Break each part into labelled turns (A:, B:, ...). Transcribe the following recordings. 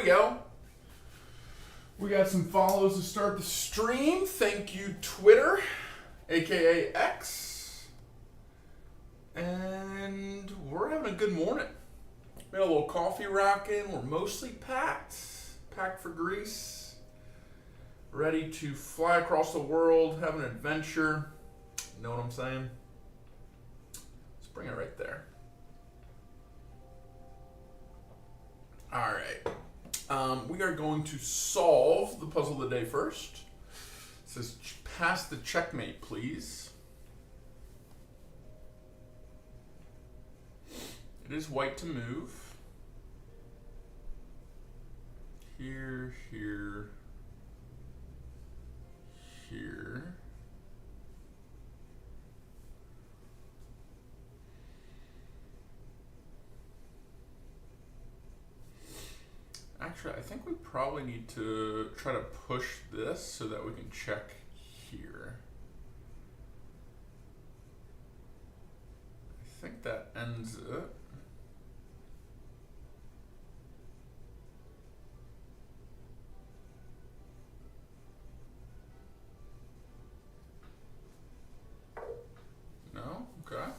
A: we go. We got some follows to start the stream. Thank you, Twitter, aka X. And we're having a good morning. We got a little coffee rocking. We're mostly packed for Greece. Ready to fly across the world, have an adventure. You know what I'm saying? Let's bring it right there. All right. We are going to solve the puzzle of the day first. It says, pass the checkmate, please. It is white to move. Here, here, here. Actually, I think we probably need to try to push this so that we can check here. I think that ends it. No? Okay.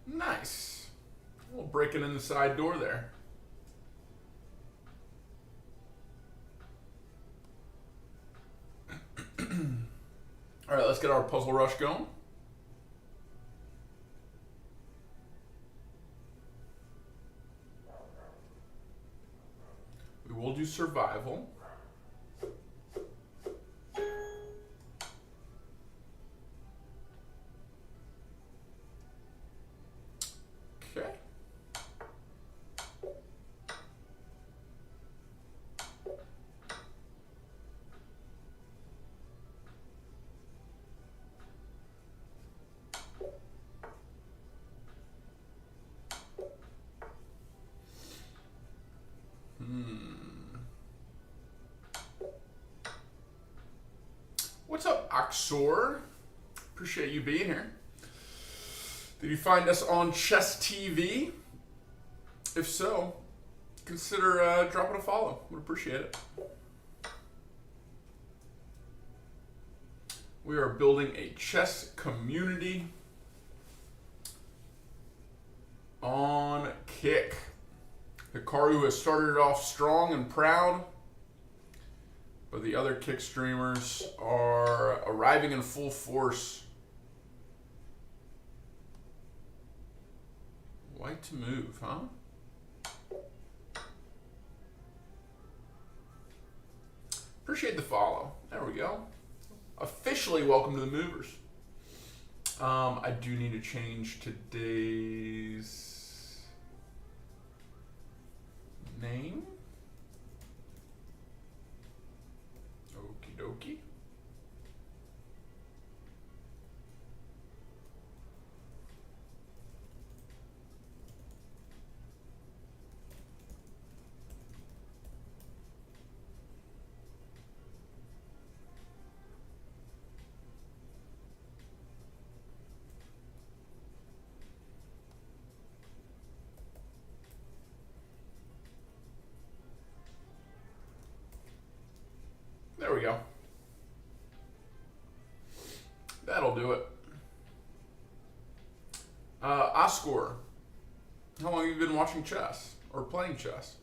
A: Nice. A little breaking in the side door there. All right, let's get our puzzle rush going. We will do survival. Okay. What's up, Oxor? Appreciate you being here. Did you find us on Chess TV? If so, consider dropping a follow. Would appreciate it. We are building a chess community on Kick. Hikaru has started off strong and proud, but the other Kick streamers are arriving in full force. White to move, huh? Appreciate the follow. There we go. Officially welcome to the movers. I do need to change today's name. Okie dokie. There we go. That'll do it. Oscar, how long have you been watching chess or playing chess?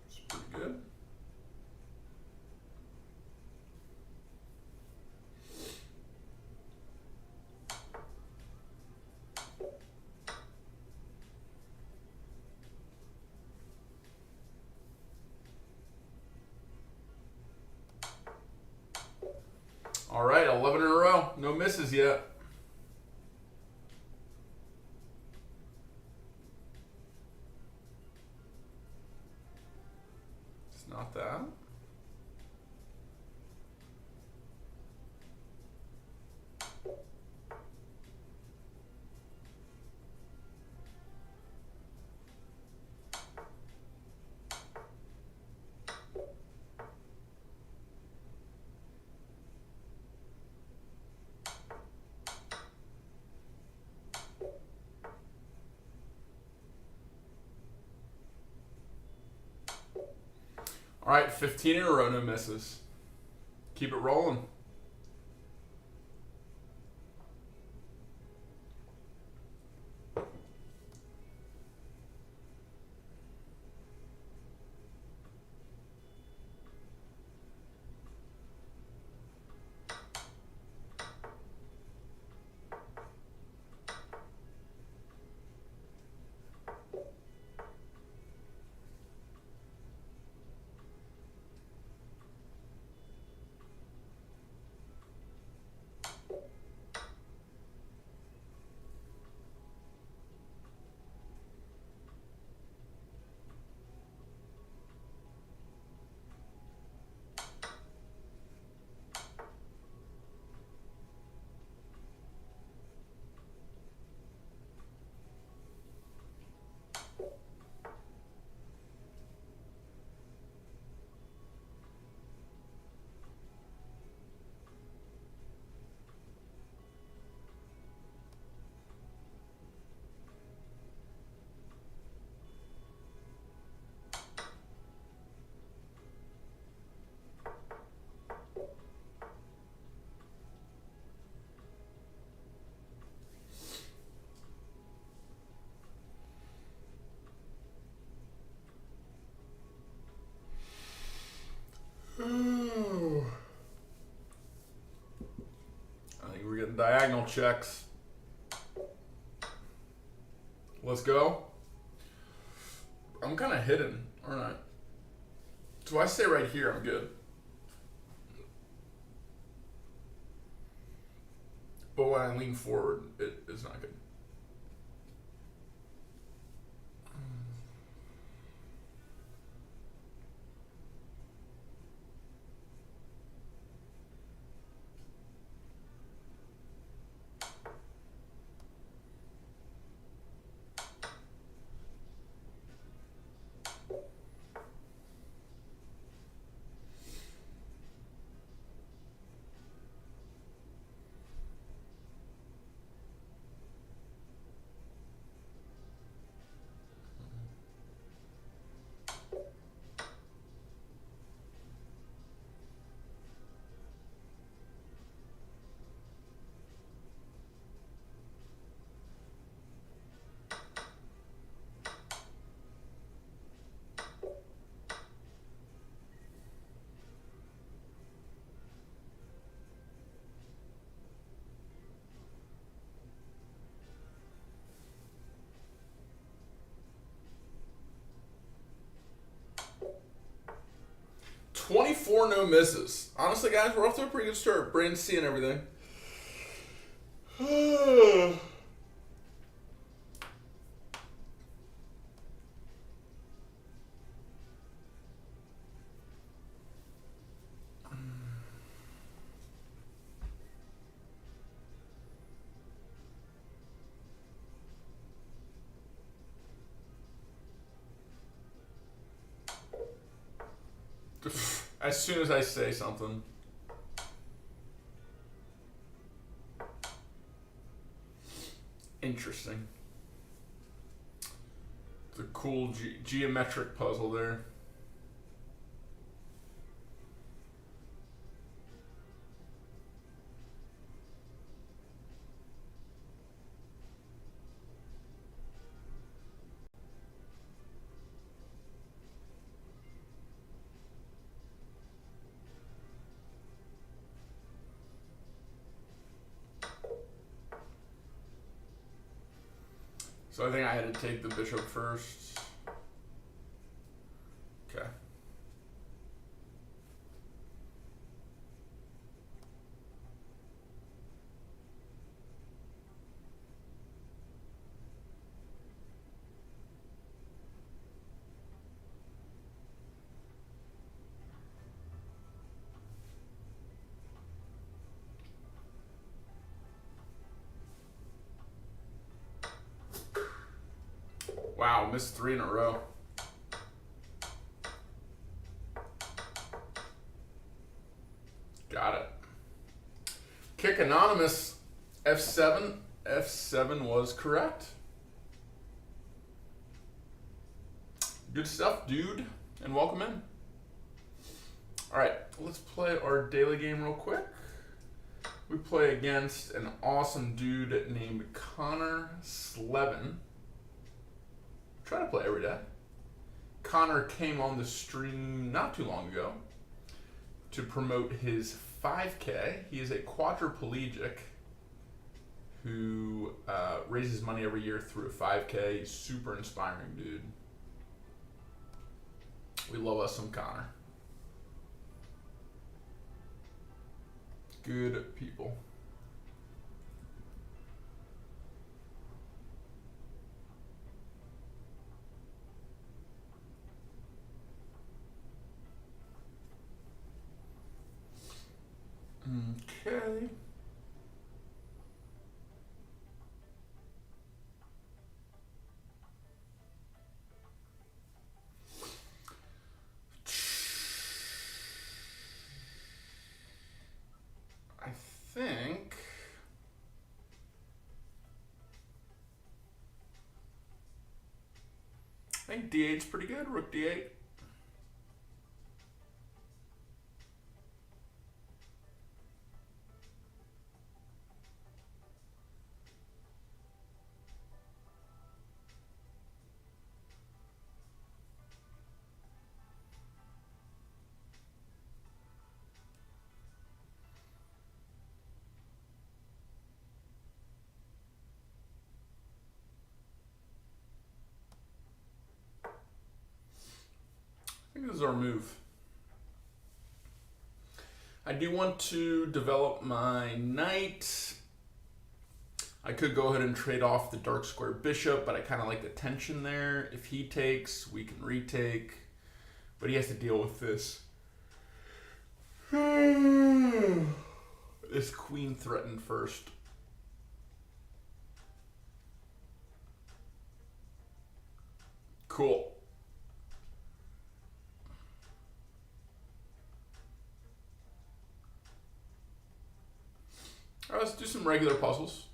A: It's pretty good. All right, 11 in a row. No misses yet. It's not that. All right, 15 in a row, no misses. Keep it rolling. I think we're getting diagonal checks. Let's go. I'm kind of hidden, aren't I? So I stay right here, I'm good. But when I lean forward, it's not good. $24 no misses. Honestly, guys, we're off to a pretty good start. Brain's seeing everything. As soon as I say something. Interesting. It's a cool geometric puzzle there. So I think I had to take the bishop first. Okay. Wow, missed 3 in a row. Got it. Kick Anonymous, F7. F7 was correct. Good stuff, dude, and welcome in. All right, let's play our daily game real quick. We play against an awesome dude named Connor Slevin. Try to play every day. Connor came on the stream not too long ago to promote his 5K. He is a quadriplegic who raises money every year through a 5K. He's super inspiring, dude. We love us some Connor. Good people. Okay. I think D8's pretty good. Rook D8. I think this is our move. I do want to develop my knight. I could go ahead and trade off the dark square bishop, but I kind of like the tension there. If he takes, we can retake. But he has to deal with this. This queen threatened first. Cool. All right, let's do some regular puzzles.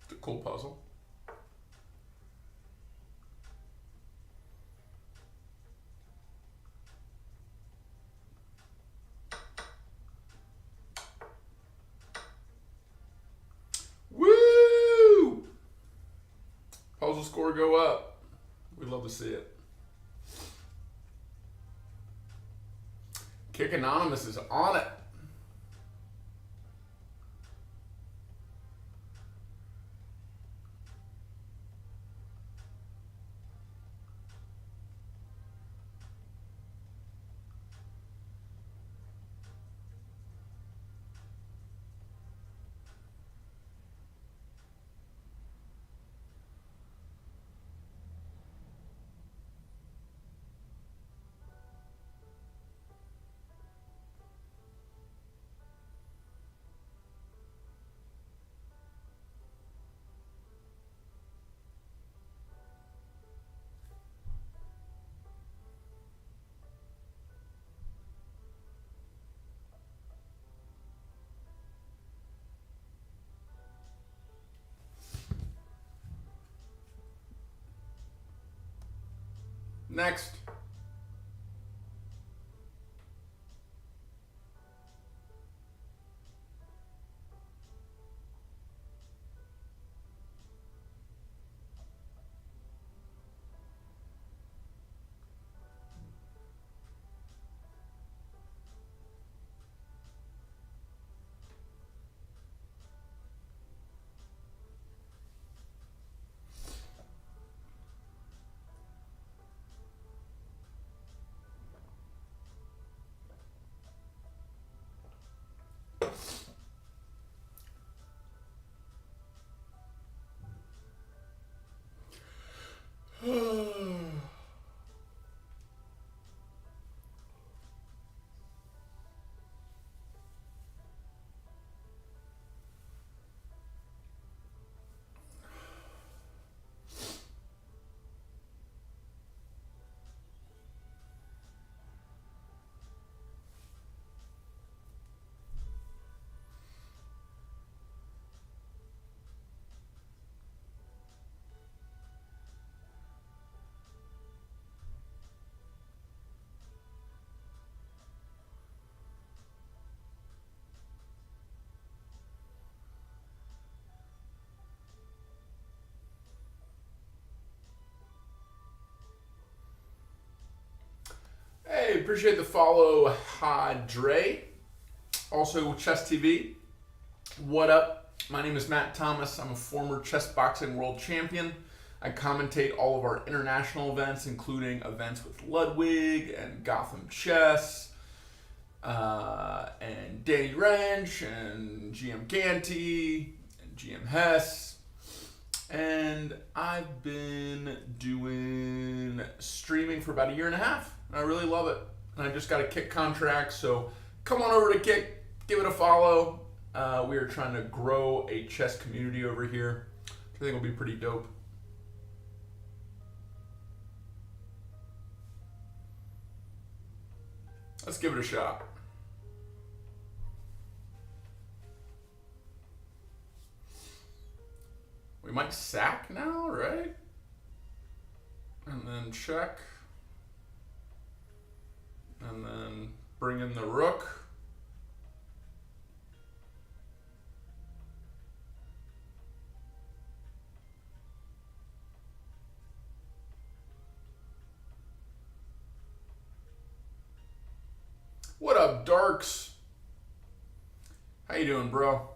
A: It's a cool puzzle. Woo! Puzzle score go up. We'd love to see it. Kick Anonymous is on it. Next. appreciate the follow, Dre. Also, Chess TV. What up? My name is Matt Thomas. I'm a former Chessboxing world champion. I commentate all of our international events, including events with Ludwig and Gotham Chess, and Danny Wrench, and GM Ganty, and GM Hess. And I've been doing streaming for about a year and a half, and I really love it. And I just got a Kick contract, so come on over to Kick, give it a follow. We are trying to grow a chess community over here, which I think will be pretty dope. Let's give it a shot. We might sack now, right? And then check. And then bring in the rook. What up, Darks? How you doing, bro?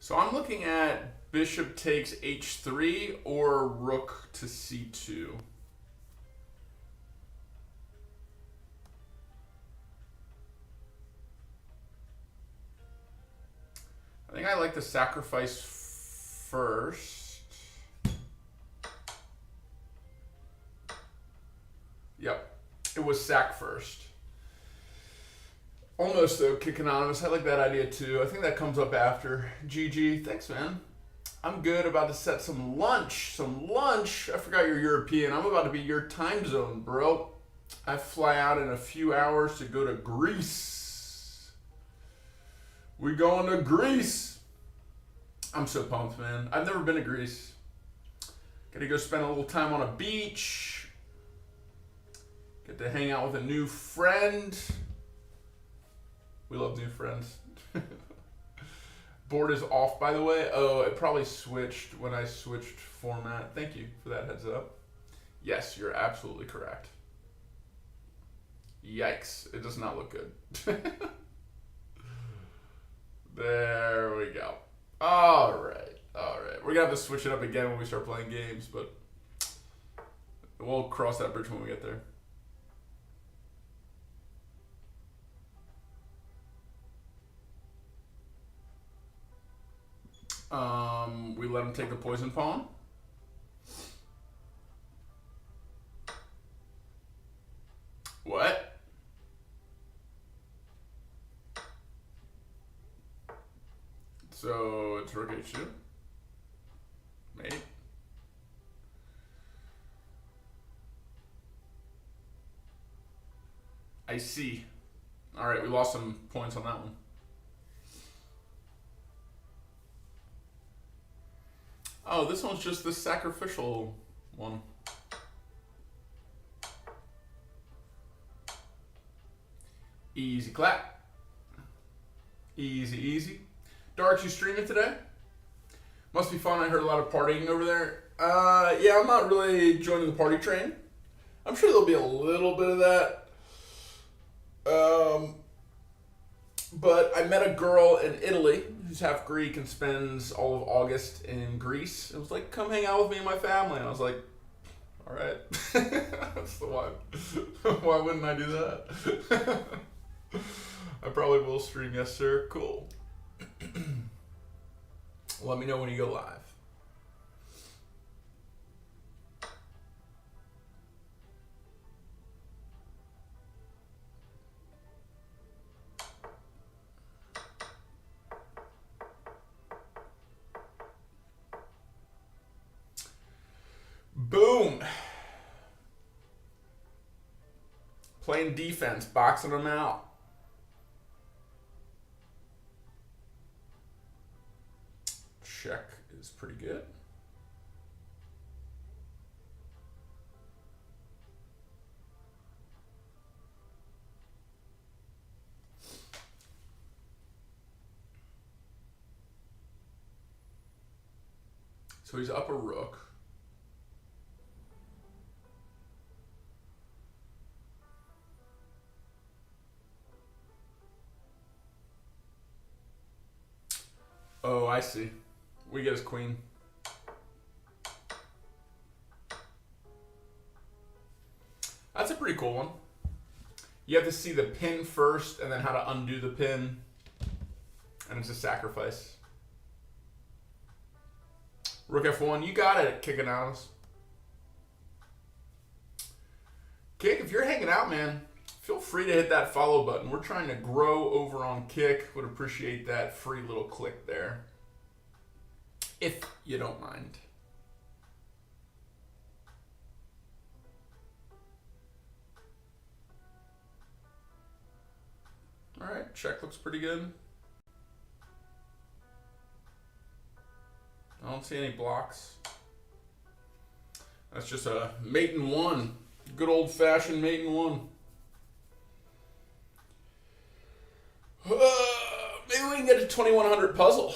A: So I'm looking at bishop takes h3 or rook to c2. I think I like to sacrifice first. Yep, it was sack first. Almost though, Kick Anonymous. I like that idea too. I think that comes up after. GG, thanks man. I'm good, about to set some lunch. I forgot you're European. I'm about to be your time zone, bro. I fly out in a few hours to go to Greece. We going to Greece. I'm so pumped, man. I've never been to Greece. Gotta go spend a little time on a beach. Get to hang out with a new friend. We love new friends. Board is off, by the way. Oh, it probably switched when I switched format. Thank you for that heads up. Yes, you're absolutely correct. Yikes, it does not look good. There we go. All right. We're gonna have to switch it up again when we start playing games, but we'll cross that bridge when we get there. We let him take the poison pawn. What? So it's rook h2. Mate. I see. All right, we lost some points on that one. Oh, this one's just the sacrificial one. Easy clap. Easy, easy. Darks, you streaming today? Must be fun. I heard a lot of partying over there. Yeah, I'm not really joining the party train. I'm sure there'll be a little bit of that. But I met a girl in Italy who's half Greek and spends all of August in Greece. It was like, come hang out with me and my family. And I was like, all right. That's the vibe. Why wouldn't I do that? I probably will stream, yes sir. Cool. Let me know when you go live. Boom. Playing defense, boxing them out. Check is pretty good. So he's up a rook. Oh, I see. We get his queen. That's a pretty cool one. You have to see the pin first and then how to undo the pin. And it's a sacrifice. Rook F1, you got it, kicking out. Kick, if you're hanging out, man, feel free to hit that follow button. We're trying to grow over on Kick. Would appreciate that free little click there. If you don't mind. All right, check looks pretty good. I don't see any blocks. That's just a mate in one. Good old-fashioned mate in one. Maybe we can get a 2100 puzzle.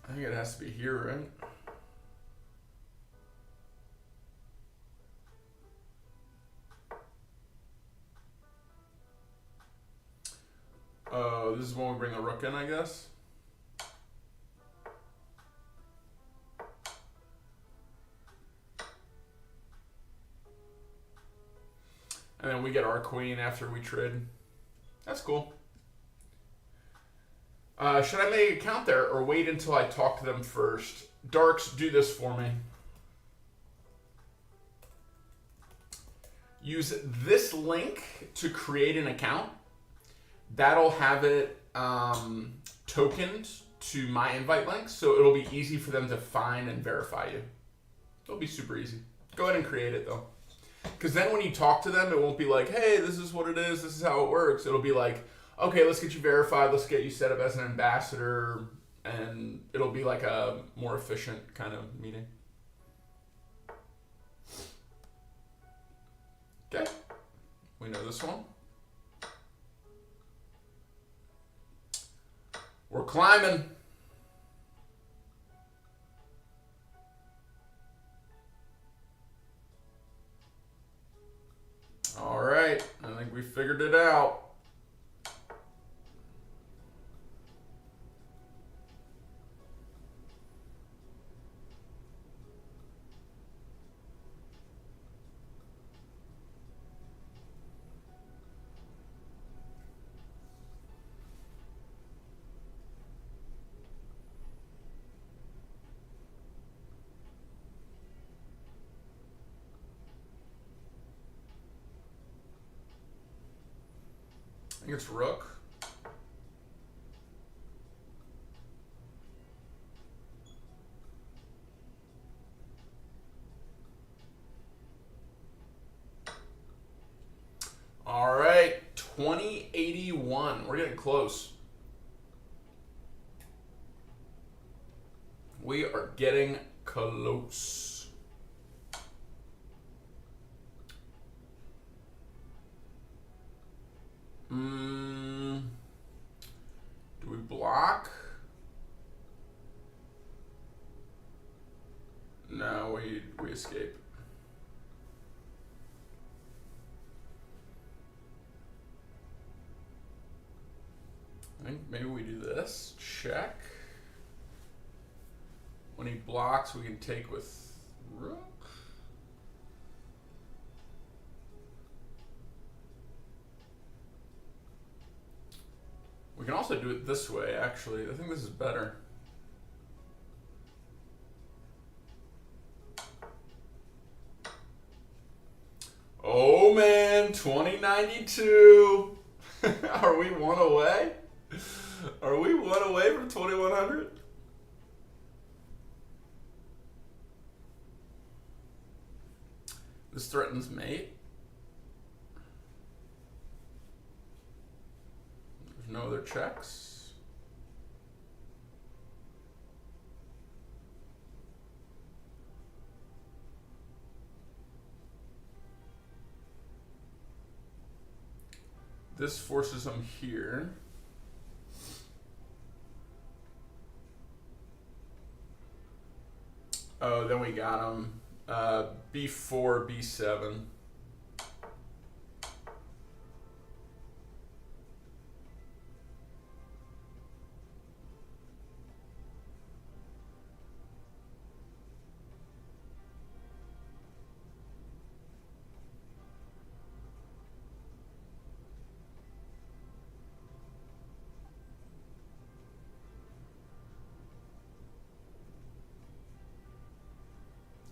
A: I think it has to be here, right? This is when we bring the rook in, I guess. And then we get our queen after we trade. That's cool. Should I make a count there or wait until I talk to them first? Darks, do this for me. Use this link to create an account. That'll have it tokened to my invite link, so it'll be easy for them to find and verify you. It'll be super easy. Go ahead and create it, though. Because then when you talk to them, it won't be like, hey, this is what it is, this is how it works. It'll be like, okay, let's get you verified, let's get you set up as an ambassador, and it'll be like a more efficient kind of meeting. Okay, we know this one. We're climbing. All right, I think we figured it out. I think it's rook. All right, 2081. We're getting close. We are getting close. Do we block? No, we escape. I think maybe we do this. Check. When he blocks, we can take with rook. We can also do it this way, actually. I think this is better. Oh man, 2092. Are we one away? Are we one away from 2100? This threatens mate. There's no other checks. This forces him here. Oh, then we got him. B4, B7.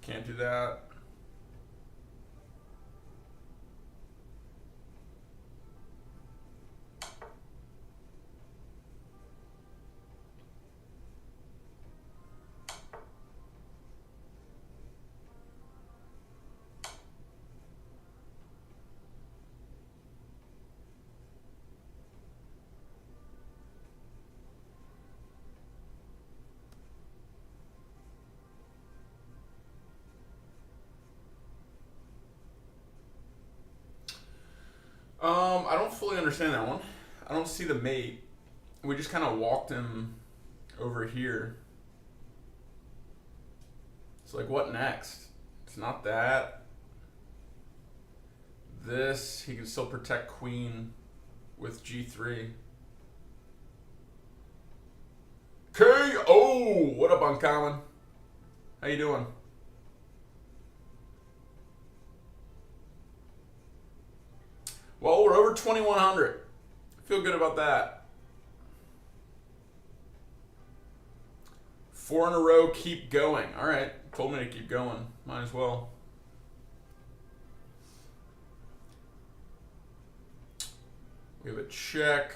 A: Can't do that. I don't fully understand that one. I don't see the mate. We just kind of walked him over here. It's like, what next? It's not that. This, he can still protect queen with G3. KO! What up, Uncommon? How you doing? Well, we're over 2,100. Feel good about that. 4 in a row, keep going. All right, told me to keep going. Might as well. We have a check.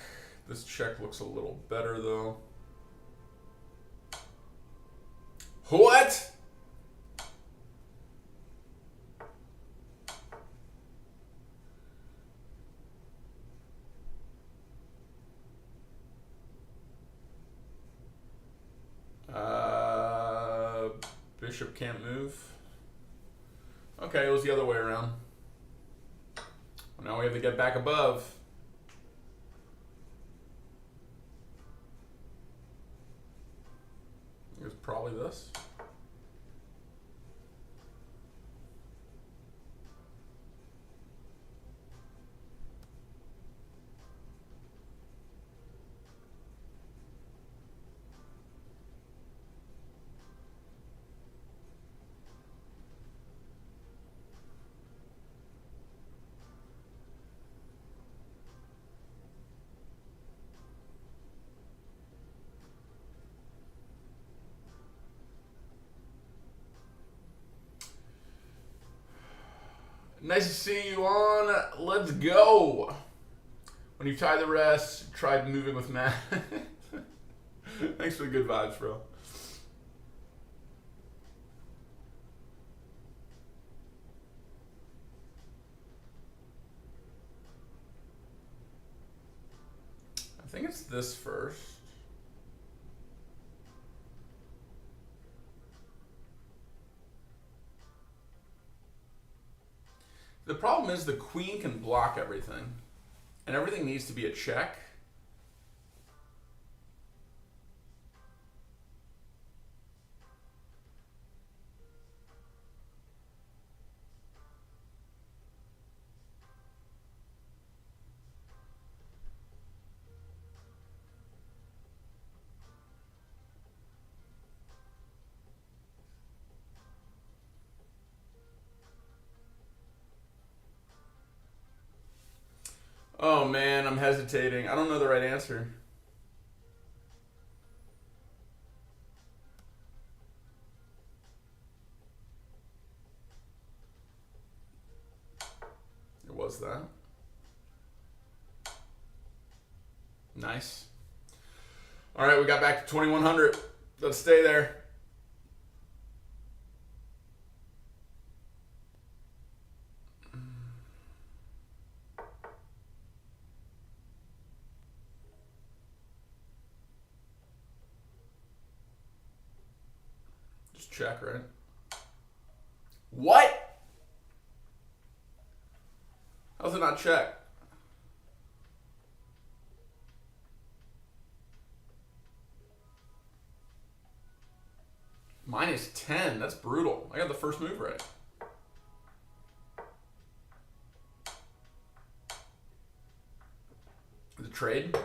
A: This check looks a little better, though. What? Bishop can't move. Okay, it was the other way around. Well, now we have to get back above. It was probably this. Nice to see you on. Let's go. When you tie the rest, try moving with Matt. Thanks for the good vibes, bro. I think it's this first. The problem is the queen can block everything, and everything needs to be a check. Oh man, I'm hesitating. I don't know the right answer. It was that. Nice. All right, we got back to 2,100. Let's stay there. Just check, right? What? How's it not check? -10. That's brutal. I got the first move right. The trade.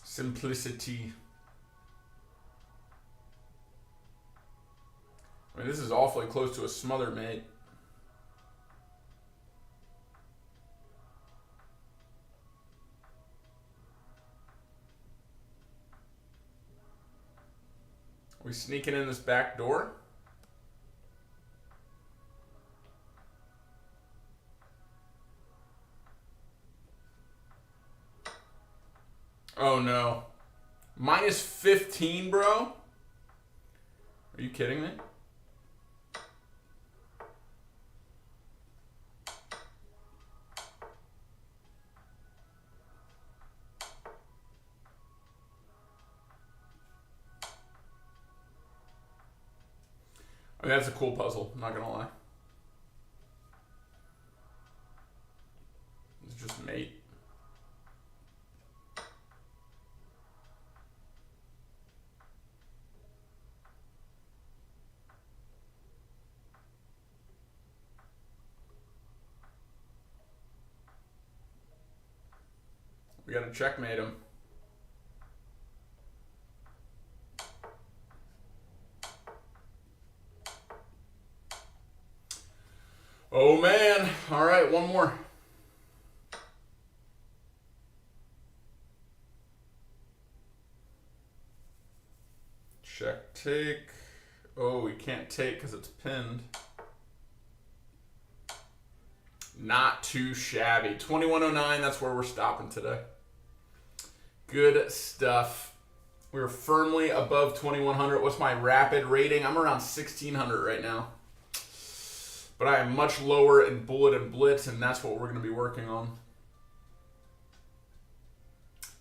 A: Simplicity. I mean, this is awfully close to a smother mate. We sneaking in this back door? Oh no. -15, bro? Are you kidding me? I mean, that's a cool puzzle, I'm not gonna lie. It's just mate. We gotta checkmate him. Oh man. All right, one more. Check, take. Oh, we can't take because it's pinned. Not too shabby. 2109, that's where we're stopping today. Good stuff. We're firmly above 2100. What's my rapid rating? I'm around 1600 right now. But I am much lower in bullet and blitz, and that's what we're going to be working on.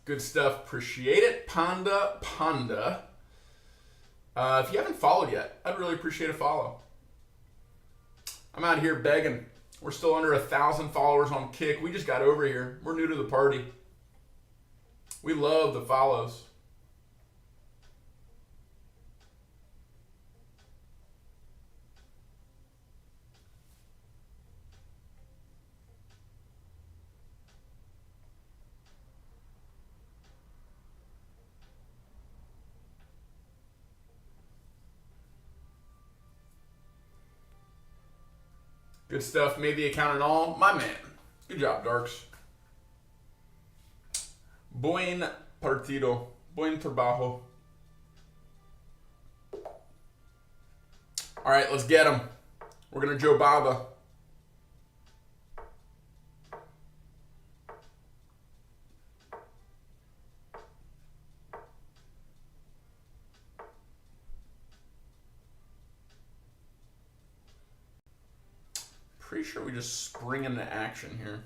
A: Good stuff. Appreciate it. Panda. If you haven't followed yet, I'd really appreciate a follow. I'm out here begging. We're still under 1,000 followers on Kick. We just got over here. We're new to the party. We love the follows. Good stuff. Made the account and all. My man. Good job, Darks. Buen partido. Buen trabajo. All right, let's get him. We're going to Joe Baba. Pretty sure we just spring into action here.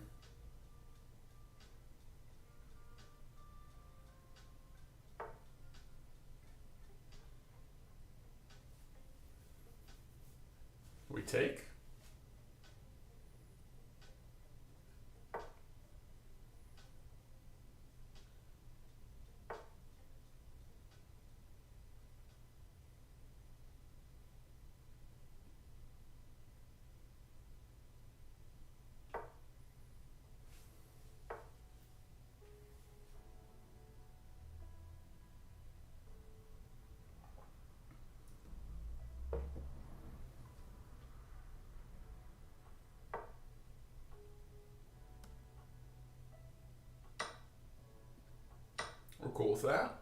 A: We take. We're cool with that.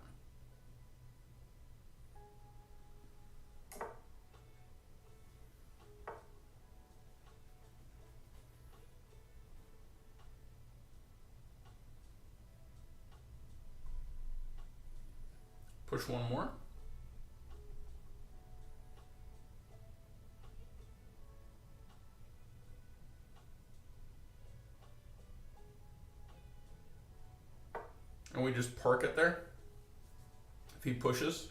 A: Push one more. And we just park it there if he pushes.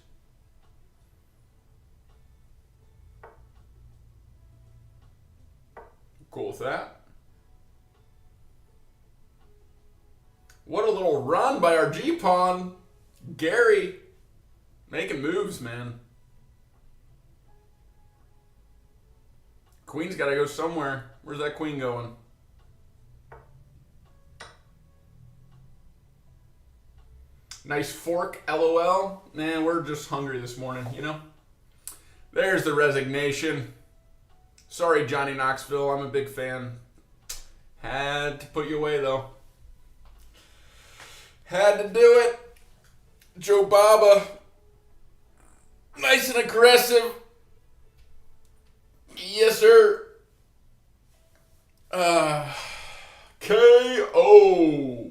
A: Cool with that. What a little run by our G-Pawn. Gary making moves, man. Queen's got to go somewhere. Where's that queen going? Nice fork, LOL. Man, we're just hungry this morning, you know? There's the resignation. Sorry, Johnny Knoxville. I'm a big fan. Had to put you away, though. Had to do it. Joe Baba. Nice and aggressive. Yes, sir. KO.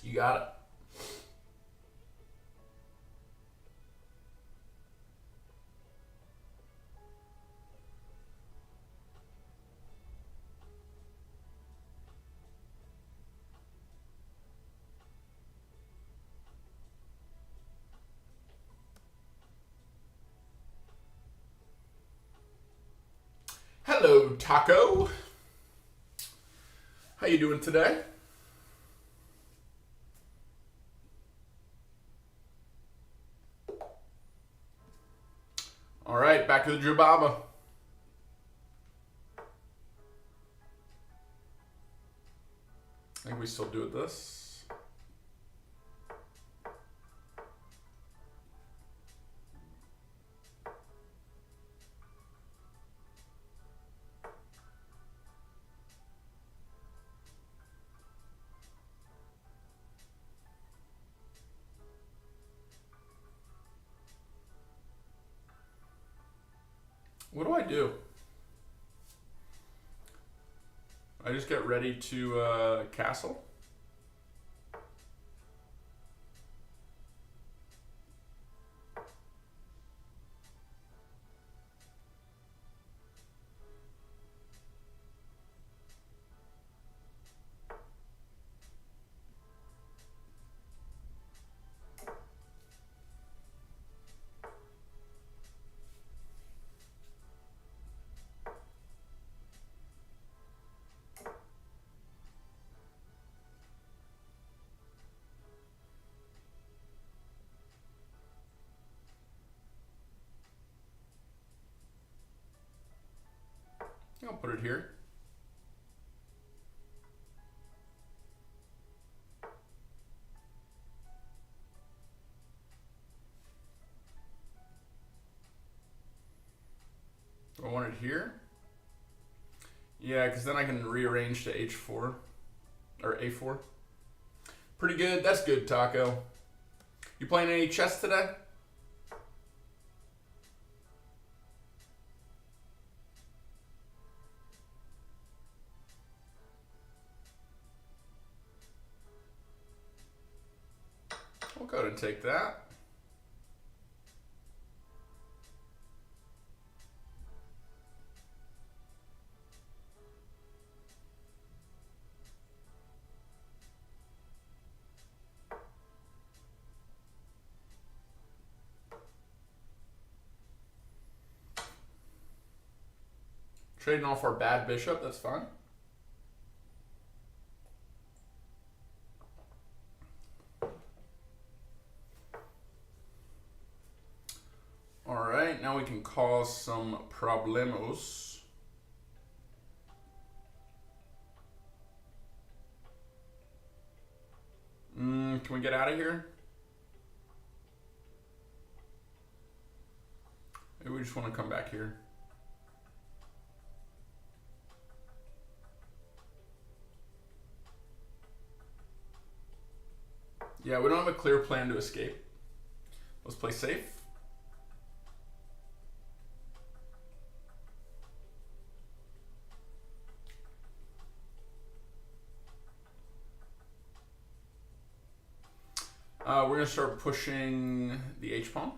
A: You got it. Hello, Taco. How you doing today? All right, back to the Jababa. I think we still do it this. What do I do? I just get ready to castle. I'll put it here. Do I want it here? Yeah, because then I can rearrange to H4 or A4. Pretty good. That's good, Taco. You playing any chess today? We'll go ahead and take that. Trading off our bad bishop, that's fine. All right, now we can cause some problemos. Can we get out of here? Maybe we just want to come back here. Yeah, we don't have a clear plan to escape. Let's play safe. We're going to start pushing the H-pawn.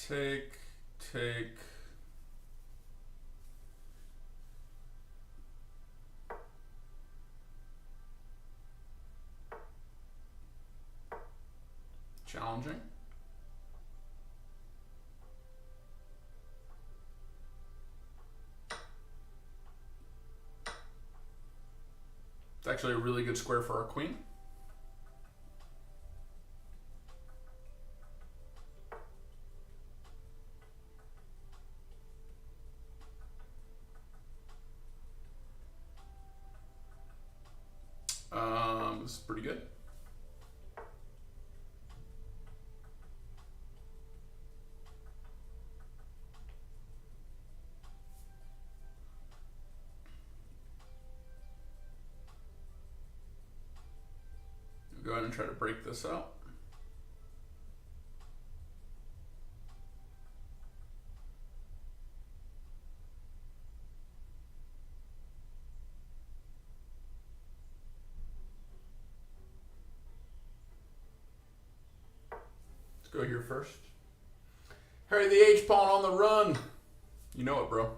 A: take. Challenging. It's actually a really good square for our queen. This is pretty good. Go ahead and try to break this out. Let's go here first. Harry the H-pawn on the run. You know it, bro.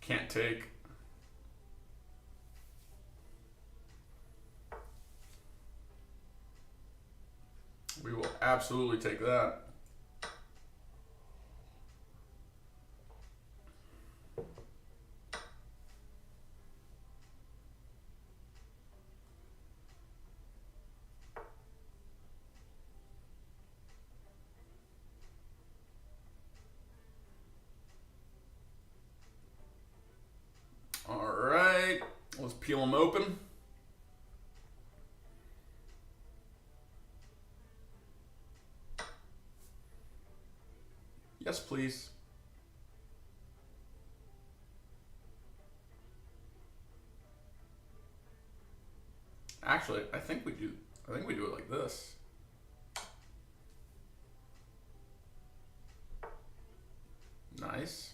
A: Can't take. We will absolutely take that. Let's peel them open. Yes, please. Actually, I think we do it like this. Nice.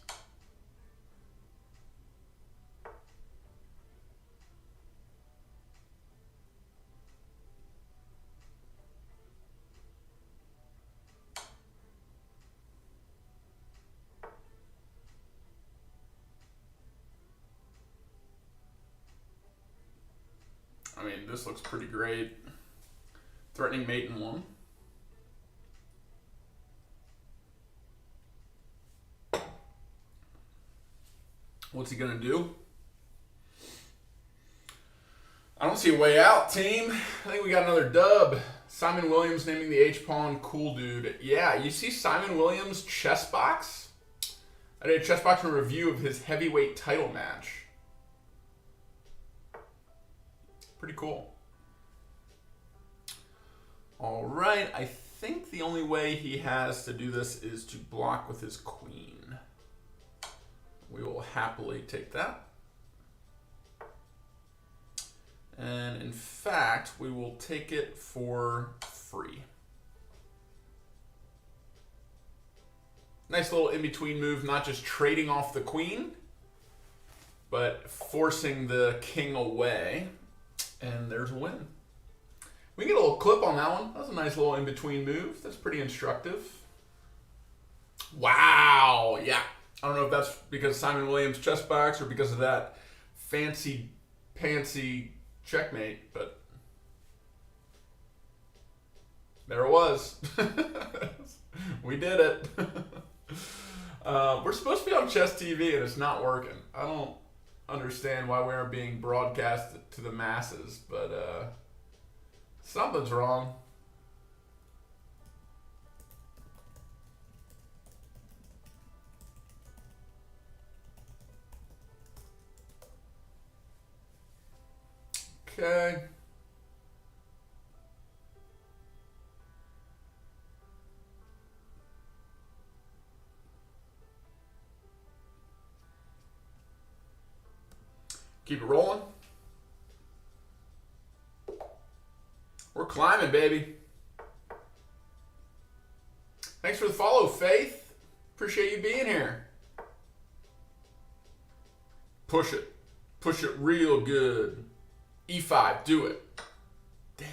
A: I mean, this looks pretty great. Threatening mate in one. What's he gonna do? I don't see a way out, team. I think we got another dub. Simon Williams naming the H-pawn cool dude. Yeah, you see Simon Williams' Chessbox? I did a Chessboxing review of his heavyweight title match. Pretty cool. All right, I think the only way he has to do this is to block with his queen. We will happily take that. And in fact, we will take it for free. Nice little in-between move, not just trading off the queen, but forcing the king away. And there's a win. We can get a little clip on that one. That was a nice little in-between move. That's pretty instructive. Wow. Yeah. I don't know if that's because Simon Williams chess box or because of that fancy pantsy checkmate, but there it was. We did it. We're supposed to be on Chess TV and it's not working. I don't understand why we aren't being broadcast to the masses, but something's wrong. Okay. Keep it rolling. We're climbing, baby. Thanks for the follow, Faith. Appreciate you being here. Push it. Push it real good. E5, do it. Damn.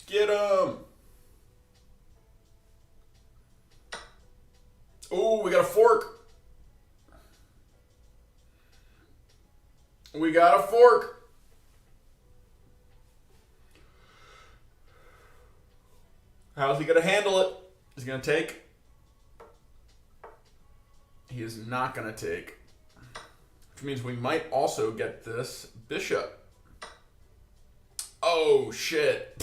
A: Get him! Oh, we got a fork. We got a fork. How's he going to handle it? Is he going to take? He is not going to take. Which means we might also get this bishop. Oh, shit.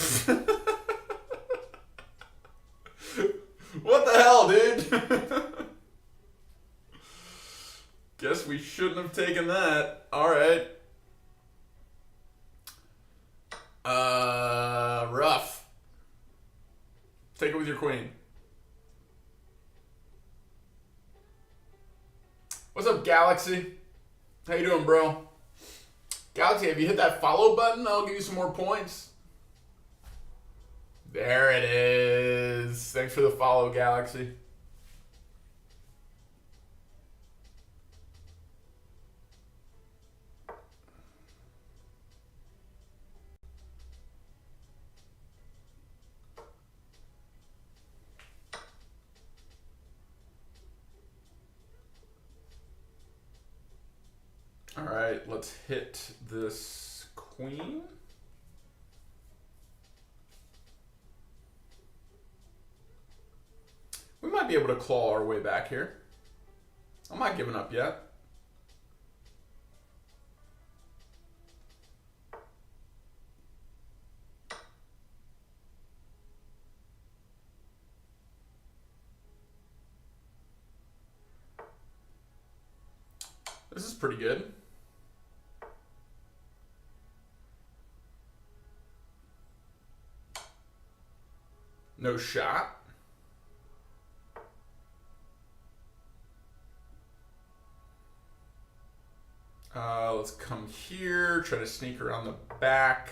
A: What the hell, dude? Guess we shouldn't have taken that. Alright. Rough. Take it with your queen. What's up, Galaxy? How you doing, bro? Galaxy, have you hit that follow button? I'll give you some more points. There it is. Thanks for the follow, Galaxy. All right, let's hit this queen. We might be able to claw our way back here. I'm not giving up yet. This is pretty good. No shot. Let's come here, try to sneak around the back.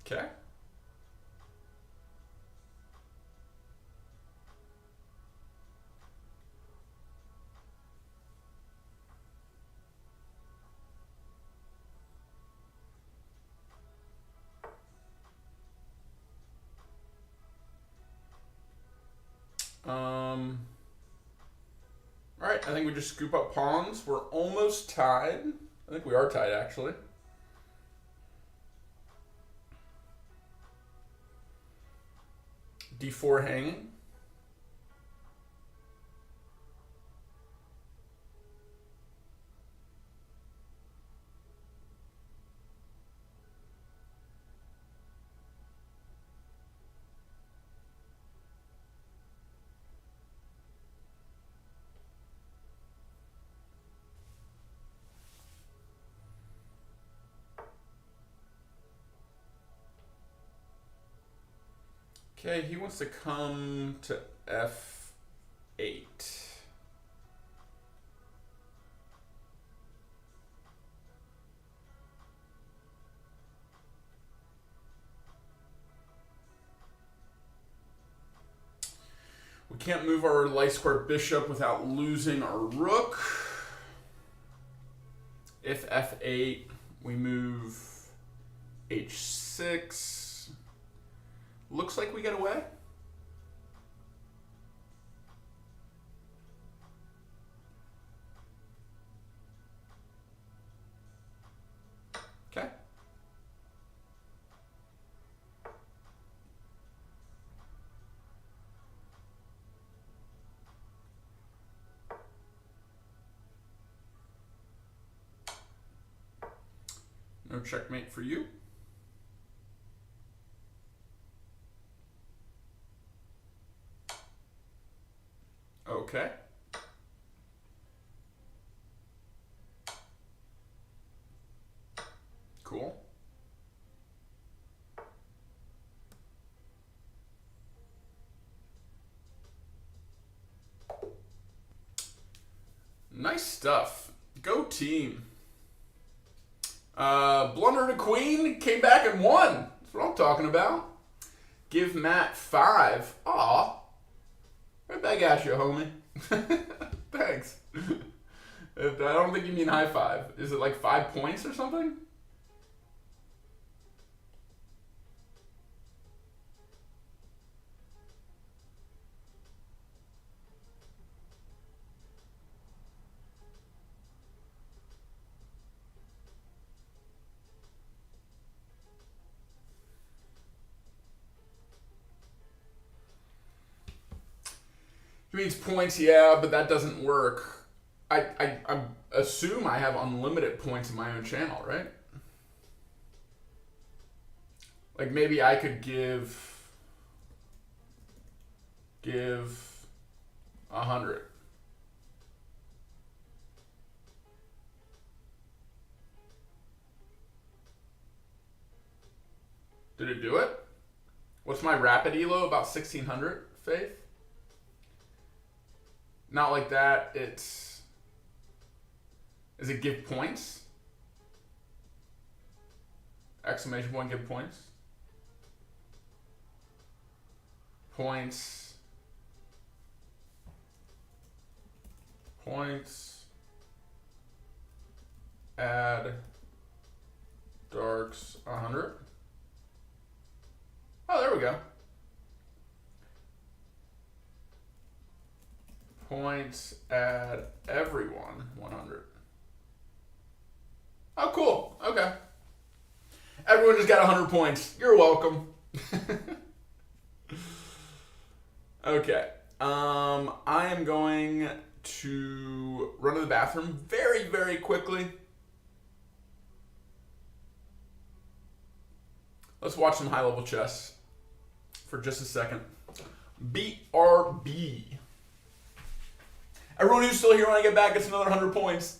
A: Okay. All right, I think we just scoop up pawns. We're almost tied. I think we are tied, actually. D4 hanging. Okay, he wants to come to F8. We can't move our light square bishop without losing our rook. If F8, we move H6. Looks like we get away. No checkmate for you. Okay. Cool. Nice stuff. Go team. Blundered a queen, came back and won. That's what I'm talking about. Give Matt 5. Aw. Right back at you, homie. Thanks. I don't think you mean high five. Is it like 5 points or something? He means points, yeah, but that doesn't work. I assume I have unlimited points in my own channel, right? Like maybe I could give 100. Did it do it? What's my rapid elo? About 1600, Faith? Not like that. It's... Is it give points? Exclamation point, give points. Points. Points. Add darks 100. Oh, there we go. Points, add everyone 100. Oh, cool. Okay. Everyone just got 100 points. You're welcome. Okay. I am going to run to the bathroom very, very quickly. Let's watch some high-level chess for just a second. BRB. Everyone who's still here when I get back gets another 100 points.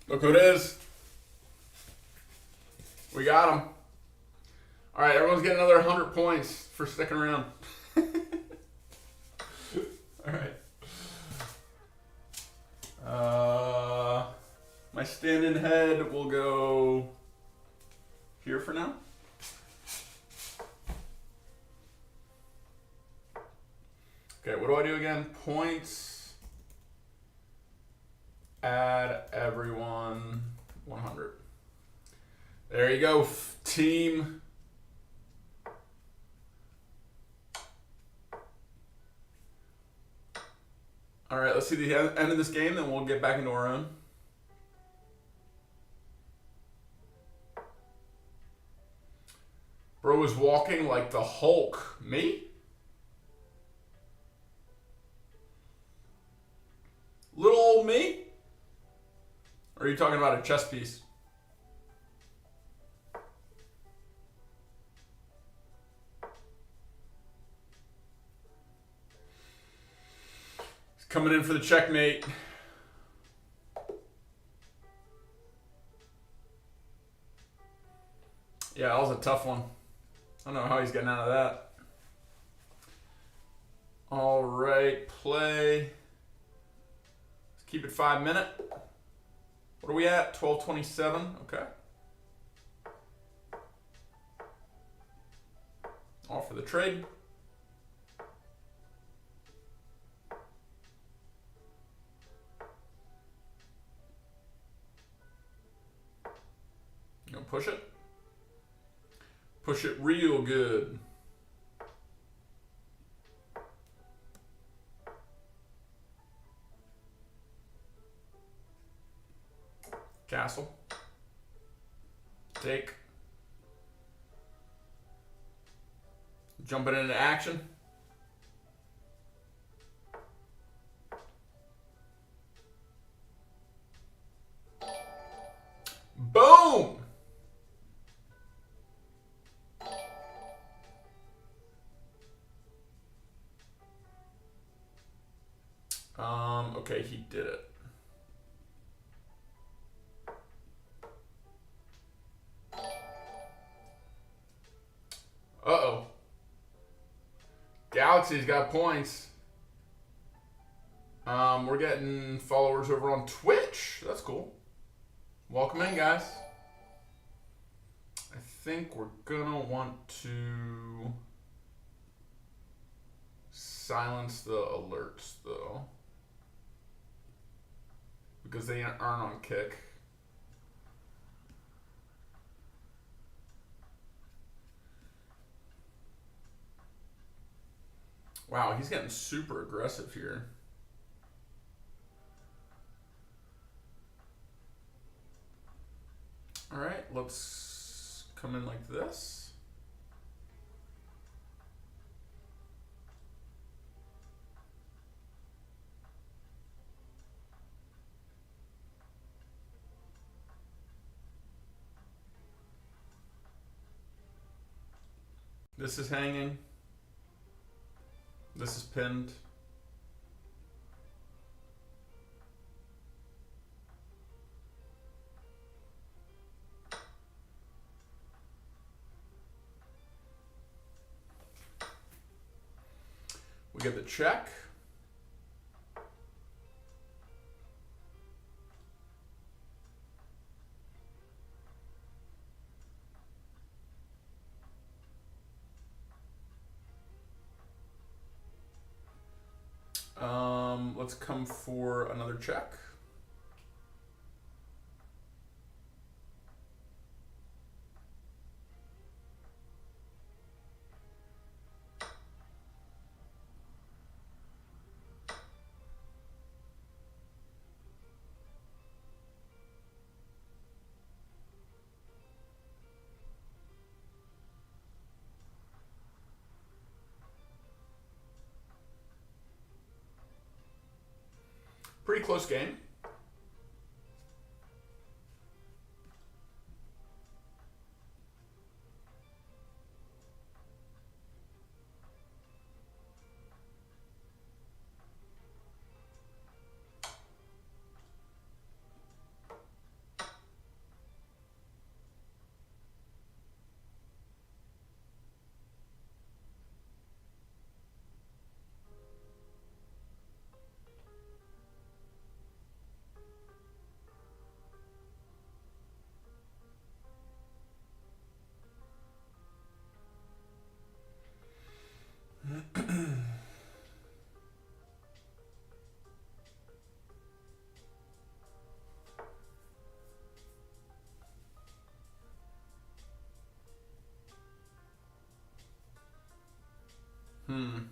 A: Look who it is. We got him. All right, everyone's getting another 100 points for sticking around. All right. My stand-in head will go here for now. Okay, what do I do again? Points. Add everyone 100. There you go, team. All right, let's see the end of this game, then we'll get back into our own. Bro is walking like the Hulk. Me? Little old me? Or are you talking about a chess piece? He's coming in for the checkmate. Yeah, that was a tough one. I don't know how he's getting out of that. All right, play. Let's keep it 5 minutes. What are we at? 12:27. Okay. Off for the trade. You gonna push it? Push it real good. Castle. Take. Jumping into action. Boom! Okay, he did it. Uh-oh. Galaxy's got points. We're getting followers over on Twitch. That's cool. Welcome in, guys. I think we're gonna want to silence the alerts, though, because they aren't on kick. Wow, he's getting super aggressive here. All right, let's come in like this. This is hanging. This is pinned. We get the check. Let's come for another check. Pretty close game. And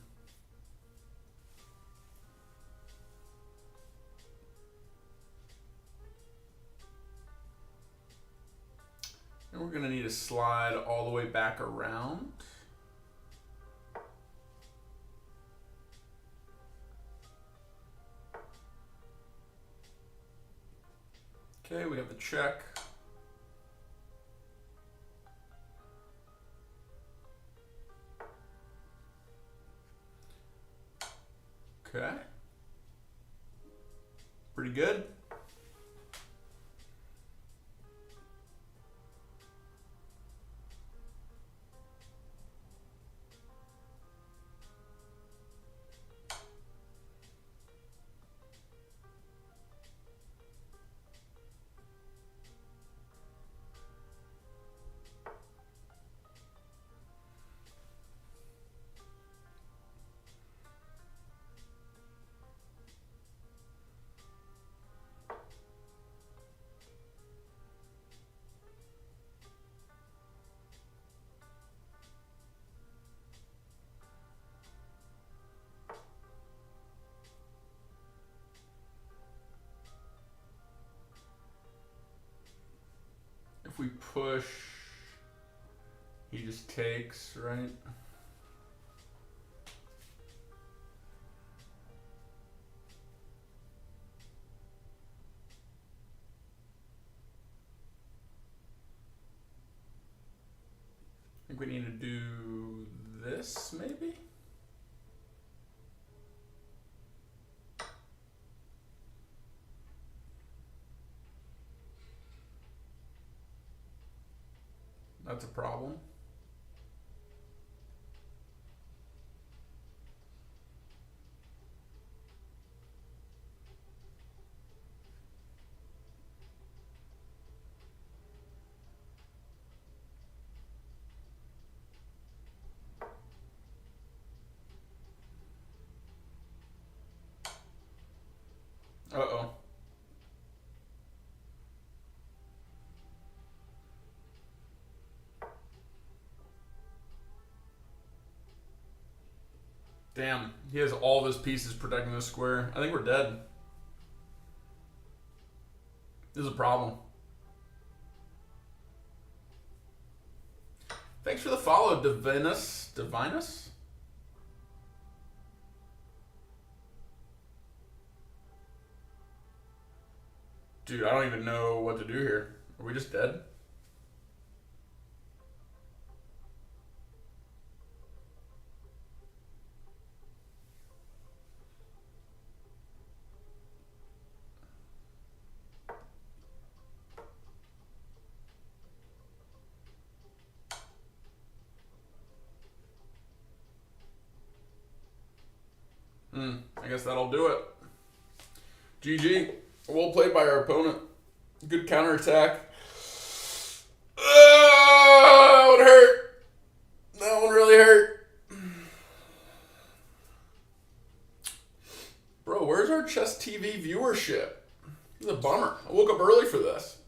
A: we're going to need to slide all the way back around. Okay, we have the check. Okay. Pretty good. If we push, he just takes, right? I think we need to do this, maybe? That's a problem. Uh-oh. Damn, he has all of his pieces protecting this square. I think we're dead. This is a problem. Thanks for the follow, Divinus. Divinus? Dude, I don't even know what to do here. Are we just dead? I guess that'll do it. GG. Well played by our opponent. Good counterattack. That one hurt. That one really hurt. Bro, where's our Chess TV viewership? This is a bummer. I woke up early for this.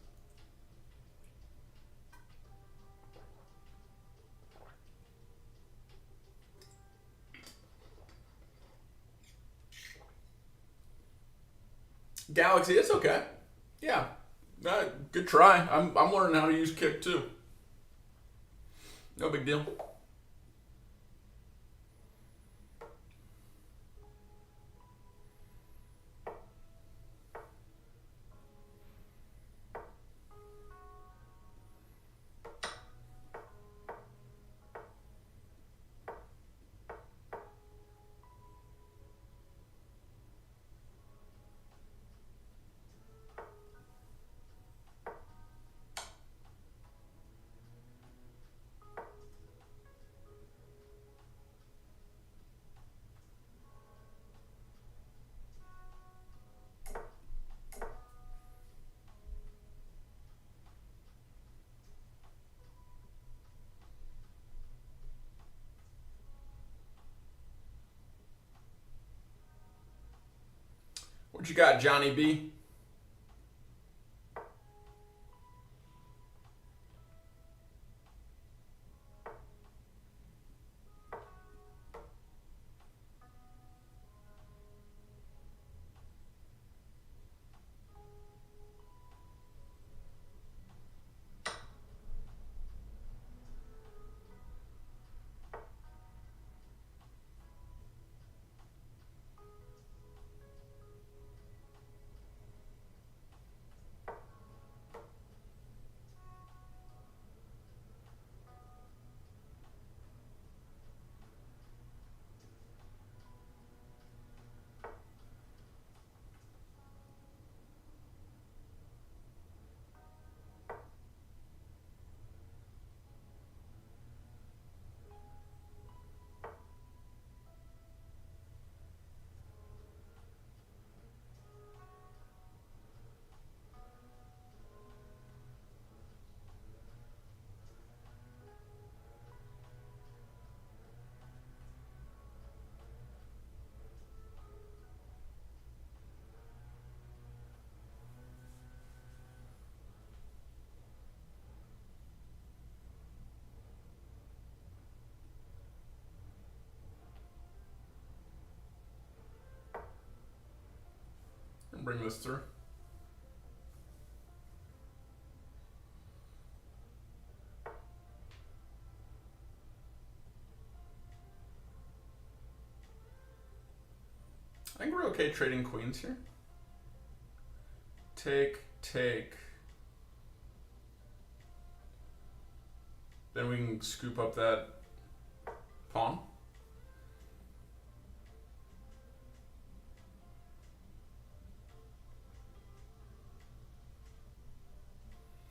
A: Galaxy, it's okay. Yeah, good try. I'm learning how to use kick too. No big deal. What you got, Johnny B? bring this through. I think we're okay trading queens here. Take. Then we can scoop up that pawn.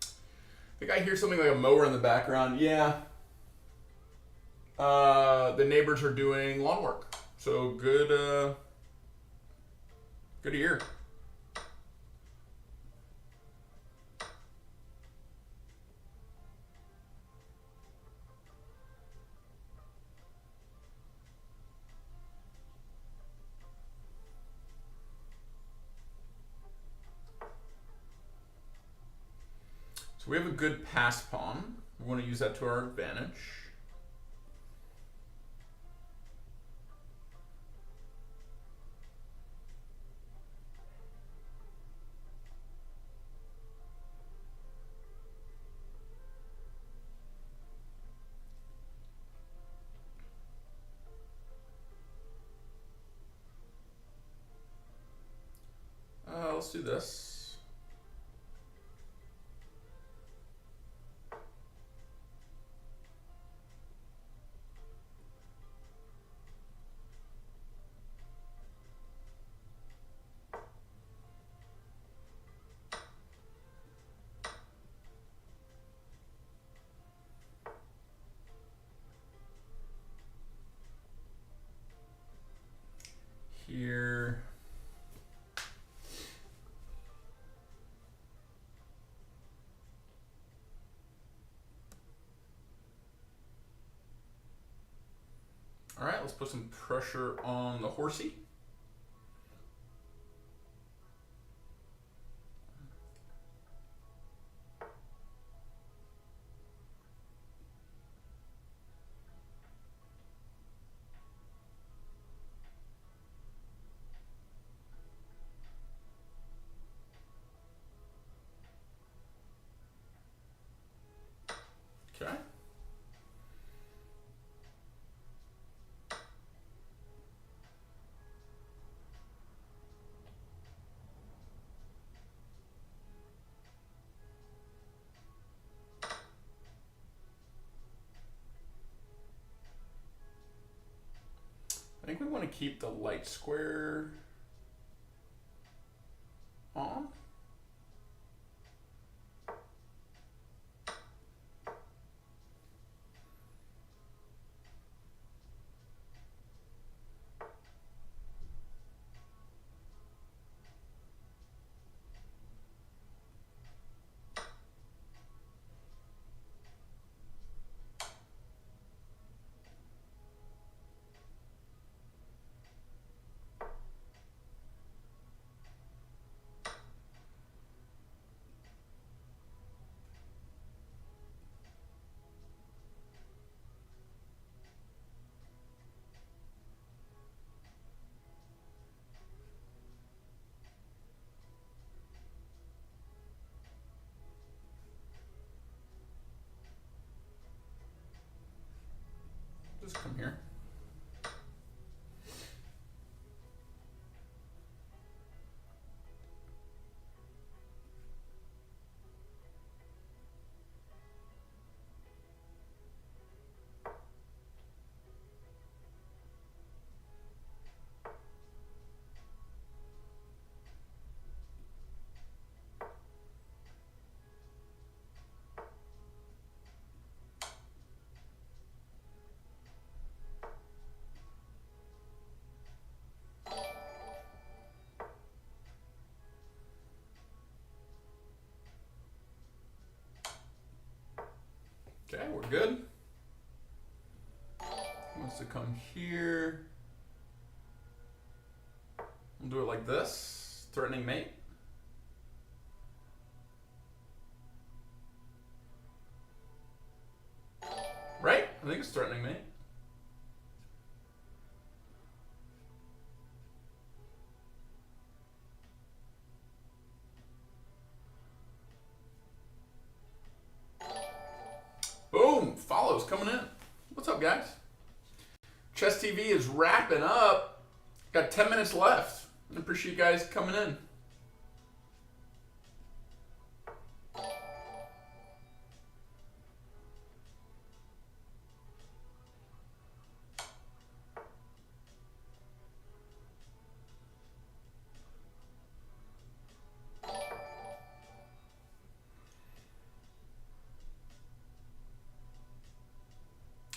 A: I think I hear something like a mower in the background. Yeah. The neighbors are doing lawn work. So good to hear. So we have a good pass pawn. We want to use that to our advantage. Let's do this. Here. All right, let's put some pressure on the horsey. Okay. I think we want to keep the light square on. Just come here. Okay, we're good. Wants to come here. We'll do it like this. Threatening mate. Right? I think it's threatening mate. follows coming in. What's up, guys? Chess TV is wrapping up. Got 10 minutes left. I appreciate you guys coming in.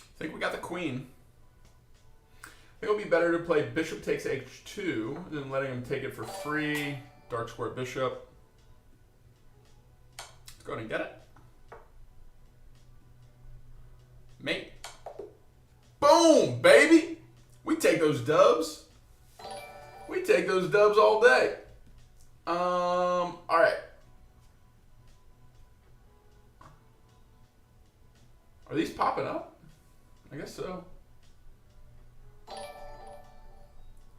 A: I think we got the queen. I think it'll be better to play bishop takes h2 than letting him take it for free. Dark square bishop. Let's go ahead and get it. Mate. Boom, baby. We take those dubs. We take those dubs all day. All right. Are these popping up? I guess so.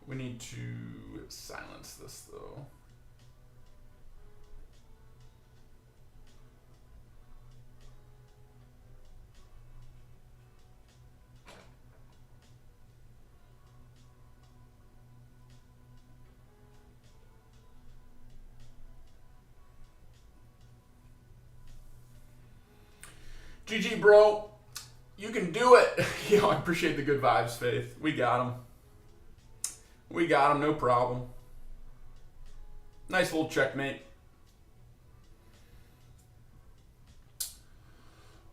A: We need to silence this though. GG, bro. You can do it. Yo, I appreciate the good vibes, Faith. We got him. We got him, no problem. Nice little checkmate.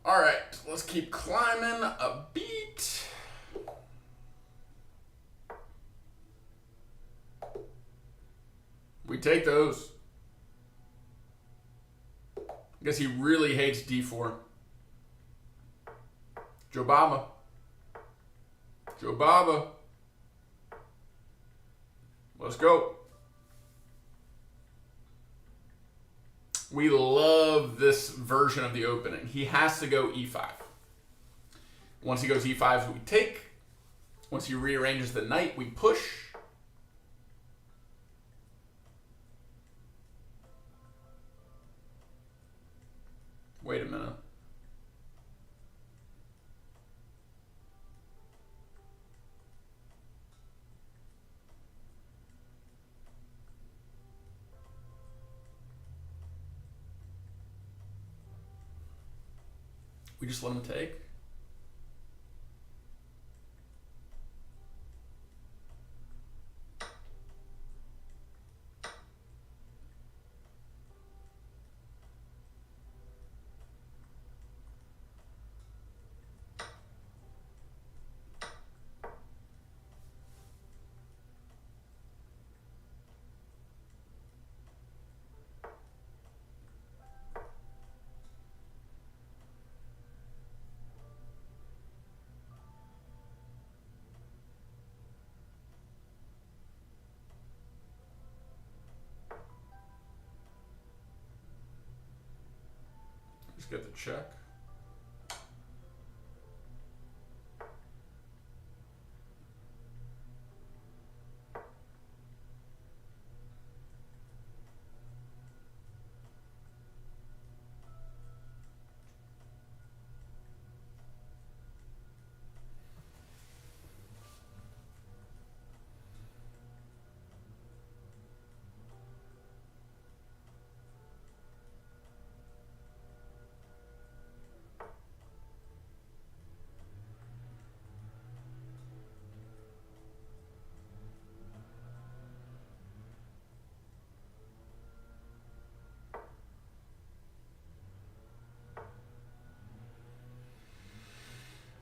A: All right, let's keep climbing a beat. We take those. I guess he really hates d4. Joe Baba. Joe Baba. Let's go. We love this version of the opening. He has to go e5. Once he goes e5, we take. Once he rearranges the knight, we push. Wait a minute. We just let him take. Just get the check.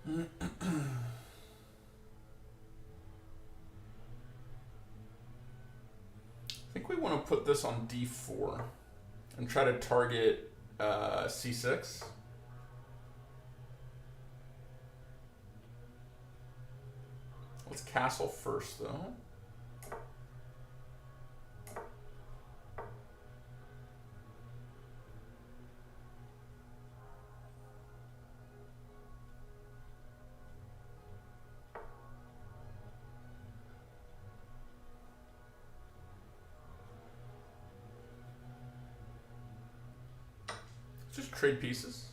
A: I think we want to put this on d4 and try to target c6. Let's castle first, though. Just trade pieces.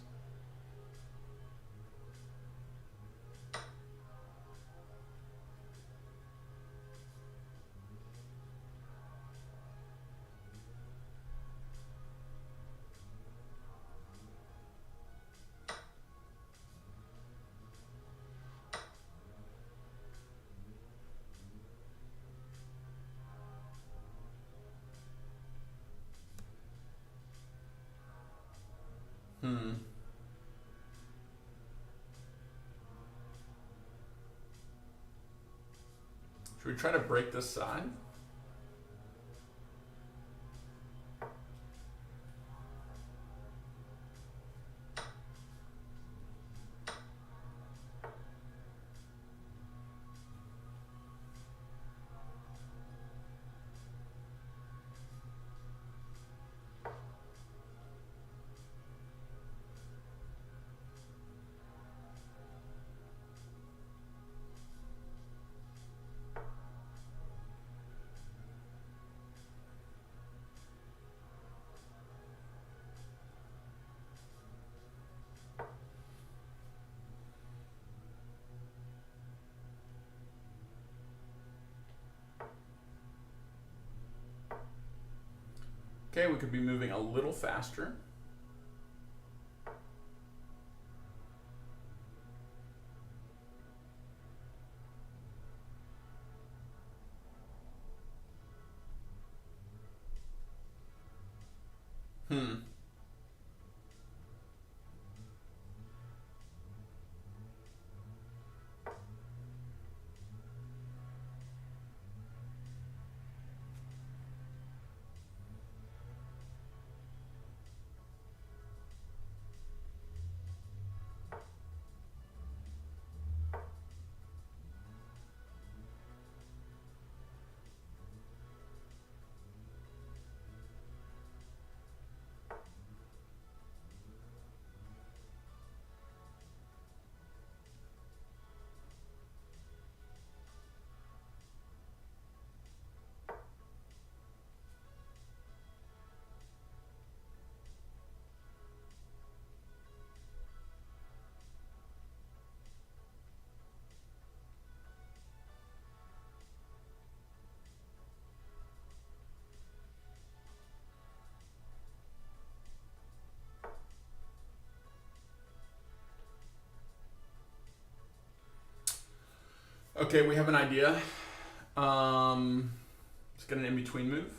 A: Should we try to break this side? Okay, we could be moving a little faster. Okay, we have an idea. Let's get an in-between move.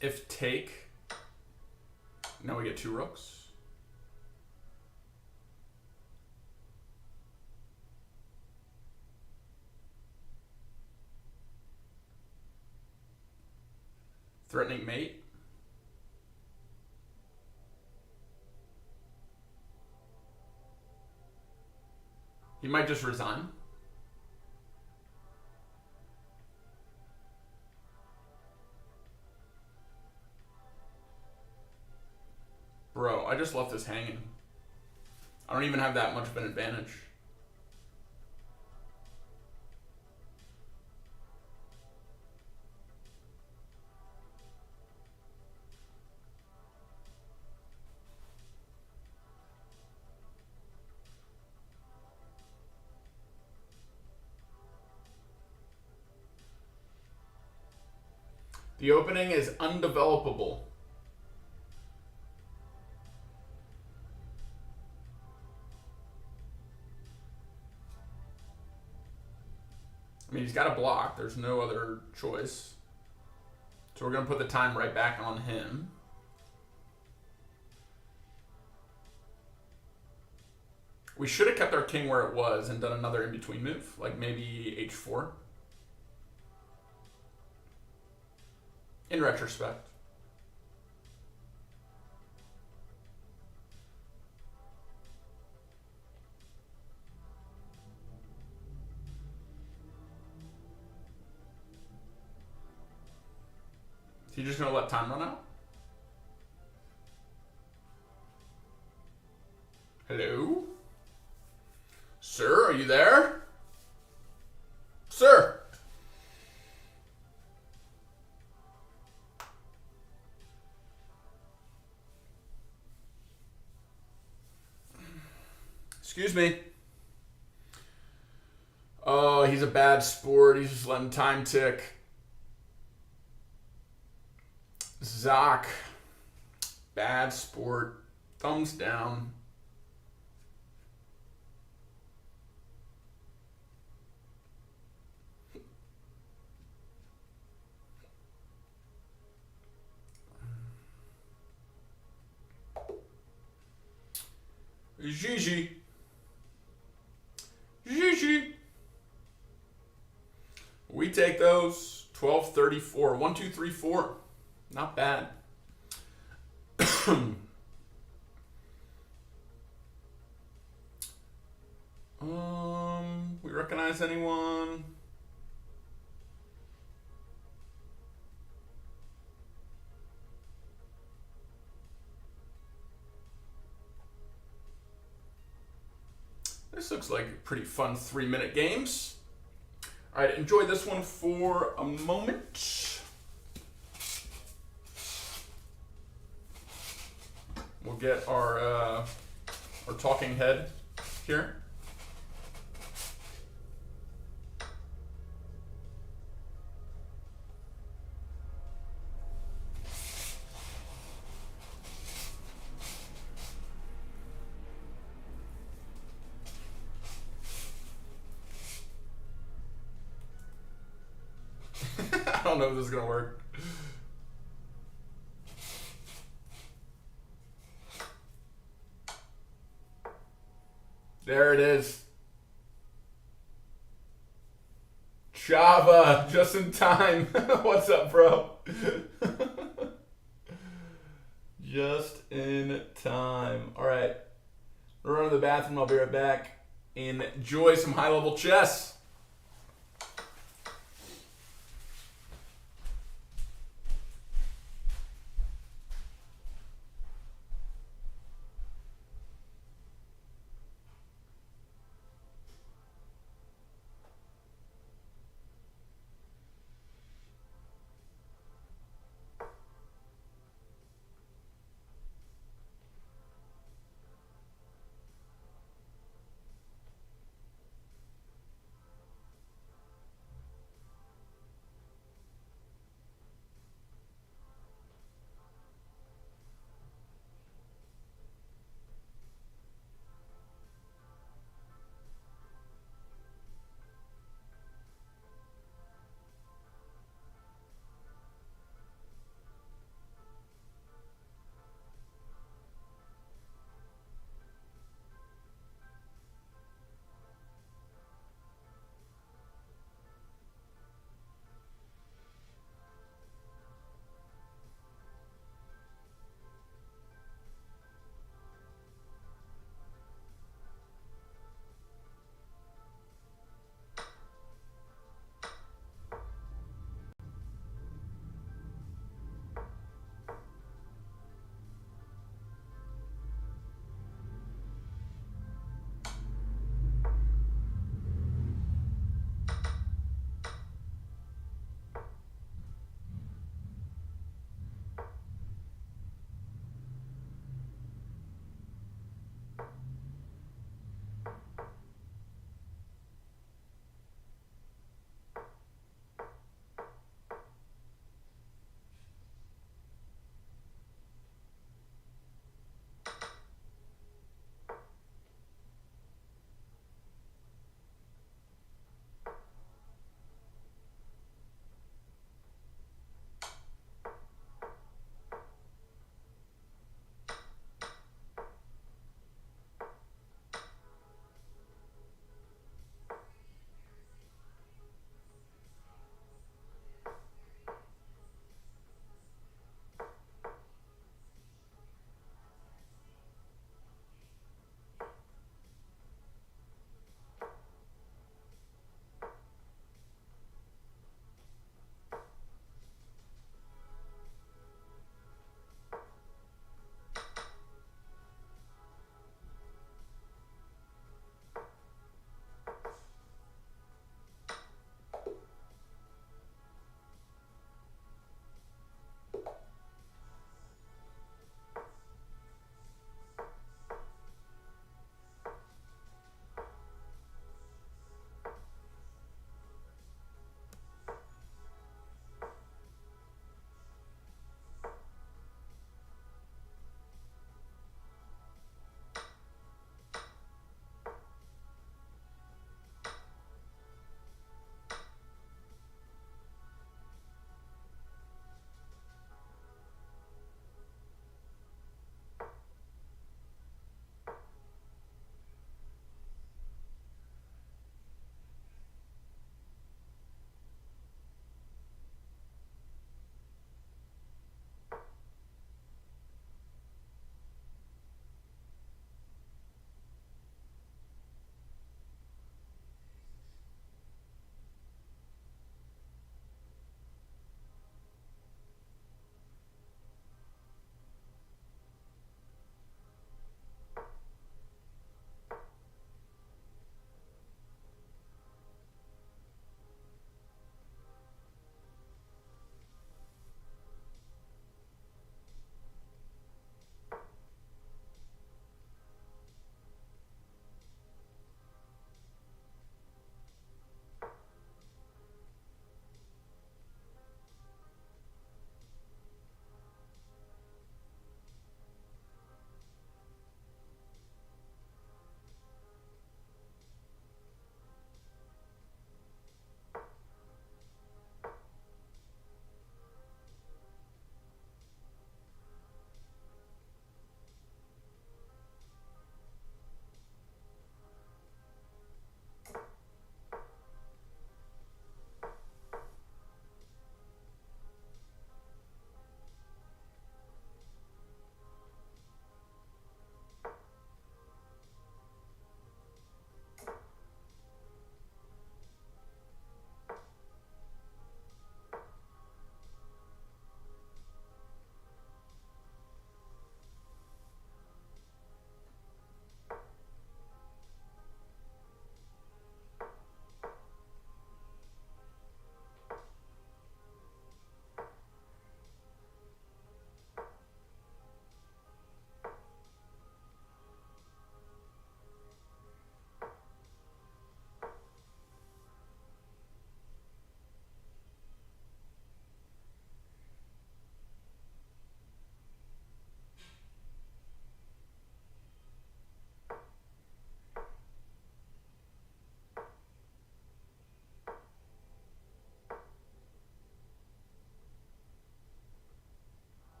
A: If take, now we get 2 rooks. Threatening mate. He might just resign. Bro, I just left this hanging. I don't even have that much of an advantage. The opening is undevelopable. I mean, he's got a block. There's no other choice. So we're going to put the time right back on him. We should have kept our king where it was and done another in-between move, like maybe h4. In retrospect. Is he just going to let time run out? Hello? Sir, are you there? Sir! Excuse me. Oh, he's a bad sport. He's just letting time tick. Zoc. Bad sport. Thumbs down. Gigi. Gigi. We take those. 1234. 1, 2, 3, 4. Not bad. We recognize anyone? This looks like pretty fun 3-minute games. All right, enjoy this one for a moment. We'll get our talking head here. I don't know if this is going to work. There it is. Java, just in time. What's up, bro? Just in time. All right. I'll run to the bathroom. I'll be right back. Enjoy some high-level chess.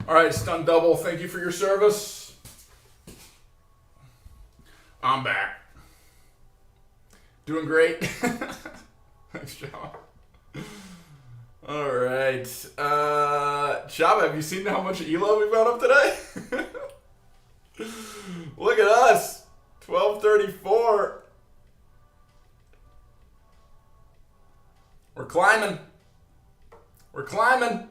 A: All right, Stun Double, thank you for your service. I'm back. Doing great. Thanks, Java. All right. Java, have you seen how much ELO we found up today? Look at us. 1234. We're climbing. We're climbing.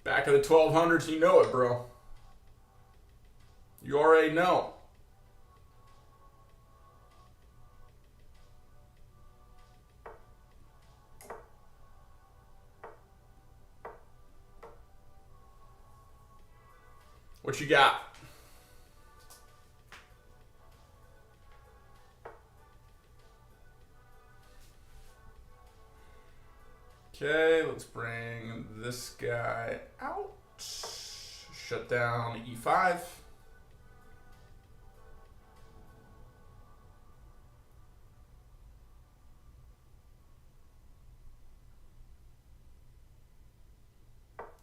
A: Back of the 1200s, you know it, bro. You already know. What you got? Okay, let's bring this guy out. Shut down E5.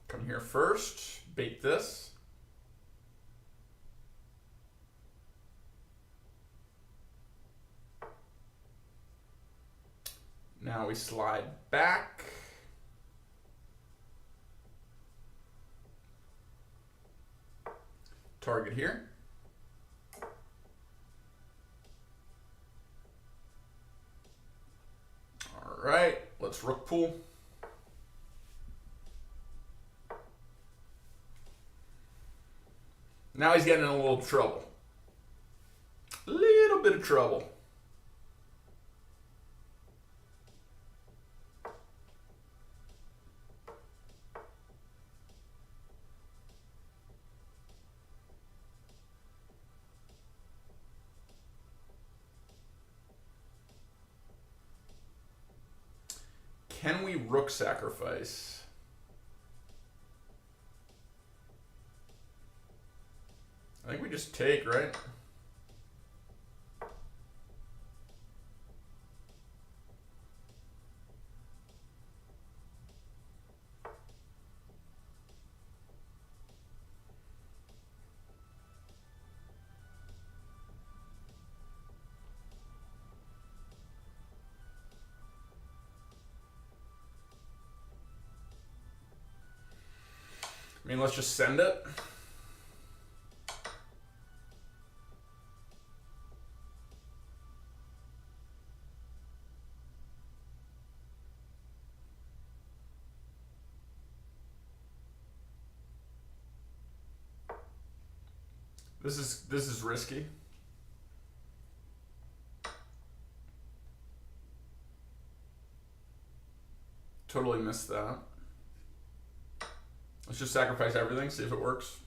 A: Come here first, bait this. Now we slide back. Target here. All right, let's rook pool. Now he's getting in a little trouble. A little bit of trouble. Can we rook sacrifice? I think we just take, right? I mean, let's just send it. This is risky. Totally missed that. Let's just sacrifice everything, see if it works.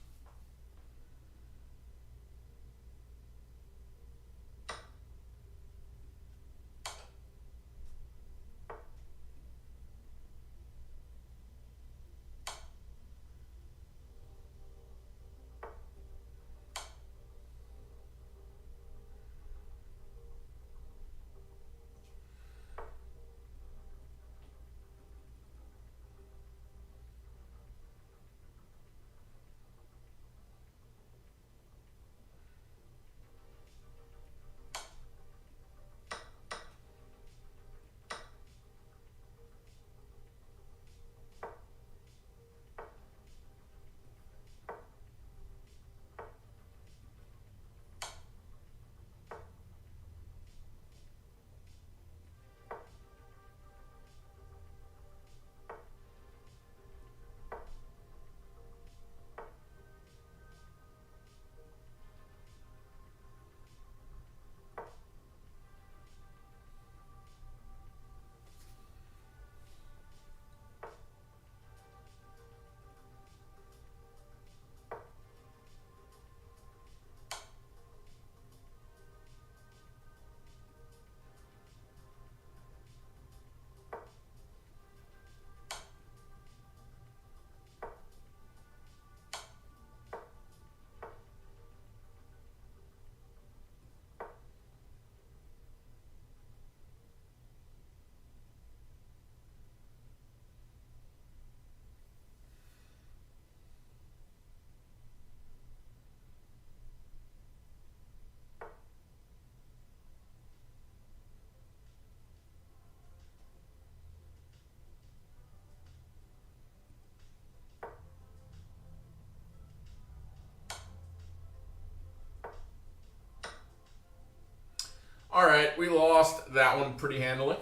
A: All right, we lost that one pretty handily.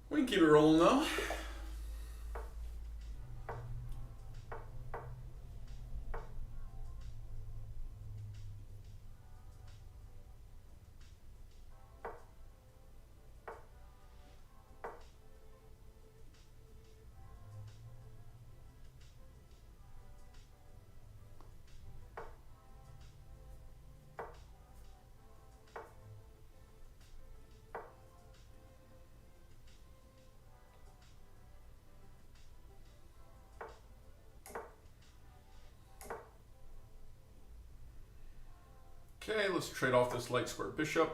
A: We can keep it rolling though. Okay, let's trade off this light square bishop.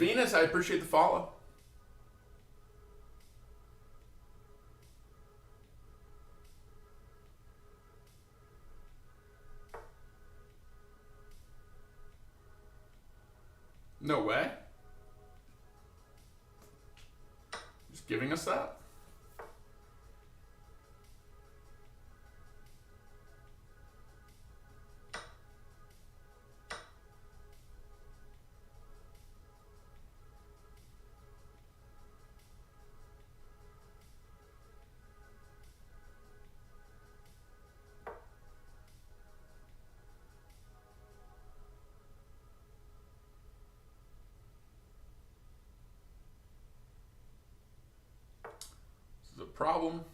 A: Venus, I appreciate the follow. No way. Just giving us that. This is a problem.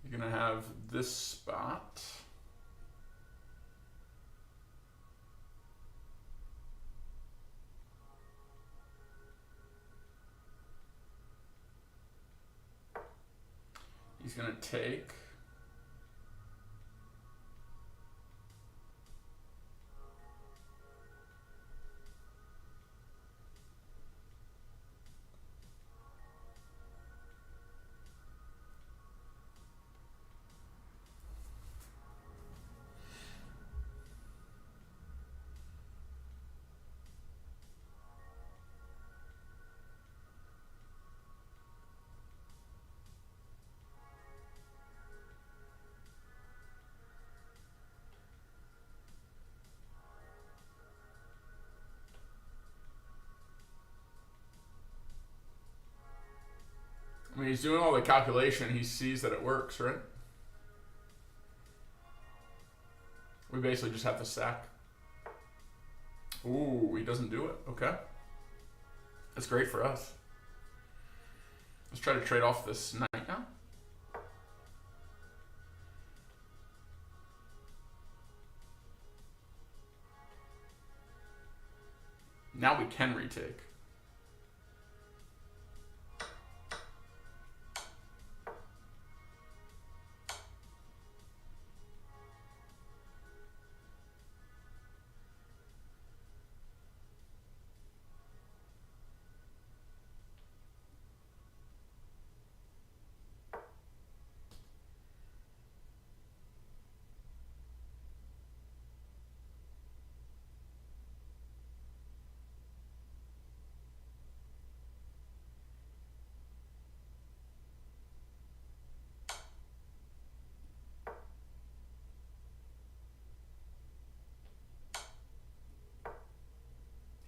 A: You're gonna have this spot. He's gonna take. I mean, he's doing all the calculation. He sees that it works, right? We basically just have to sack. Ooh, he doesn't do it. Okay. That's great for us. Let's try to trade off this knight now. Now we can retake.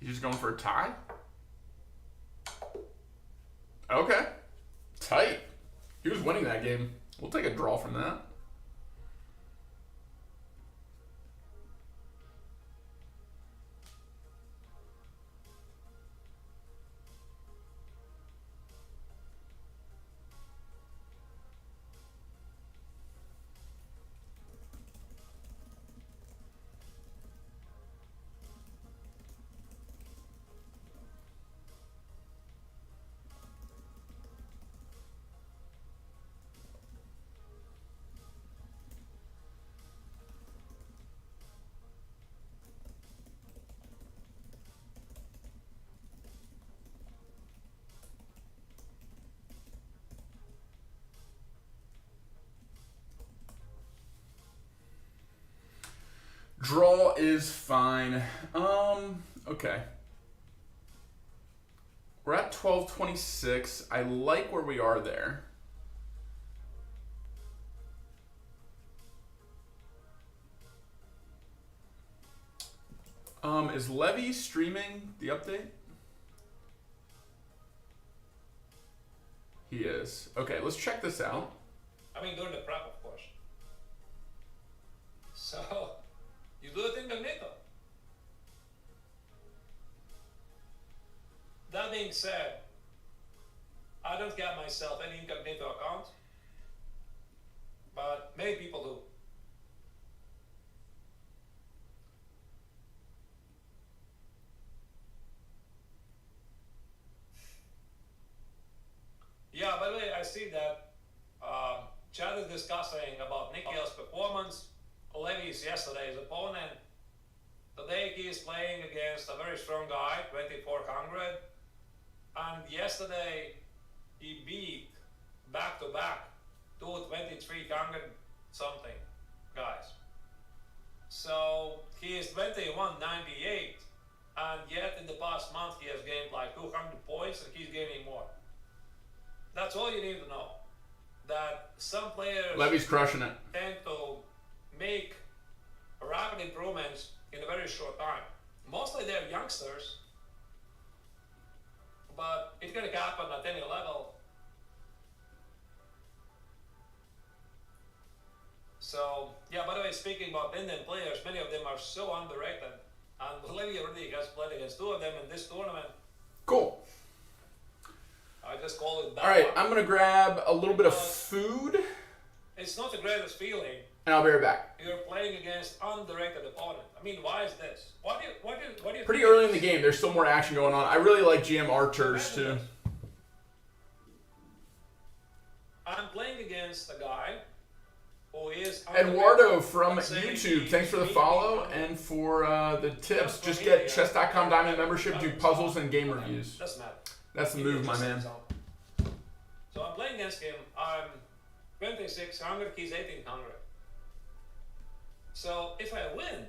A: He's just going for a tie? Okay. Tight. He was winning that game. We'll take a draw from that. Draw is fine. Okay. We're at 12:26. I like where we are there. Is Levy streaming the update? He is. Okay, let's check this out.
B: I mean, during the prep, of course. So, you do it incognito. That being said, I don't get myself any incognito account, but many people do. Yeah, by the way, I see that Chad is discussing about Nikiel's performance, Levy's yesterday's opponent. Today he is playing against a very strong guy, 2400, and yesterday he beat back-to-back two 2300 something guys. So he is 2198, and yet in the past month he has gained like 200 points and he's gaining more. That's all you need to know. That some players
A: Levy's crushing it.
B: tend to make rapid improvements in a very short time. Mostly they're youngsters, but it can happen at any level. So, yeah, by the way, speaking about Indian players, many of them are so underrated. And Levy already has played against two of them in this tournament.
A: Cool.
B: I just call it that.
A: All right,
B: one.
A: I'm going to grab a little bit of food.
B: It's not the greatest feeling.
A: And I'll be right back.
B: You're playing against underrated opponent. I mean, why is this? What do you
A: Pretty
B: think
A: early in the game. There's still more action going on. I really like GM Archers, too.
B: I'm playing against a guy who is
A: Eduardo from YouTube, thanks for the follow and for the tips. Just get chess.com Diamond membership, do puzzles and game reviews.
B: Doesn't matter.
A: That's the move, my man.
B: So I'm playing against him. I'm 2600, he's 1800. So if I win,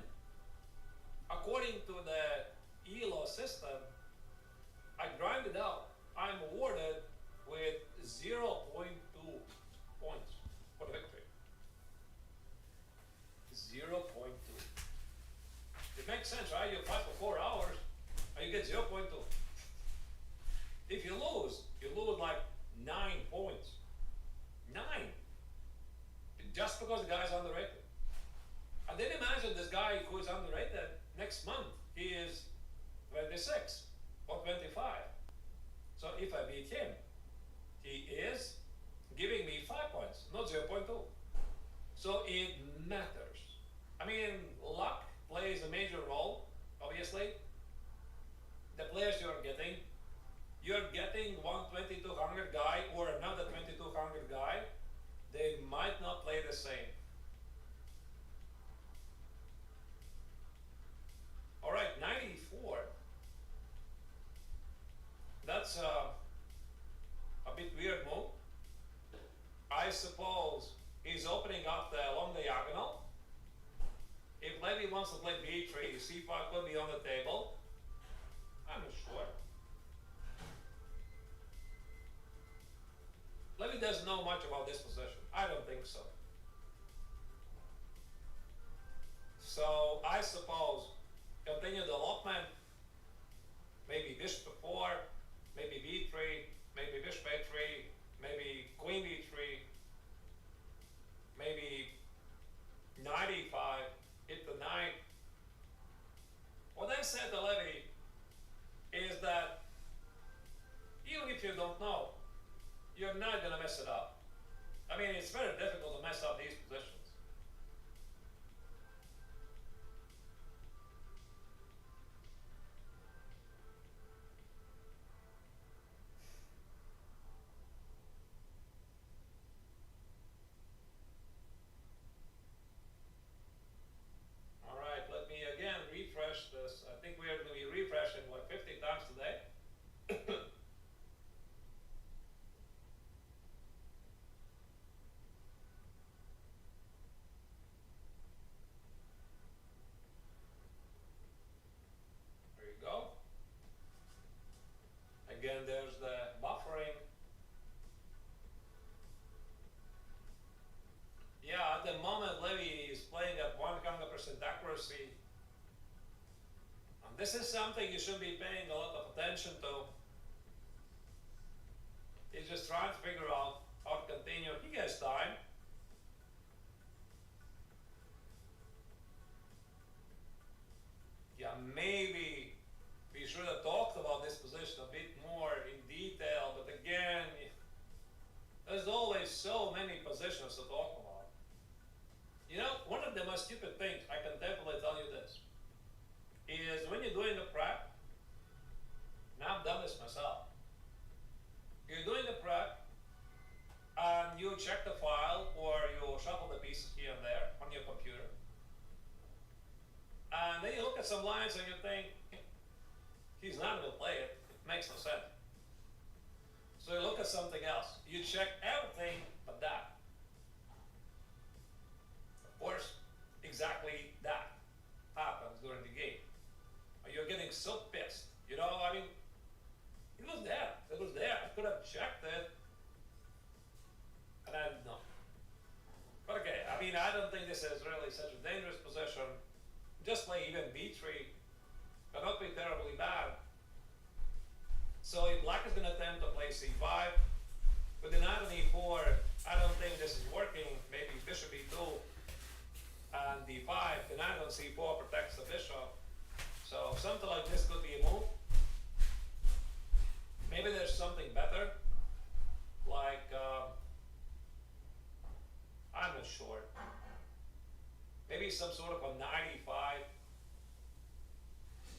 B: according to the ELO system, I grind it out. I'm awarded with 0.2 points for the victory. 0.2. It makes sense, right? You fight for 4 hours and you get 0.2. If you lose like 9 points. 9. Just because the guy's underrated. And then imagine this guy who is underrated, next month he is 26 or 25. So if I beat him, he is giving me 5 points, not 0.2. So it matters. I mean, luck plays a major role, obviously. The players you're getting one 2200 guy or another 2200 guy, they might not play the same. All right, 94. That's a bit weird move. I suppose he's opening up the long diagonal. If Levy wants to play b3, c5 could be on the table. I'm not sure. Levy doesn't know much about this position. I don't think so. So I suppose continue development. maybe bishop f4, maybe b3, maybe bishop a3, maybe queen b3, maybe knight e5, hit the knight. What I said to Levy is that even if you don't know, you're not gonna mess it up. I mean, it's very difficult to mess up these positions. All right, let me again refresh this. I think we are going to be refreshing what 50 times today. There you go. Again, there's the buffering. Yeah, at the moment, Levy is playing at 100% accuracy. And this is something you should be paying a lot of attention to. He's just trying to figure out how to continue. He has time. Yeah, maybe we should have talked about this position a bit more in detail, but again, there's always so many positions to talk about. You know, one of the most stupid things, I can definitely tell you this, is when you're doing a prep, and I've done this myself, you're doing a prep, and you check the file, or you shuffle the pieces here and there on your computer, and then you look at some lines and you think, he's not going to play it, it makes no sense. So you look at something else, you check everything but that. Of course, exactly that happens during the game. You're getting so pissed, you know, I mean, it was there, I could have checked it, and I didn't know. But okay, I mean, I don't think this is really such a dangerous position. Just play even b3, but not be terribly bad. So if black is going to attempt to play c5, with the knight on e4, I don't think this is working. Maybe bishop e2 and d5, the knight on c4 protects the bishop. So something like this could be a move. Maybe there's something better, like, I'm not sure. Maybe some sort of a knight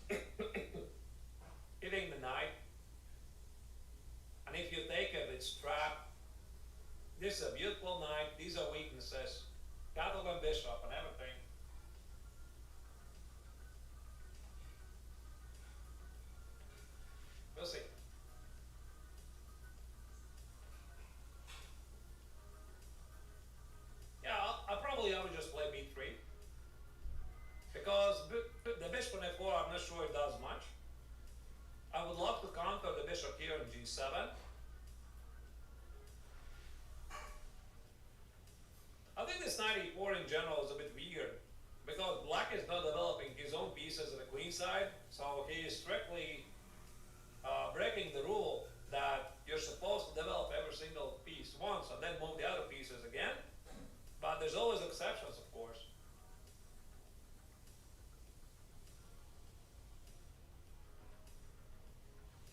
B: e5, hitting the knight. And if you take it, it's trapped. This is a beautiful knight. These are weaknesses. Cattle and bishop and everything. We'll see. Yeah, I would just play b3. Because the bishop on f4, I'm not sure it does much. I would love to counter the bishop here in g7. I think this knight e4 in general is a bit weird, because black is not developing his own pieces on the queen side, so he is strictly breaking the rule that you're supposed to develop every single piece once and then move the other pieces again. But there's always exceptions, of course.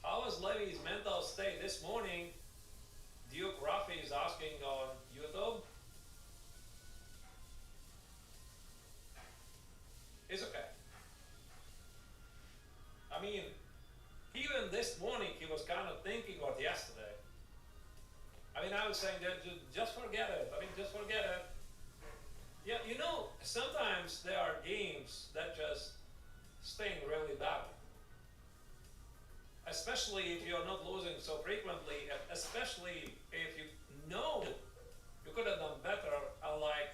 B: How was Levy's mental state this morning? Duke Ruffy is asking on YouTube. It's okay. I mean, even this morning he was kind of thinking about yesterday. I mean, I was saying that just forget it. I mean, just forget it. Yeah, you know, sometimes there are games that just sting really badly. Especially if you're not losing so frequently, especially if you know you could have done better, and like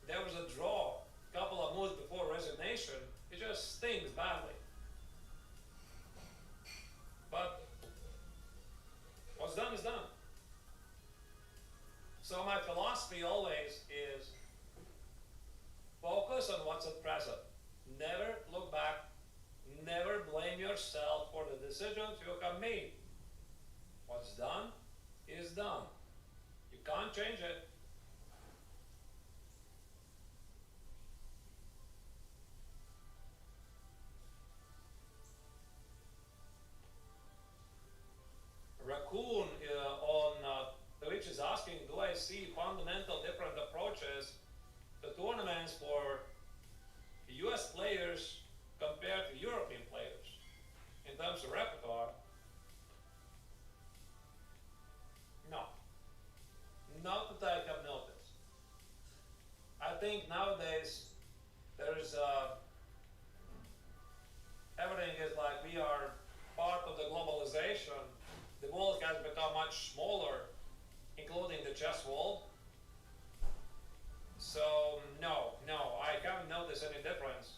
B: there was a draw a couple of moves before resignation, it just stings badly. But what's done is done. So my philosophy always is focus on what's at present. Never look back. Never blame yourself for the decisions you can make. What's done is done. You can't change it. Raccoon on Twitch is asking, do I see fundamental different approaches to tournaments for US players compared to European players in terms of repertoire? No. Not that I have noticed. I think nowadays there's everything is like we are part of the globalization. The world has become much smaller, including the chess world. So no, I haven't noticed any difference.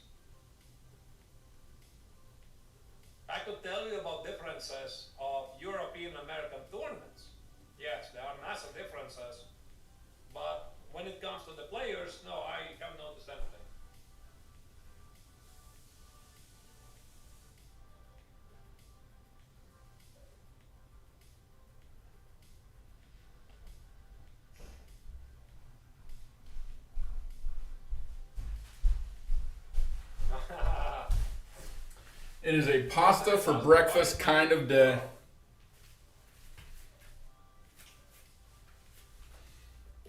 B: I could tell you about differences of European American tournaments. Yes, there are massive differences, but when it comes to the players, no, I haven't noticed anything.
A: It is a pasta for breakfast kind of day.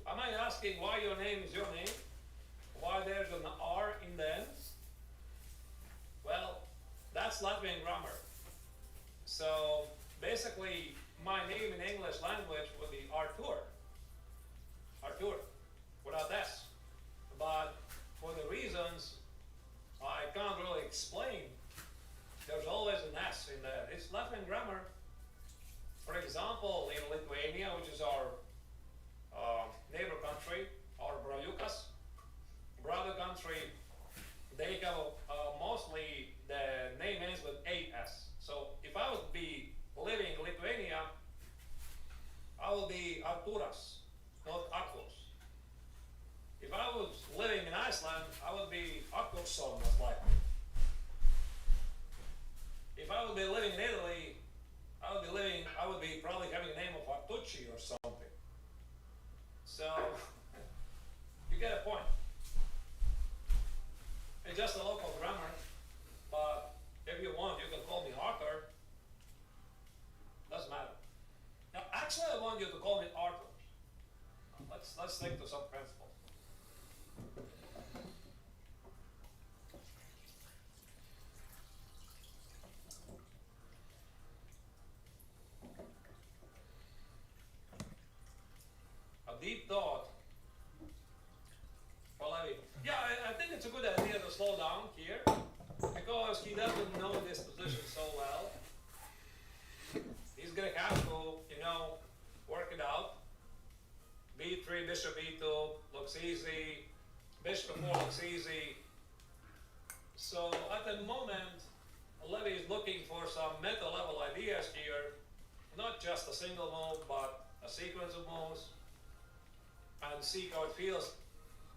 B: Am I asking why your name is your name? Why there's an R in the end? Well, that's Latvian grammar. So basically, my name in English language would be Artur. Artur, without S. But for the reasons I can't really explain, there's always an S in there. It's Latvian grammar. For example, in Lithuania, which is our neighbor country, our brother country, they have mostly the name ends with AS. So if I would be living in Lithuania, I would be Arturas, not Arturs. If I was living in Iceland, I would be Artursson, most likely. If I would be living in Italy, I would be probably having a name of Artucci or something. So, you get a point. It's just a local grammar, but if you want, you can call me Arthur. Doesn't matter. Now, actually, I want you to call me Arthur. Let's stick to some principles. Deep thought. Well, I think it's a good idea to slow down here because he doesn't know this position so well. He's gonna have to, work it out. B3, bishop E2 looks easy. Bishop 4 looks easy. So at the moment, Levy is looking for some meta level ideas here, not just a single move, but a sequence of moves, and see how it feels.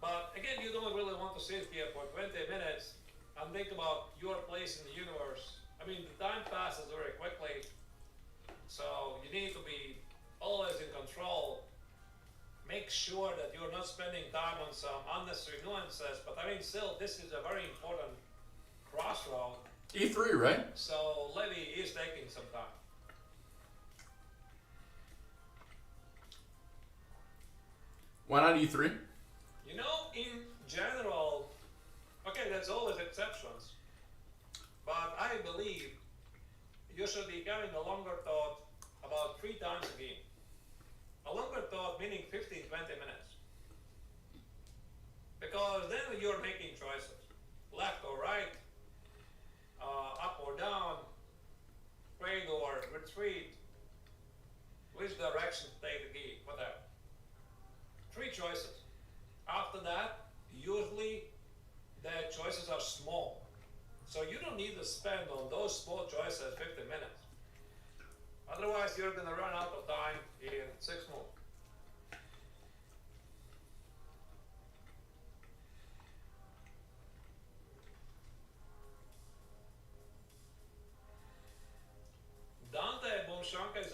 B: But again, you don't really want to sit here for 20 minutes and think about your place in the universe. I mean, the time passes very quickly, so you need to be always in control. Make sure that you're not spending time on some unnecessary nuances, but I mean, still, this is a very important crossroad.
A: E3, right?
B: So Levy is taking some time.
A: Why not E3?
B: In general, okay, there's always exceptions, but I believe you should be having a longer thought about 3 times a game. A longer thought meaning 15-20 minutes. Because then you're making choices. Left or right, up or down, trade or retreat, which direction to take the game, whatever. 3 choices. After that, usually the choices are small. So you don't need to spend on those small choices 50 minutes. Otherwise, you're going to run out of time in 6 moves.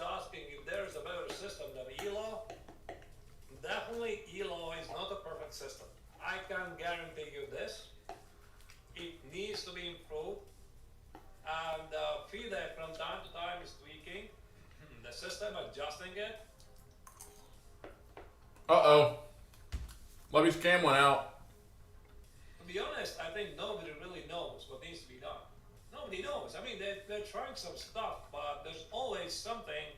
B: asking if there is a better system than ELO, definitely ELO is not a perfect system. I can guarantee you this. It needs to be improved, and FIDE from time to time is tweaking the system, adjusting it.
A: Uh-oh. Levy's cam went out.
B: To be honest, I think nobody really knows what needs to be done. Nobody knows. I mean, they're trying some stuff, but there's always something.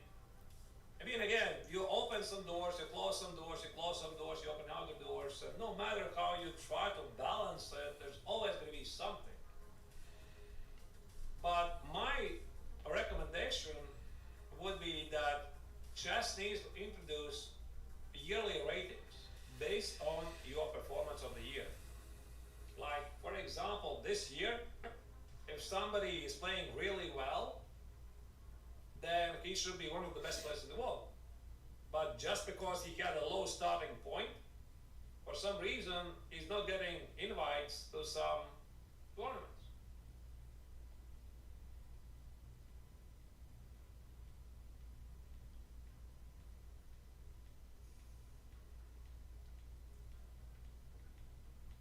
B: I mean, again, you open some doors, you close some doors, you close some doors, you open other doors, and no matter how you try to balance it, there's always going to be something. But my recommendation would be that chess needs to introduce yearly ratings based on your performance of the year. Like, for example, this year, if somebody is playing really well, then he should be one of the best players in the world. But just because he had a low starting point, for some reason, he's not getting invites to some tournaments.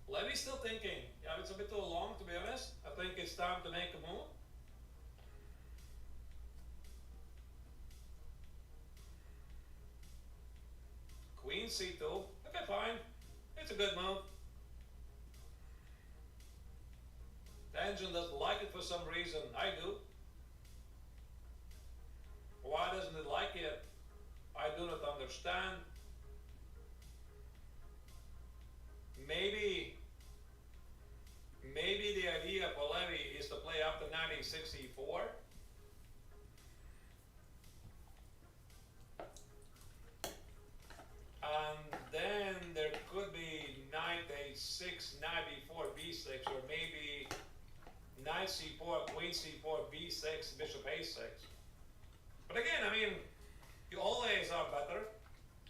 B: Levy's still thinking. Yeah, it's a bit too long, to be honest. I think it's time to make a move. Queen c2. Okay, fine. It's a good move. The engine doesn't like it for some reason. I do. Why doesn't it like it? I do not understand. Maybe the idea for Levy is to play up to 1964. And then there could be knight a6, knight b4, b6, or maybe knight c4, queen c4, b6, bishop a6. But again, I mean, you always are better.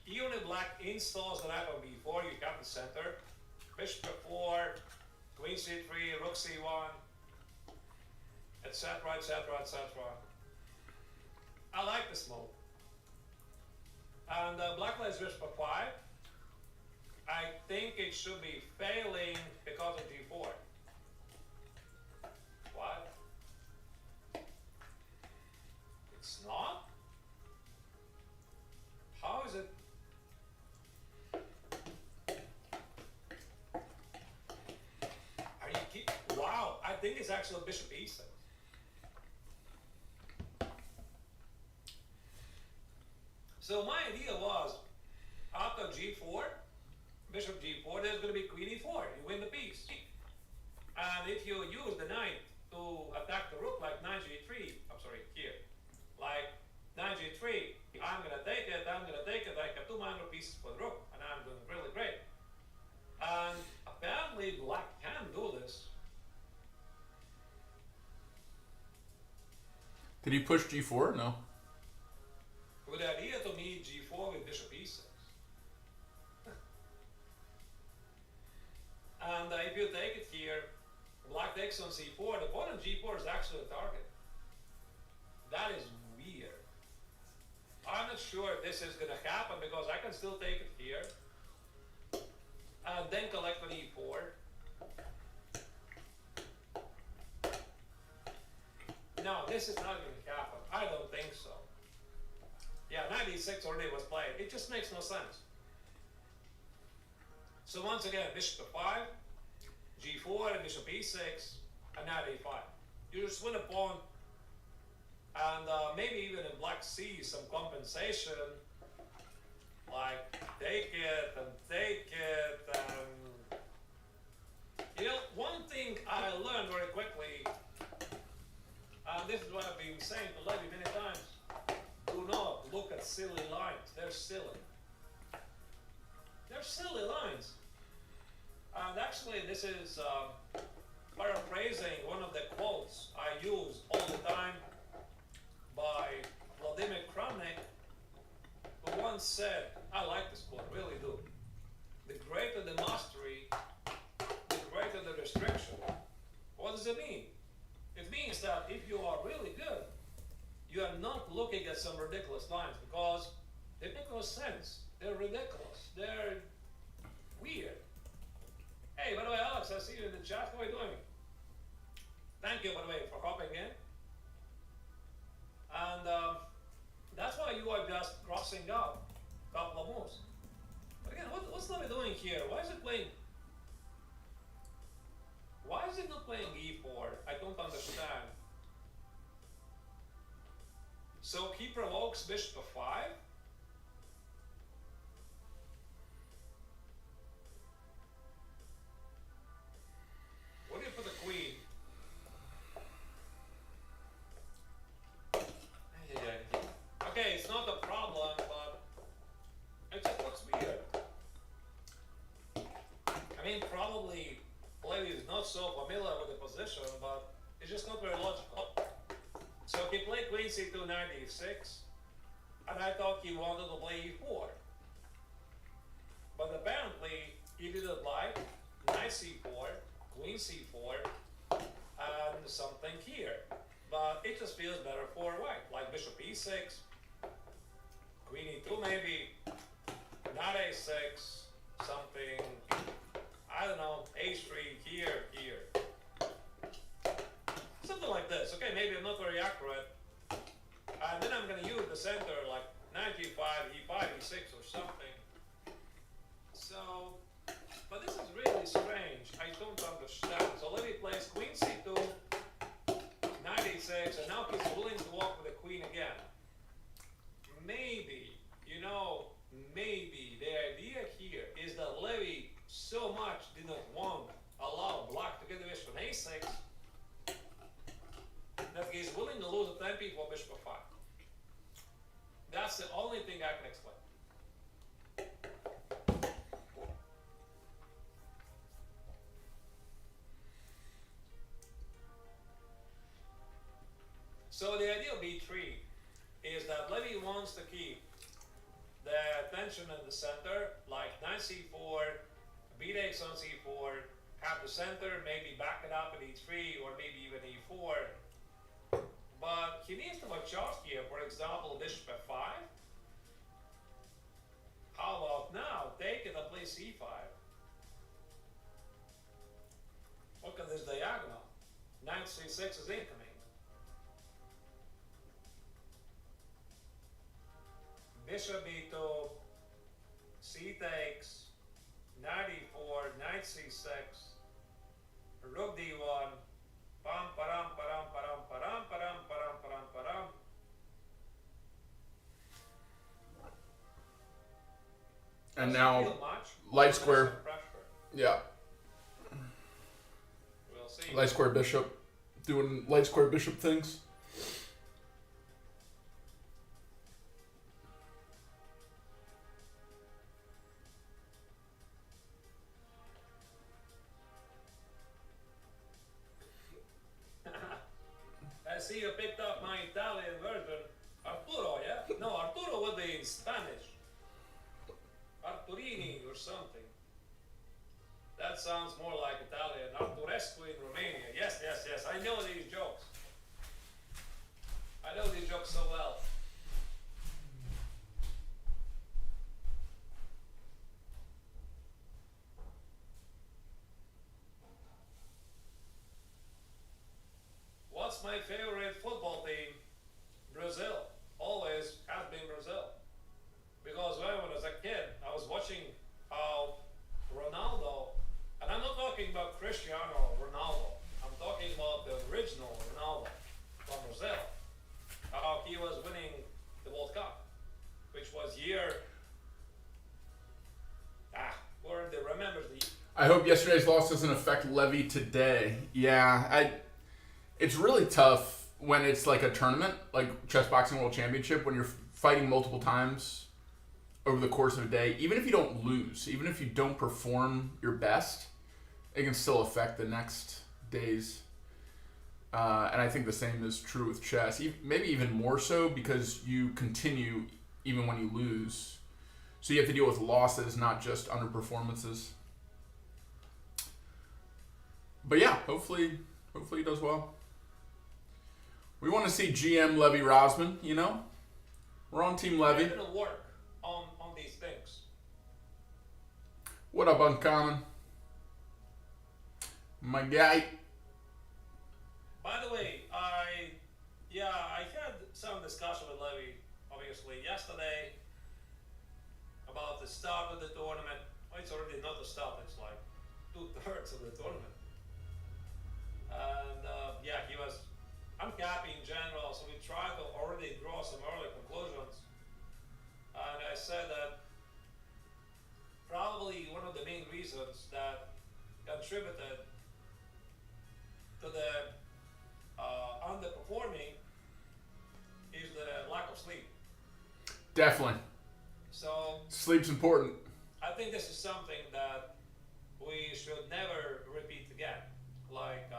B: Even if black installs the knight on b4, you got the center. Bishop f4, queen c3, rook c1, etc., etc., etc. I like this move. And black plays bishop f5. I think it should be failing because of g4. What? It's not? How is it? Are you kidding? Wow, I think it's actually bishop e6. So my idea was, after g4, bishop g4, there's going to be queen e4. You win the piece. And if you use the knight to attack the rook like knight g3, I'm sorry, here, like knight g3, I'm going to take it, I have 2 minor pieces for the rook, and I'm doing really great. And apparently black can do this.
A: Did he push g4? No.
B: Good idea to me, g4 with bishop e6. And if you take it here, black takes on c4, the pawn on g4 is actually a target. That is weird. I'm not sure if this is going to happen because I can still take it here. And then collect on e4. No, this is not going to happen. I don't think so. Yeah, knight e6 already was played. It just makes no sense. So once again, bishop f5, g4, and bishop e6, and knight a5. You just win a pawn, and maybe even in black sees some compensation, like take it, and you know, one thing I learned very quickly, and this is what I've been saying to Levy many times, do not look at silly lines. They're silly. They're silly lines. And actually, this is paraphrasing one of the quotes I use all the time by Vladimir Kramnik, who once said, I like this quote, really do. The greater the mastery, the greater the restriction. What does it mean? It means that if you are really good, you are not looking at some ridiculous lines because they make no sense. They're ridiculous. They're weird. Hey, by the way, Alex, I see you in the chat. How are you doing? Thank you, by the way, for hopping in. And that's why you are just crossing out a couple of moves. But again, what's Levy doing here? Why is it playing? Why is it not playing e4? I don't understand. So he provokes bishop f5. Where do you put the queen? Okay, it's not a problem, but it just looks weird. I mean, probably Levy is not so familiar with the position, but it's just not very logical. So he played queen c2, knight e6, and I thought he wanted to play e4. But apparently, he didn't like knight c4, queen c4, and something here. But it just feels better for white, like bishop e6, queen e2 maybe, knight a6, something, I don't know, h3 here. Something like this. Okay, maybe I'm not very accurate. And then I'm going to use the center like knight e5, e5, e6 or something. So, but this is really strange. I don't understand. So Levy plays queen c2, knight e6, and now he's willing to walk with the queen again. Maybe, maybe the idea here is that Levy so much did not want allow black to get the bishop on a6 that he's willing to lose a tempo for bishop f5. That's the only thing I can explain. So the idea of b3 is that Levy wants to keep the tension in the center, like knight c4, b takes on c4, have the center, maybe back it up at e3 or maybe even e4. But he needs to adjust here, for example, bishop f5. How about now? Take it and play c5. Look at this diagonal. Knight c6 is incoming. Bishop e2, c takes, knight e4, knight c6, rook d1, pam param param param param param param param param.
A: And now light square. Yeah.
B: We'll see.
A: Light square bishop. Doing light square bishop things.
B: I see you picked up my Italian version. Arturo, yeah? No, Arturo would be in Spanish. Arturini or something. That sounds more like Italian. Arturescu in Romania. Yes. I know these jokes. I know these jokes so well. What's my favorite football team? Brazil. Always has been Brazil. Because when I was a kid, I was watching how Ronaldo, and I'm not talking about Cristiano Ronaldo, I'm talking about the original Ronaldo from Brazil, how he was winning the World Cup, which was who remembers the.
A: I hope yesterday's loss doesn't affect Levy today. Yeah, it's really tough when it's like a tournament, like Chessboxing World Championship, when you're fighting multiple times over the course of a day. Even if you don't lose, even if you don't perform your best, it can still affect the next days. And I think the same is true with chess. Maybe even more so because you continue even when you lose. So you have to deal with losses, not just underperformances. But yeah, hopefully he does well. We want to see GM Levy Rosman, you know? We're on Team Levy.
B: We're going to work on these things.
A: What up, Uncommon? My guy.
B: By the way, I had some discussion with Levy, obviously, yesterday about the start of the tournament. Well, it's already not the start, it's like 2/3 of the tournament. And he was unhappy in general, so we tried to already draw some early conclusions. And I said that probably one of the main reasons that contributed to the underperforming is the lack of sleep.
A: Definitely.
B: So
A: Sleep's important.
B: I think this is something that we should never repeat again. Like,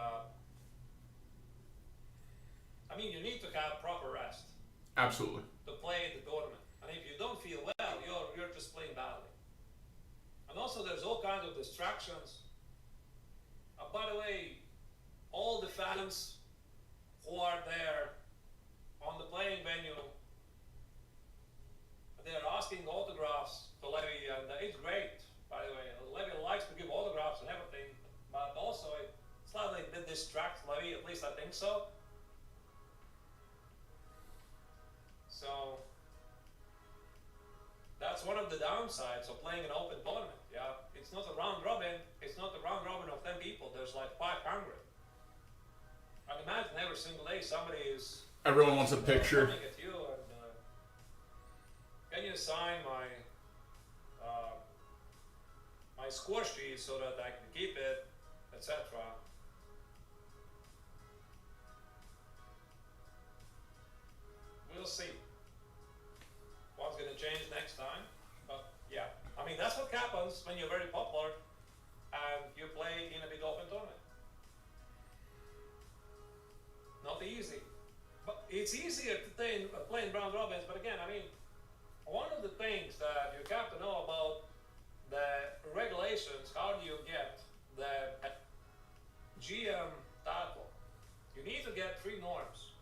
B: you need to have proper rest
A: Absolutely.
B: to play the tournament. And if you don't feel well, you're just playing badly. And also there's all kinds of distractions. By the way, all the fans who are there on the playing venue, they're asking autographs to Levy, and it's great, by the way. Levy likes to give autographs and everything, but also it slightly distracts Levy, at least I think so. So that's one of the downsides of playing an open tournament. Yeah, it's not a round robin. It's not a round robin of 10 people. There's like 500. And imagine every single day somebody is.
A: Everyone wants a picture.
B: Coming at you and can you sign my my score sheet so that I can keep it, etc. We'll see what's going to change next time. But yeah, that's what happens when you're very popular and you play in a big open tournament. Not easy, but it's easier to play in round robins. But again, one of the things that you have to know about the regulations, how do you get the GM title? You need to get 3 norms.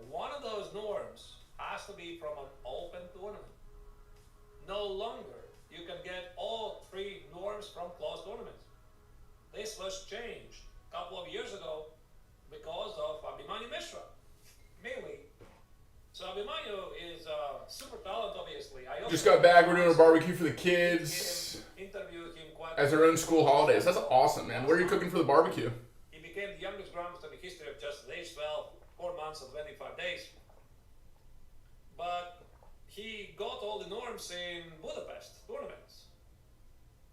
B: One of those norms has to be from an open tournament. No longer you can get all 3 norms from closed tournaments. This was changed a couple of years ago because of Abhimanyu Mishra, mainly. So Abhimanyu is super talent, obviously. I
A: Just got back. We're doing a barbecue for the kids
B: interviewed him quite
A: as their own school holidays. That's awesome, man. What are you cooking for the barbecue?
B: He became the youngest grandmaster in the history of chess at age 12, 4 months and 25 days. But he got all the norms in Budapest tournaments.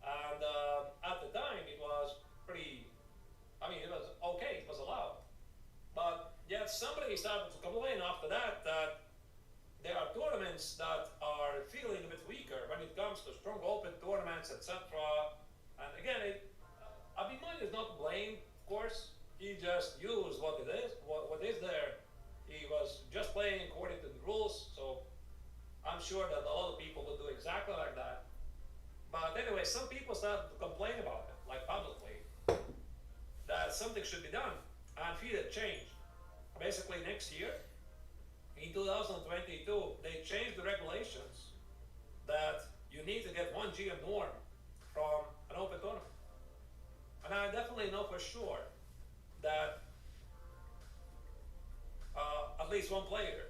B: And at the time, it was pretty, it was okay, it was allowed. But yet somebody started to complain after that that there are tournaments that are feeling a bit weaker when it comes to strong open tournaments, etc. And again, Abhimanyu is not blamed, of course. He just used what it is, what is there. He was just playing according to the rules, so I'm sure that a lot of people would do exactly like that. But anyway, some people started to complain about it, like publicly, that something should be done, and FIDE changed. Basically next year, in 2022, they changed the regulations that you need to get 1 GM norm from an open tournament. And I definitely know for sure that at least one player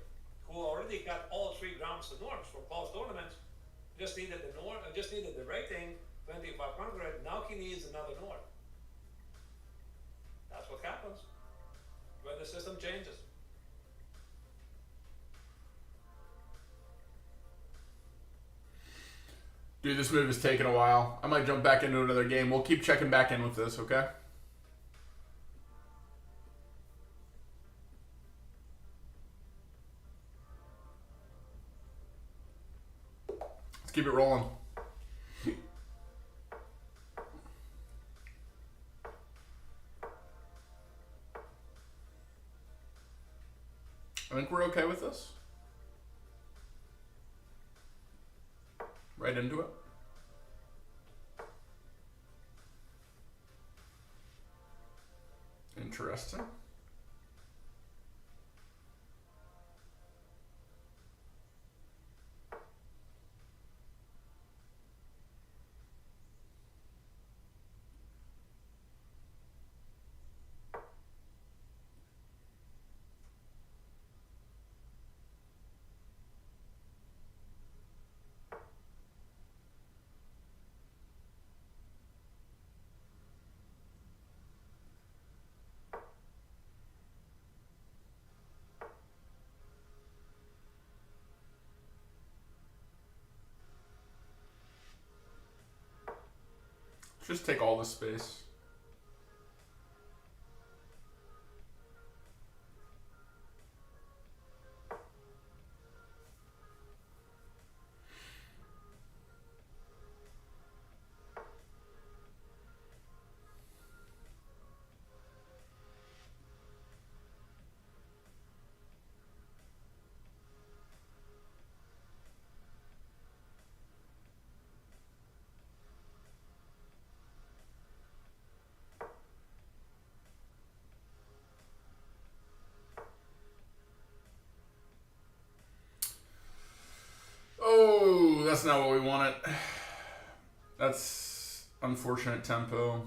B: who already got all 3 Grandmaster norms for closed tournaments just needed the rating 2500. Now he needs another norm. That's what happens when the system changes.
A: Dude, this move is taking a while. I might jump back into another game. We'll keep checking back in with this, okay? Let's keep it rolling. I think we're okay with this. Right into it. Interesting. Just take all the space. Oh, that's not what we wanted. That's unfortunate tempo.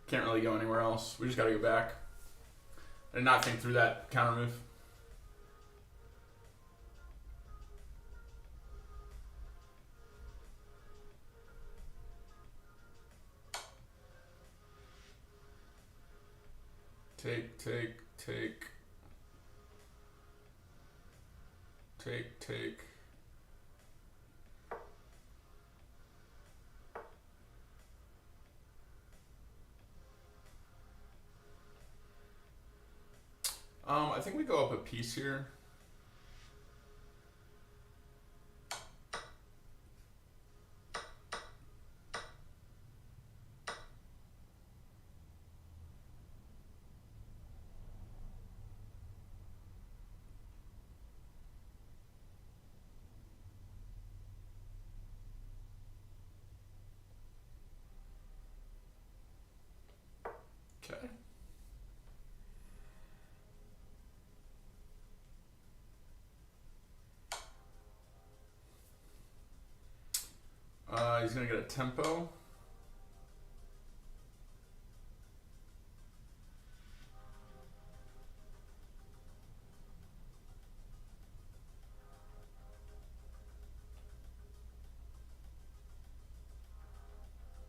A: Can't really go anywhere else. We just gotta go back. I did not think through that counter move. Take. I think we go up a piece here. Okay. He's gonna get a tempo.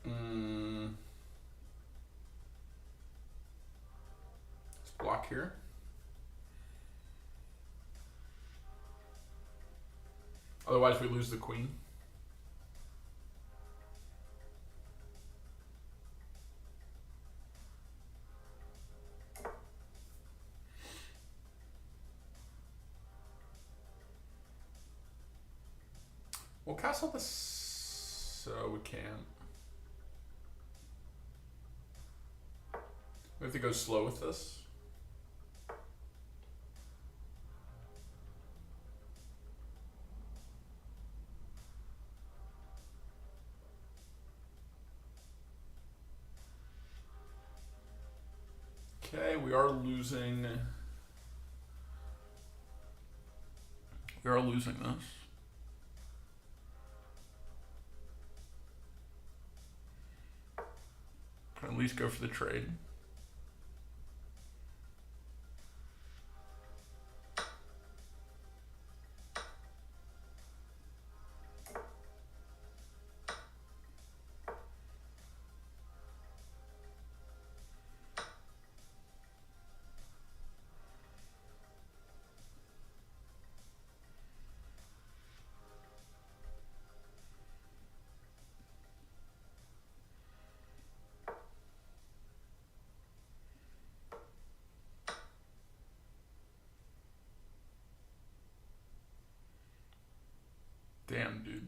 A: Let's block here. Otherwise, we lose the queen. We'll castle this, so we can. We have to go slow with this. Okay, we are losing. We are losing this. Can at least go for the trade. Damn, dude.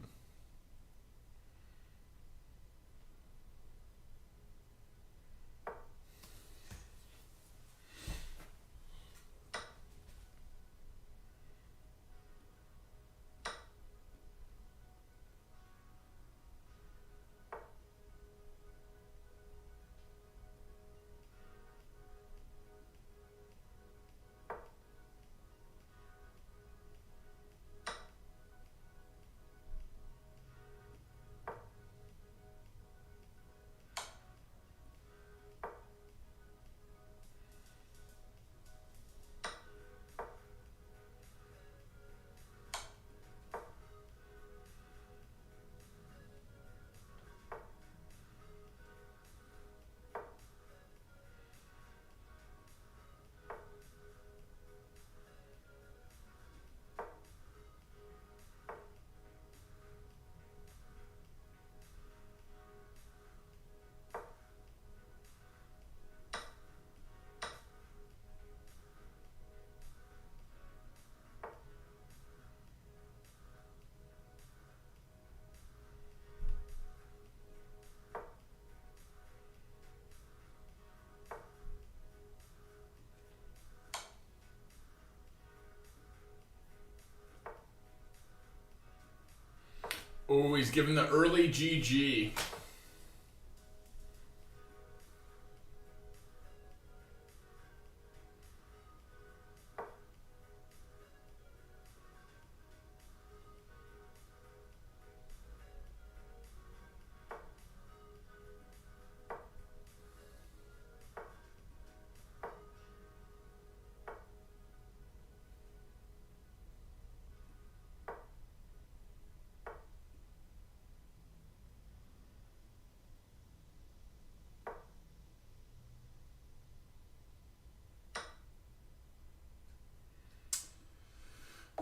A: Oh, he's giving the early GG.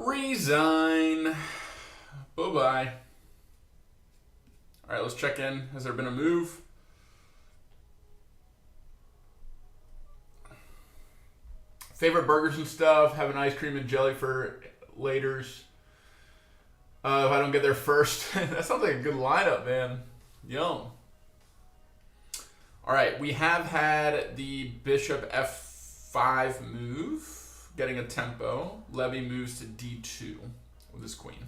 A: Resign. Bye-bye. All right, let's check in. Has there been a move? Favorite burgers and stuff. Having ice cream and jelly for laters. If I don't get there first. That sounds like a good lineup, man. Yum. All right, we have had the bishop f5 move. Getting a tempo. Levy moves to d2 with his queen.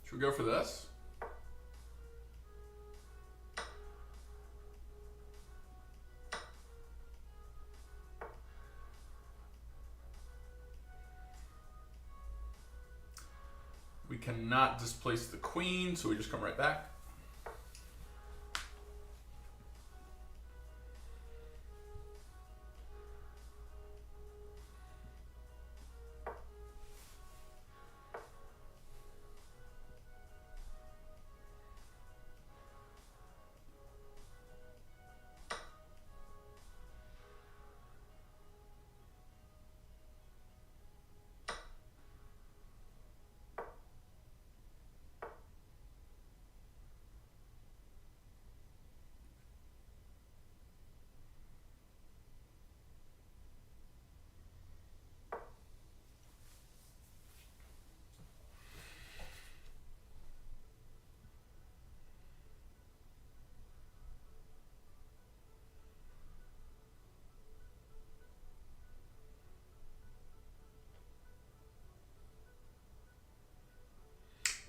A: Should we go for this? We cannot displace the queen, so we just come right back.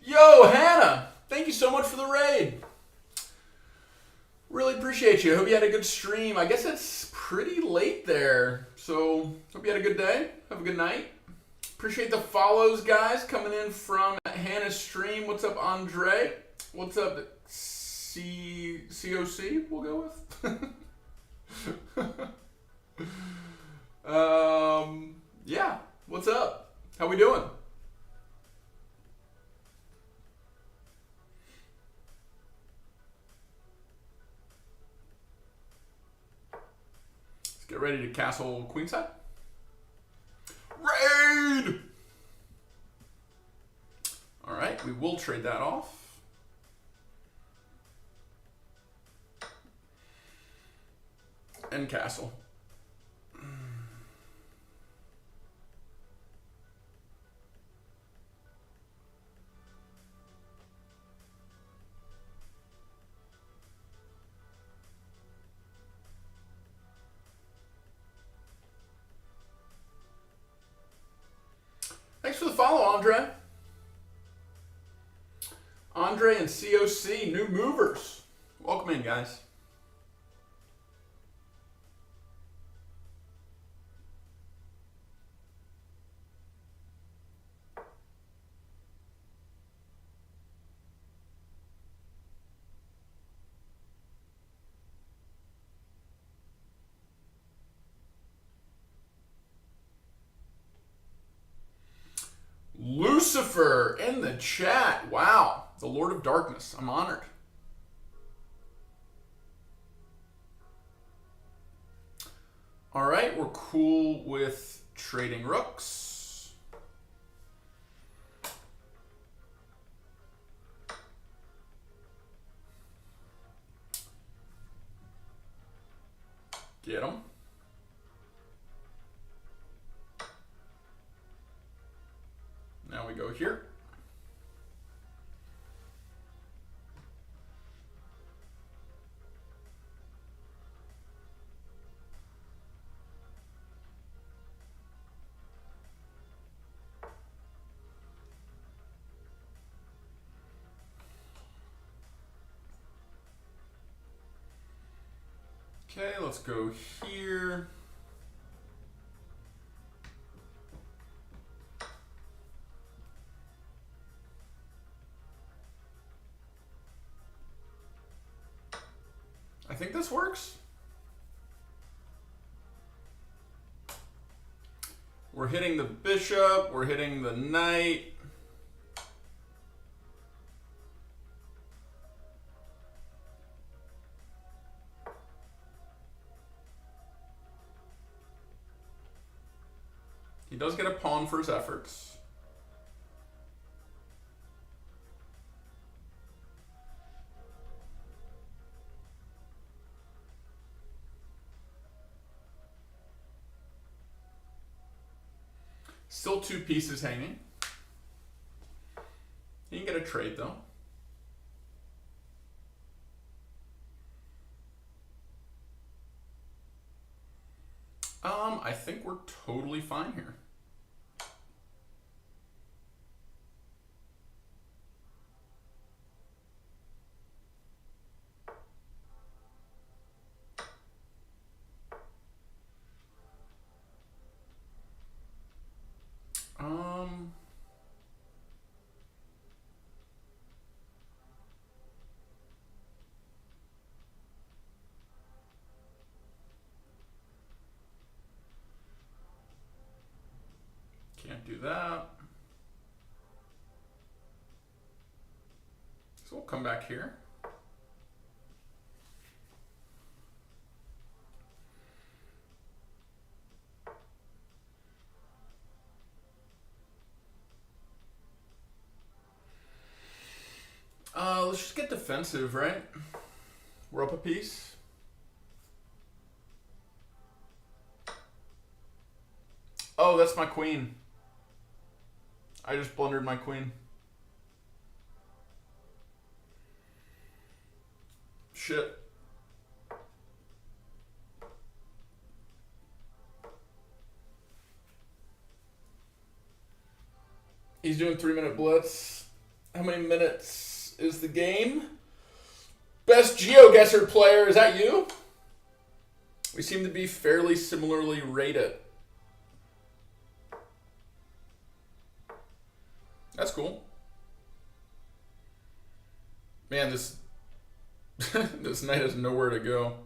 A: Yo, Hannah! Thank you so much for the raid. Really appreciate you. Hope you had a good stream. I guess it's pretty late there. So, hope you had a good day. Have a good night. Appreciate the follows, guys, coming in from Hannah's stream. What's up, Andre? What's up, COC? We'll go with. Yeah. What's up? How we doing? Let's get ready to castle queenside. Raid! All right, we will trade that off. And castle. Thanks for the follow, Andre. Andre and COC, new movers. Welcome in, guys. Lucifer in the chat. Wow. The Lord of Darkness. I'm honored. All right, we're cool with trading rooks. Get them. Now we go here. Okay, let's go here. I think this works. We're hitting the bishop, we're hitting the knight. He does get a pawn for his efforts. Still 2 pieces hanging. He can get a trade though. I think we're totally fine here. Can't do that. So we'll come back here. Let's just get defensive, right? We're up a piece. Oh, that's my queen. I just blundered my queen. Shit. He's doing 3-minute blitz. How many minutes is the game? Best GeoGuessr player, is that you? We seem to be fairly similarly rated. That's cool. Man, this this knight has nowhere to go.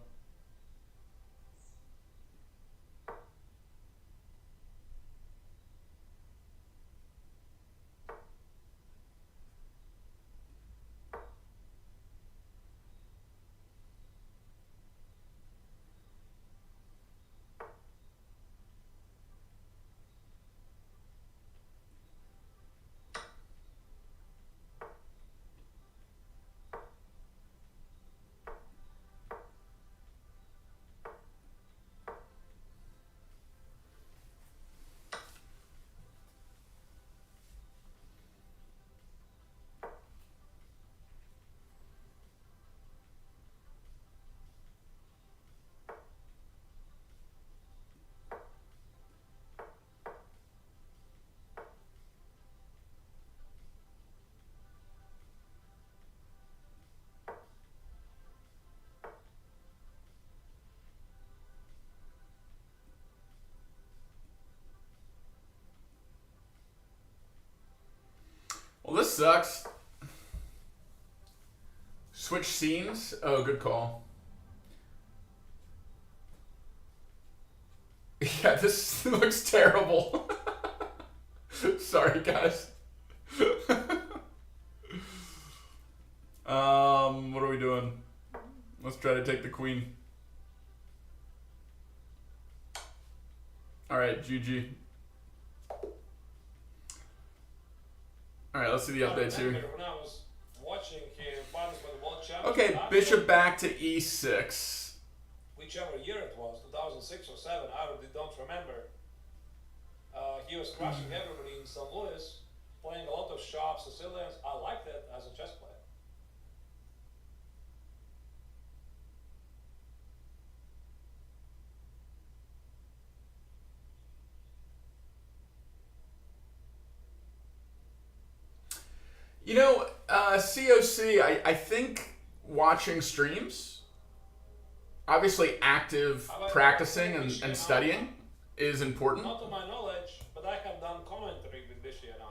A: Well, this sucks. Switch scenes? Oh, good call. Yeah, this looks terrible. Sorry, guys. Let's try to take the queen. All right, GG. All right, let's see the updates here.
B: When I was watching finals for the World Championship.
A: Okay, bishop back to e6.
B: Whichever year it was, 2006 or 7, I really don't remember. He was crushing everybody in St. Louis, playing a lot of sharp Sicilians. I liked it as a chess player.
A: You know, COC, I think watching streams, obviously active practicing and studying is important.
B: Not to my knowledge, but I have done commentary with Bishy and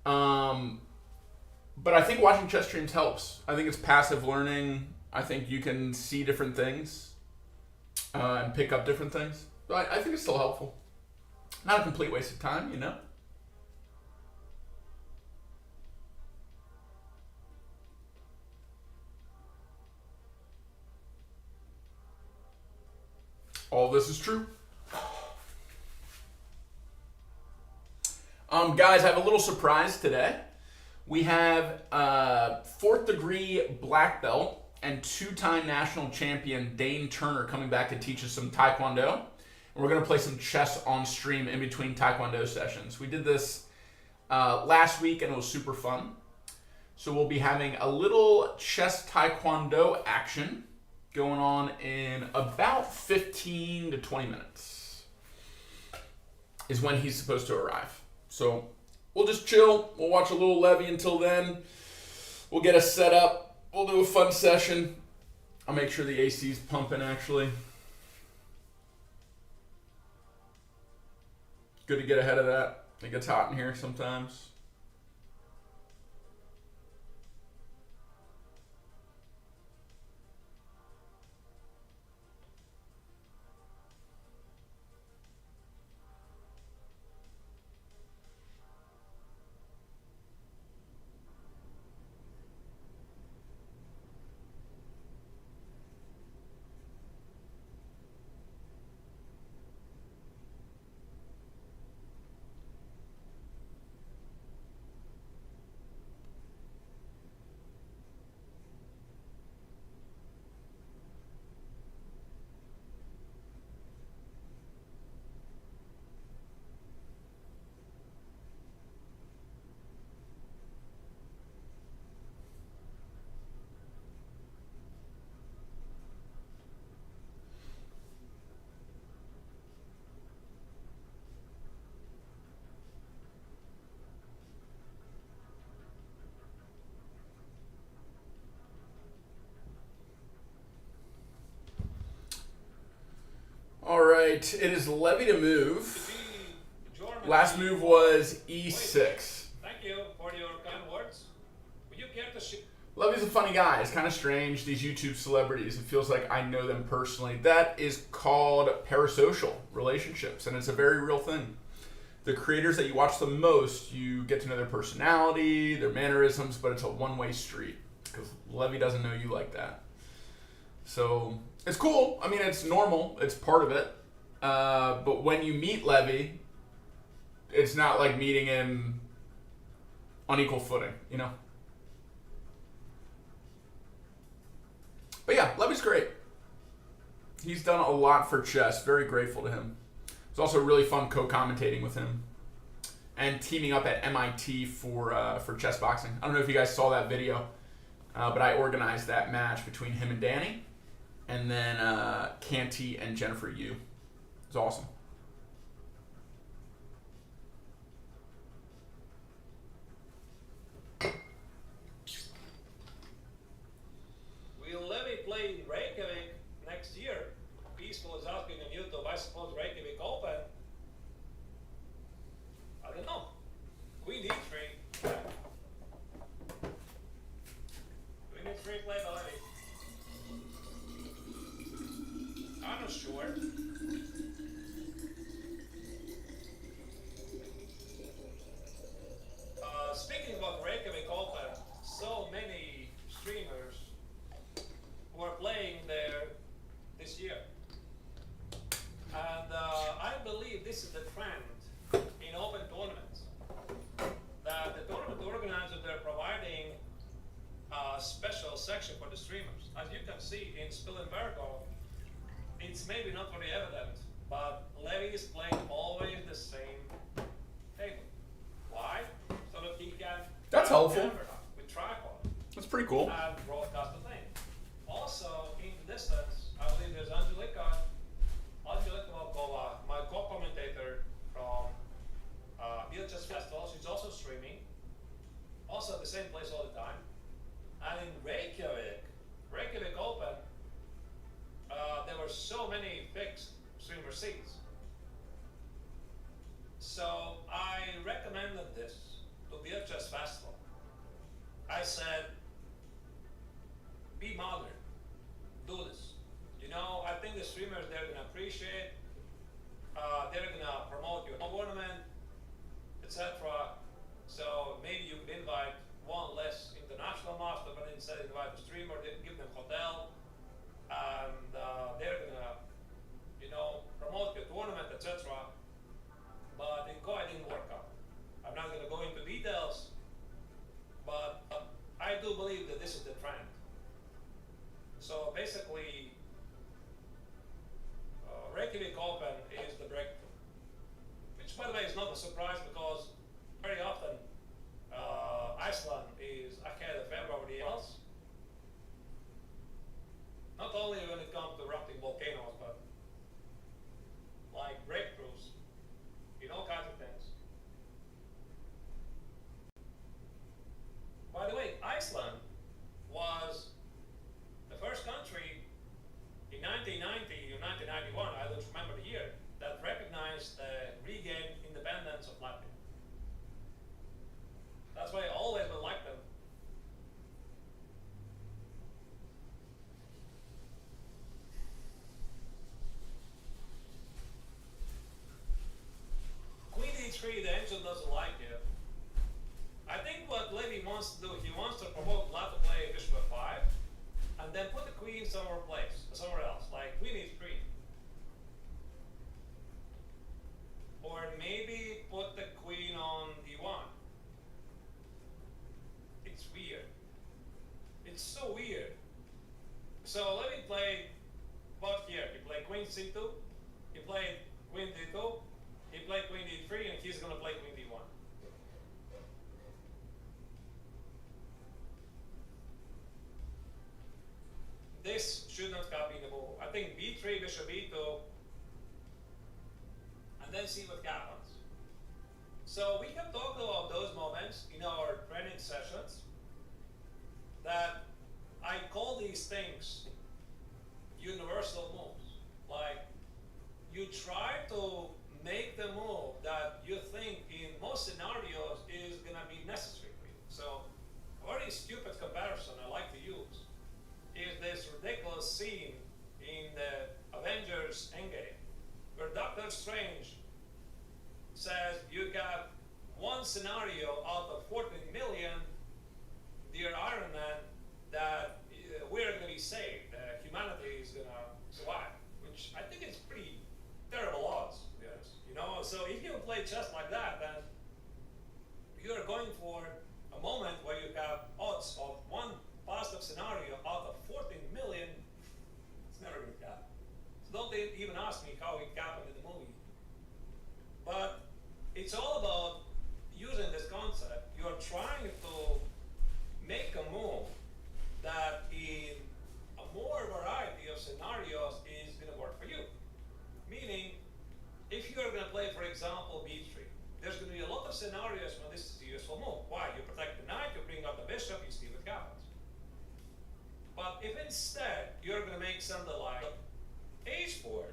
B: on.
A: But I think watching chess streams helps. I think it's passive learning. I think you can see different things and pick up different things. But I think it's still helpful. Not a complete waste of time, you know? All this is true. Guys, I have a little surprise today. We have 4th degree black belt and 2-time national champion Dane Turner coming back to teach us some Taekwondo. And we're going to play some chess on stream in between Taekwondo sessions. We did this last week and it was super fun. So we'll be having a little chess Taekwondo action going on in about 15 to 20 minutes is when he's supposed to arrive. So we'll just chill. We'll watch a little Levy until then. We'll get us set up. We'll do a fun session. I'll make sure the AC's pumping, actually. Good to get ahead of that. It gets hot in here sometimes. All right, it is Levy to move. Last move was e6.
B: Thank you for your kind words. Would you care to share?
A: Levy's a funny guy. It's kind of strange, these YouTube celebrities. It feels like I know them personally. That is called parasocial relationships, and it's a very real thing. The creators that you watch the most, you get to know their personality, their mannerisms, but it's a one-way street because Levy doesn't know you like that. So it's cool. I mean, it's normal. It's part of it. But when you meet Levy, it's not like meeting him on equal footing, you know? But yeah, Levy's great. He's done a lot for chess. Very grateful to him. It's also really fun co-commentating with him and teaming up at MIT for Chessboxing. I don't know if you guys saw that video, but I organized that match between him and Danny, and then Canty and Jennifer Yu. It was awesome.
B: Will Levy play in Reykjavik next year? Peaceful is asking on YouTube, I suppose Reykjavik Open. I don't know. Queen E3. Queen E3 play by Levy. I'm not sure. section for the streamers. As you can see in Spilimbergo, it's maybe not very evident, but Levy is playing always the same table. Why? So that he can
A: That's helpful.
B: With tripod.
A: That's pretty cool.
B: And broadcast the thing. Also, in the distance, I believe there's Angelika Volkova, my co-commentator from Chess Festival. She's also streaming. Also at the same place all the time. And in Reykjavik Open, there were so many fixed streamer seats. So I recommended this to the Chess Festival. I said, be modern, do this. You know, I think the streamers, they're gonna appreciate, they're gonna promote your tournament, etc. So maybe you could invite one less international master, but instead invite a streamer, give them hotel, and they're gonna, you know, promote your tournament, etc. But in Koi, it didn't work out. I'm not gonna go into details, but I do believe that this is the trend. So basically, Reykjavik Open is the breakthrough, which by the way is not a surprise because very often Iceland is ahead of everybody else. Not only when it comes to erupting volcanoes, but like breakthroughs in all kinds of things. By the way, Iceland was the first country in 1990 or 1991, I don't remember the year, that recognized the regained independence of Latvia. That's why I always will like them. Queen d3, the angel doesn't like it. I think what Levy wants to do, he wants to provoke Lat to play bishop f5, and then put the queen somewhere else, like queen e3. Or maybe put the queen on d1. It's weird. It's so weird. So Levy played what here? He played queen c2, he played queen d2, he played queen d3, and he's gonna play queen d1. This should not have been the move. I think b3, bishop e2, and then see what happens. So we have talked about those moments in our training sessions that I call these things universal moves. Like, you try to make the move that you think in most scenarios is gonna be necessary for you. So a very stupid comparison I like to use is this ridiculous scene in the Avengers Endgame where Doctor Strange says you got one scenario out of 14 million, dear Iron Man, that we're going to be saved, humanity is going to survive, which I think is pretty terrible odds, yes. You know, so if you play chess like that, then you're going for a moment where you have odds of one positive scenario out of 14 million. It's never going to happen. So don't even ask me how it happened in the movie. But it's all about using this concept. You're trying to make a move that in a more variety of scenarios is going to work for you. Meaning, if you're going to play, for example, b3, there's going to be a lot of scenarios when this is a useful move. Why? You protect the knight, you bring out the bishop, you see what happens. But if instead you're going to make something like h4,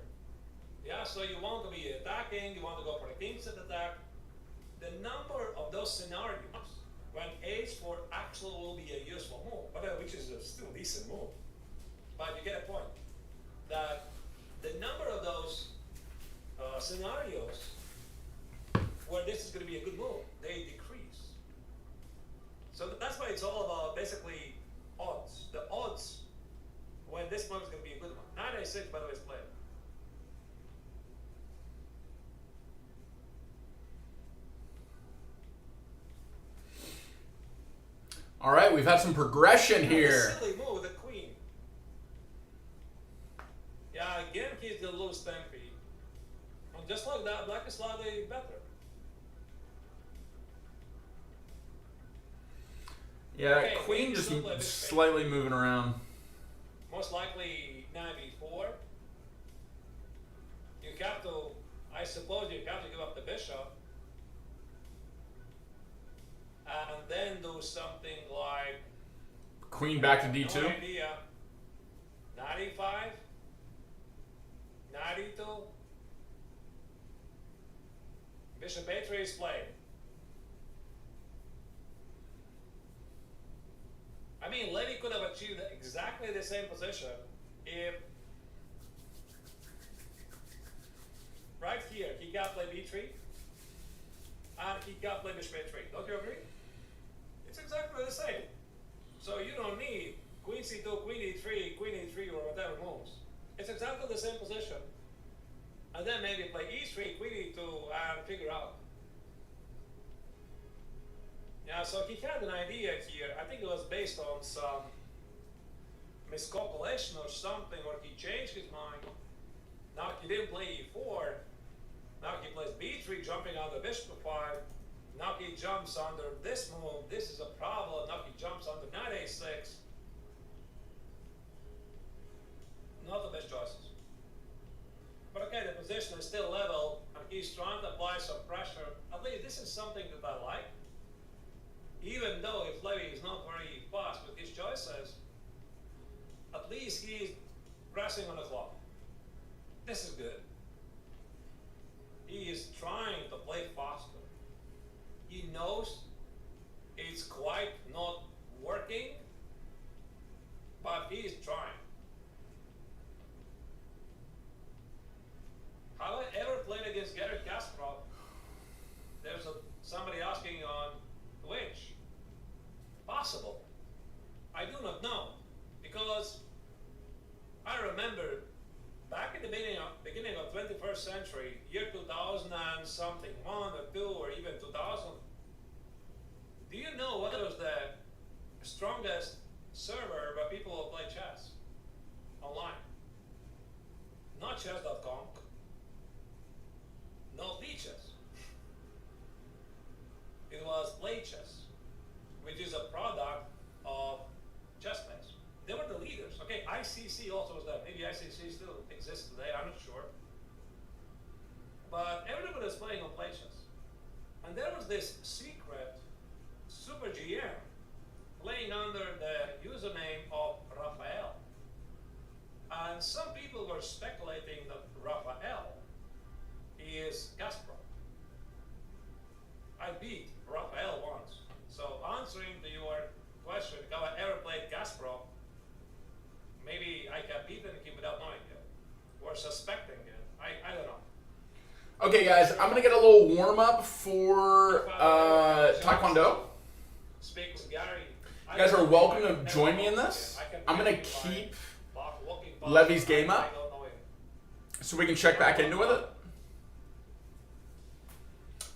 B: yeah, so you want to be attacking, you want to go for a kingset attack, the number of those scenarios when h4 actually will be a useful move, which is a still decent move, but you get a point, that the number of those scenarios where this is going to be a good move, they decrease. So that's why it's all about basically odds. The odds when this move is going to be a good one. Knight a6, by the way, is played.
A: All right, we've had some progression here.
B: Silly move. lose 10 feet. And just like that, black is slightly better.
A: Yeah,
B: Okay,
A: queen
B: maybe
A: just
B: still play this
A: slightly moving around.
B: Most likely knight b4. You have to, I suppose you have to give up the bishop. And then do something like
A: Queen back to d2.
B: no idea. Knight e5, knight e2, bishop a3 is played. I mean, Levy could have achieved exactly the same position if right here he got play b3 and he got play bishop a3. Don't you agree? It's exactly the same. So you don't need queen c2, queen e3, queen e3, or whatever moves. It's exactly the same position. And then maybe play e3, queen e2, and figure out. Yeah, so he had an idea here. I think it was based on some miscalculation or something, or he changed his mind. Now he didn't play e4. Now he plays b3, jumping on the bishop f5. Now he jumps under this move. This is a problem. Now he jumps under knight a6. Not the best choices. But okay, the position is still level, and he's trying to apply some pressure. At least this is something that I like. Even though if Levy is not very fast with his choices, at least he's pressing on the clock. This is good. He is trying to play faster. He knows it's quite not working, but he is trying. Have I ever played against Garry Kasparov? There's somebody asking on Twitch. Possible. I do not know, because I remember back in the beginning of 21st century, year 2000 and something, 1 or 2 or even 2000. Do you know what was the strongest server where people will play chess online? Not chess.com. No chess. It was Play Chess, which is a product of ChessBase. They were the leaders. Okay, ICC also was there. Maybe ICC still exists today, I'm not sure. But everybody was playing on Play Chess. And there was this secret Super GM playing under the username of Raphael. And some people were speculating that Raphael is Kasparov. I beat Raphael once. So answering to your question, have I ever played Kasparov? Maybe I can beat him without knowing it, or suspecting it. I don't know.
A: Okay, guys, I'm going to get a little warm-up for Taekwondo.
B: Speak with Gary.
A: You guys are welcome to join me in this. I'm going to keep Levy's game up so we can check back into with it.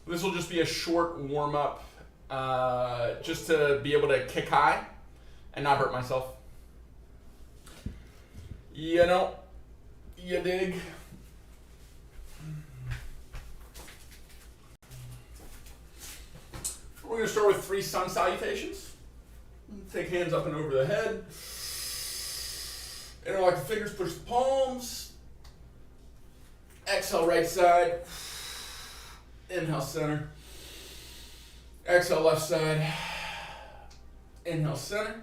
A: This will just be a short warm-up just to be able to kick high and not hurt myself. You know, you dig. We're going to start with 3 sun salutations. Take hands up and over the head. Interlock the fingers, push the palms. Exhale right side. Inhale center. Exhale left side. Inhale center.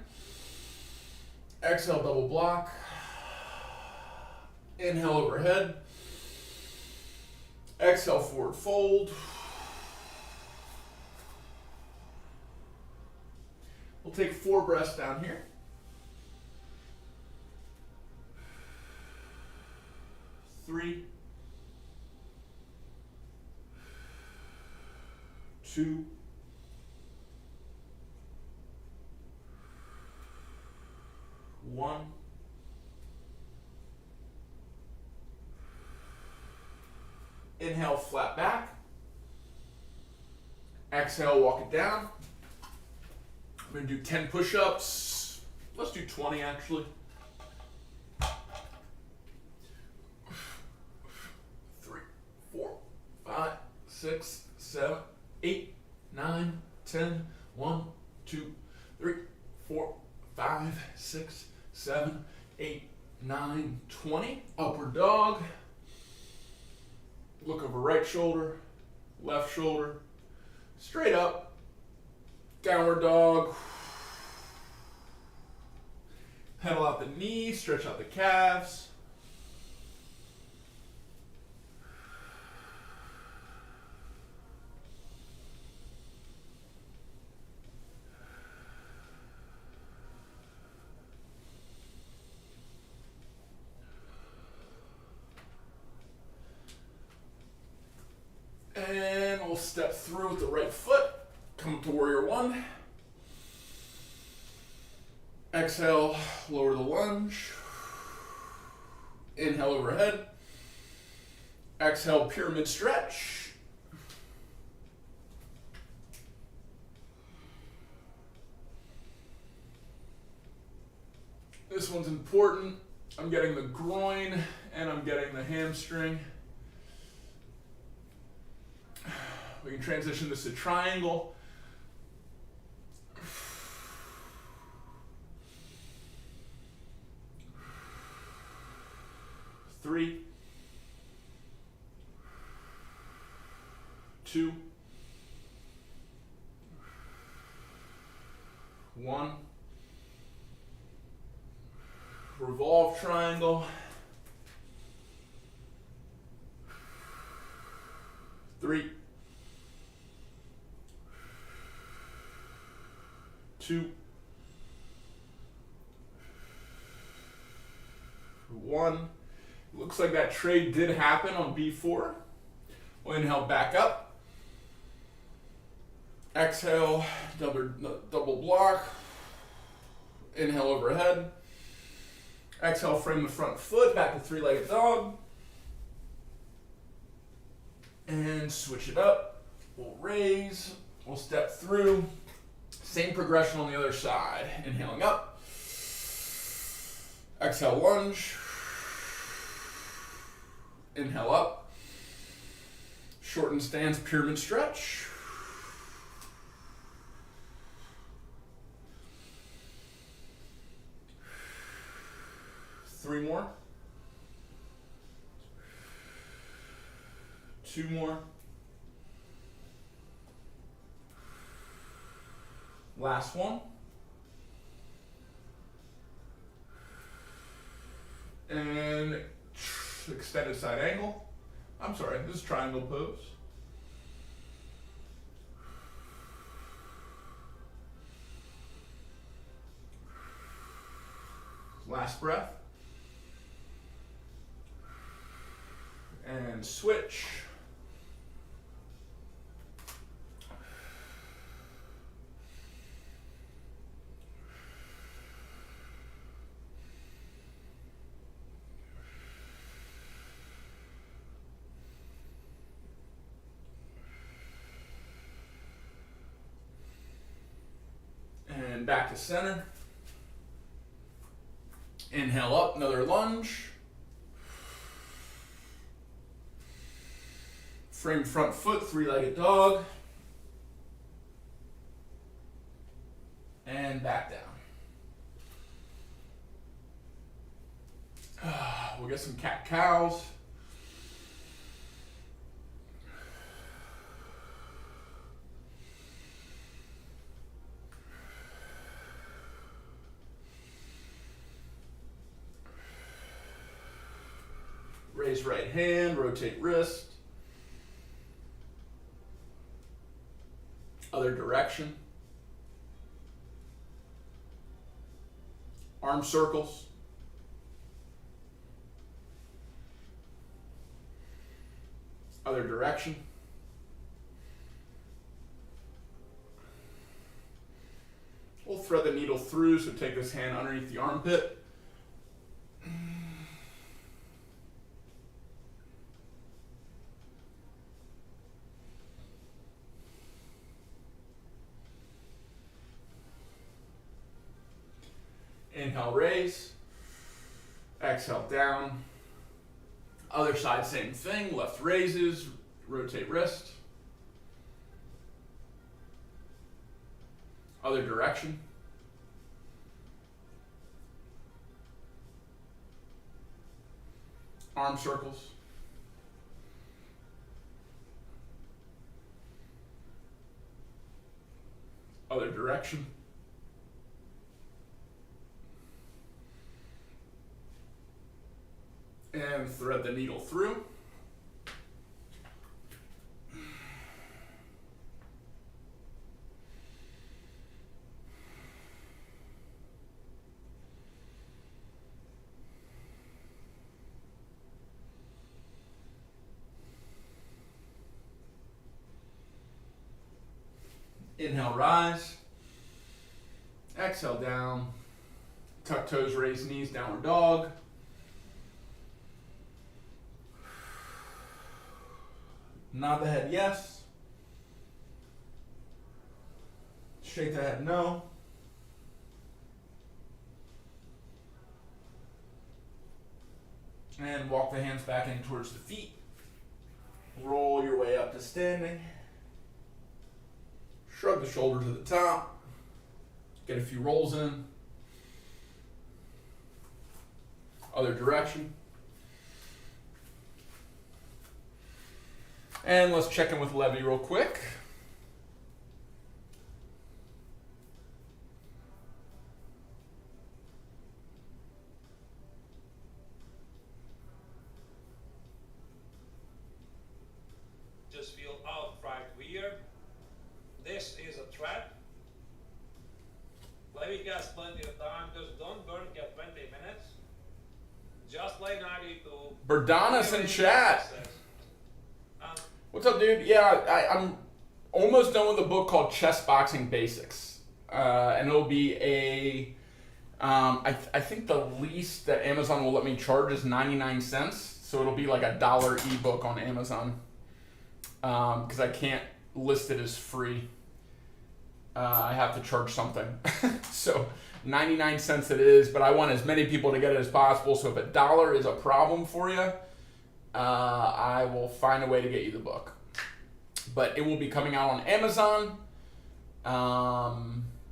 A: Exhale double block. Inhale overhead. Exhale forward fold. We'll take 4 breaths down here. 3, 2, 1. Inhale, flat back. Exhale, walk it down. I'm going to do 10 push-ups. Let's do 20 actually. 5, 6, 7, 8, 9, 10. 1, 2, 3, 4, 5, 6, 7, 8, 9, 20. Upward dog. Look over right shoulder, left shoulder, straight up. Downward dog. Pedal out the knees, stretch out the calves. And we'll step through with the right foot. Come to warrior one. Exhale, lower the lunge. Inhale overhead. Exhale, pyramid stretch. This one's important. I'm getting the groin and I'm getting the hamstring. We can transition this to triangle. Three, 2, 1. Revolve triangle. 3, 2, 1. Looks like that trade did happen on B4. We'll inhale back up. Exhale, double block. Inhale overhead. Exhale, frame the front foot, back to three-legged dog. And switch it up. We'll raise, we'll step through. Same progression on the other side. Inhaling up. Exhale, lunge. Inhale up. Shorten stance, pyramid stretch. Three more. 2 more. Last one. And extended side angle. I'm sorry, this is triangle pose. Last breath. And switch. And back to center. Inhale up, another lunge. Frame front foot, three-legged dog. And back down. We'll get some cat-cows. Raise right hand, rotate wrist. Other direction. Arm circles. Other direction. We'll thread the needle through, so take this hand underneath the armpit. Inhale, raise. Exhale, down. Other side, same thing. Left raises. Rotate wrist. Other direction. Arm circles. Other direction. And thread the needle through. Inhale, rise. Exhale, down. Tuck toes, raise knees, downward dog. Nod the head, yes. Shake the head, no. And walk the hands back in towards the feet. Roll your way up to standing. Shrug the shoulder to the top. Get a few rolls in. Other direction. And let's check in with Levy real quick.
B: Just feel outright weird. This is a trap. Levy gets plenty of time. Just don't burn your 20 minutes. Just play 92.
A: Berdanis in chat. What's up, dude? Yeah, I'm almost done with a book called Chessboxing Basics. And it'll be a, I think the least that Amazon will let me charge is 99 cents. So it'll be like $1 ebook on Amazon. Because I can't list it as free. I have to charge something. So 99 cents it is, but I want as many people to get it as possible. So if $1 is a problem for you, I will find a way to get you the book. But it will be coming out on Amazon. I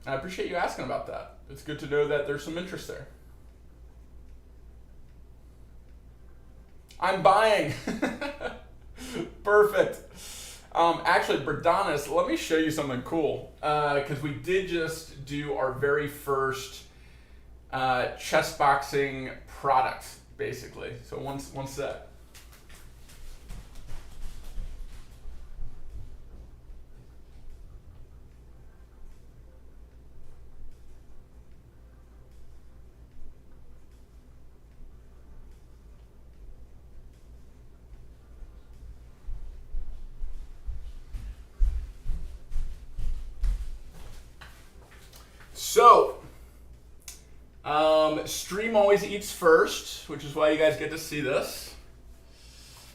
A: appreciate you asking about that. It's good to know that there's some interest there. I'm buying. Perfect. Actually, Berdanis, let me show you something cool. Because we did just do our very first Chessboxing product, basically. So one sec. So, stream always eats first, which is why you guys get to see this.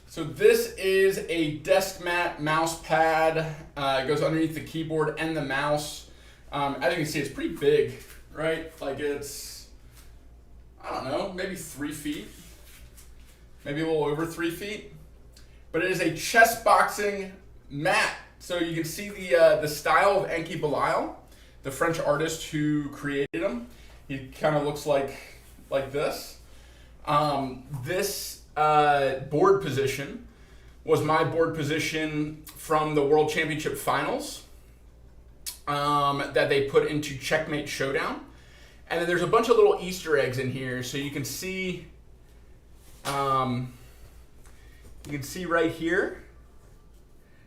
A: So this is a desk mat mouse pad. It goes underneath the keyboard and the mouse. As you can see, it's pretty big, right? Like it's, I don't know, maybe 3 feet, maybe a little over 3 feet. But it is a chess boxing mat. So you can see the style of Enki Bilal, the French artist who created him. He kind of looks like this. This board position was my board position from the World Championship Finals that they put into Checkmate Showdown. And then there's a bunch of little Easter eggs in here, so you can see. You can see right here.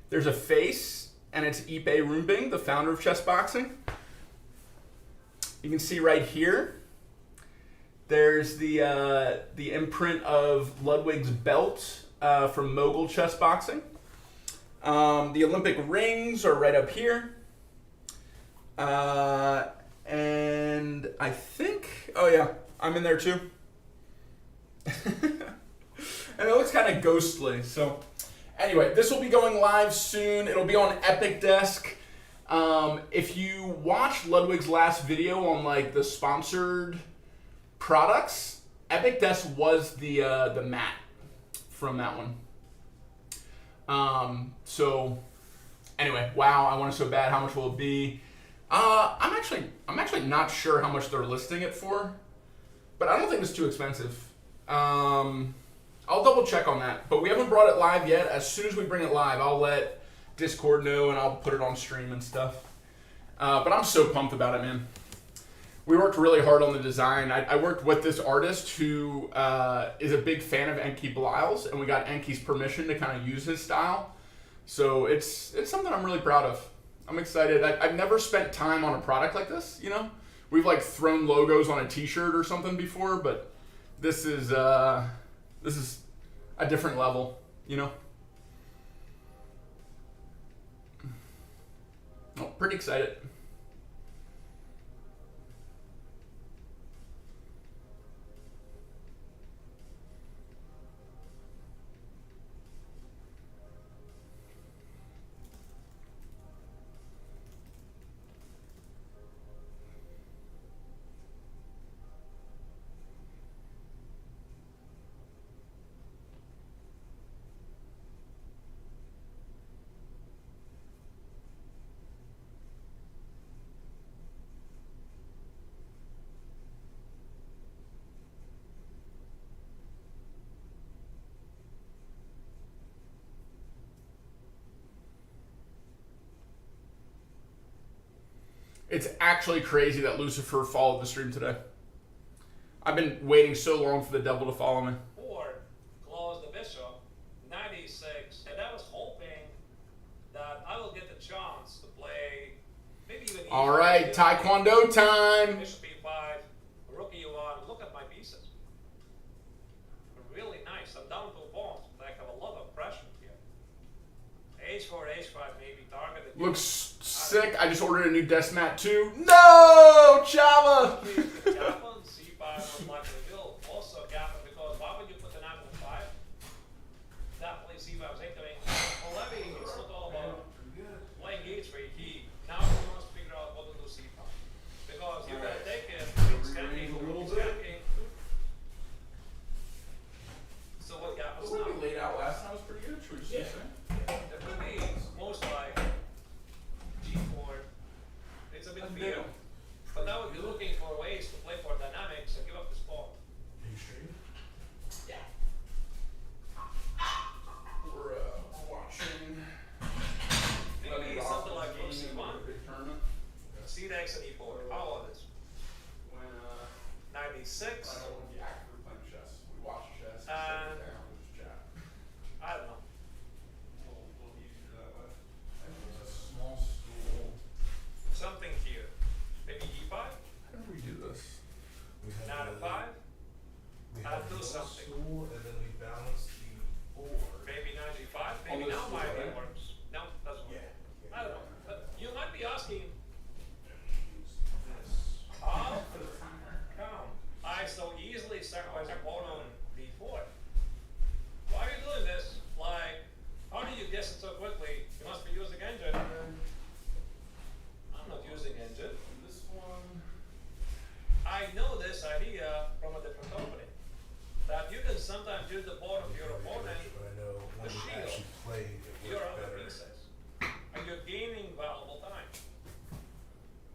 A: There's a face, and it's Ipe Rumbing, the founder of Chessboxing. You can see right here, there's the imprint of Ludwig's belt from Mogul Chessboxing. The Olympic rings are right up here. And I think, oh yeah, I'm in there too. And it looks kind of ghostly. So anyway, this will be going live soon. It'll be on Epic Desk. If you watched Ludwig's last video on like the sponsored products, Epic Desk was the mat from that one. So anyway, wow, I want it so bad. How much will it be? I'm actually not sure how much they're listing it for, but I don't think it's too expensive. I'll double check on that, but we haven't brought it live yet. As soon as we bring it live, I'll let Discord know and I'll put it on stream and stuff. But I'm so pumped about it, man. We worked really hard on the design. I worked with this artist who is a big fan of Enki Blyle's, and we got Enki's permission to kind of use his style. So it's something I'm really proud of. I'm excited. I've never spent time on a product like this, you know? We've like thrown logos on a t-shirt or something before, but this is a different level, you know? Oh, pretty excited. It's actually crazy that Lucifer followed the stream today. I've been waiting so long for the devil to follow me.
B: Or close the bishop, 96, and I was hoping that I will get the chance to play maybe even.
A: All right, Taekwondo time.
B: Bishop e5, rook e1. Look at my pieces. Really nice. I'm down 2 pawns, but I have a lot of pressure here. H4, H5 maybe targeted.
A: Looks sick. I just ordered a new desk mat too. No, Chava.
B: Kaplan, C5 was like the build. Also Kaplan, because why would you put the knight on 5? Definitely C5 was entering. For Levy, it's not all about playing gates where he now he wants to figure out what to do C5. Because you're gonna take it, it's scanning, scanning. So what happens now?
A: What we laid out last time was pretty good. Should we just say?
B: It could be most like G4. It's a bit weird. But I would be looking for ways to play for dynamics and give up the spot.
C: Are you streaming?
B: Yeah.
A: We're watching.
B: Maybe something like rook C1,
A: Big tournament.
B: C-Dex and E4. How about this?
A: When
B: 96.
A: I don't want to be actively playing chess. We watch chess.
B: And-
A: Sit down and just chat.
B: I don't know.
A: A little easier that way. I think it's a small stool.
B: Something here. Maybe E5?
A: How do we do this?
C: We had
B: Knight
C: the-
B: of 5?
C: We
B: I'll
C: had
B: do
C: the
B: something.
C: stool, and then we balanced the board.
B: Maybe knight E5? Maybe
A: On this
B: now my
A: stool,
B: idea
A: right?
B: works. No, doesn't work.
C: Yeah.
B: I don't know. But you might be asking,
C: Use this.
B: how come I so easily sacrifice a pawn on D4? Why are you doing this? Like, how do you guess it so quickly? You must be using engine. I'm not using engine.
A: This one.
B: I know this idea from a different company. That you can sometimes use the pawn of your opponent,
C: But I know when
B: the
C: we
B: shield,
C: actually played, it
B: your
C: worked
B: other
C: better.
B: pieces. And you're gaining valuable time.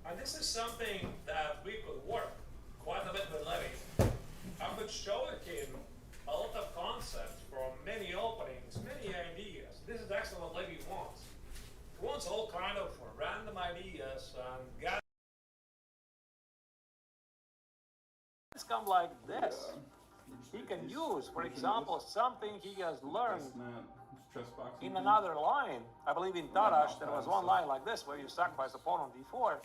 B: And this is something that we could work quite a bit with Levy. I could show him a lot of concepts from many openings, many ideas. This is actually what Levy wants. He wants all kind of random ideas and get it's come like this. He can use, for example, something he has learned
A: Chessboxing.
B: in another line. I believe in Tarash there was one line like this where you sacrifice a pawn on d4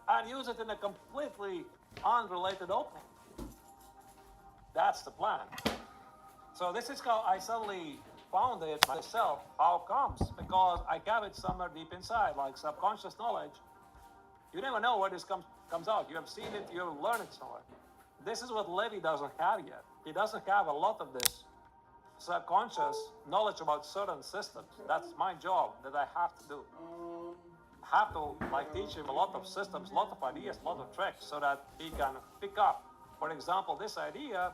B: and use it in a completely unrelated opening. That's the plan. So this is how I suddenly found it myself. How comes? Because I have it somewhere deep inside, like subconscious knowledge. You never know where this comes out. You have seen it, you have learned it somewhere. This is what Levy doesn't have yet. He doesn't have a lot of this subconscious knowledge about certain systems. That's my job that I have to do. I have to teach him a lot of systems, a lot of ideas, a lot of tricks so that he can pick up, for example, this idea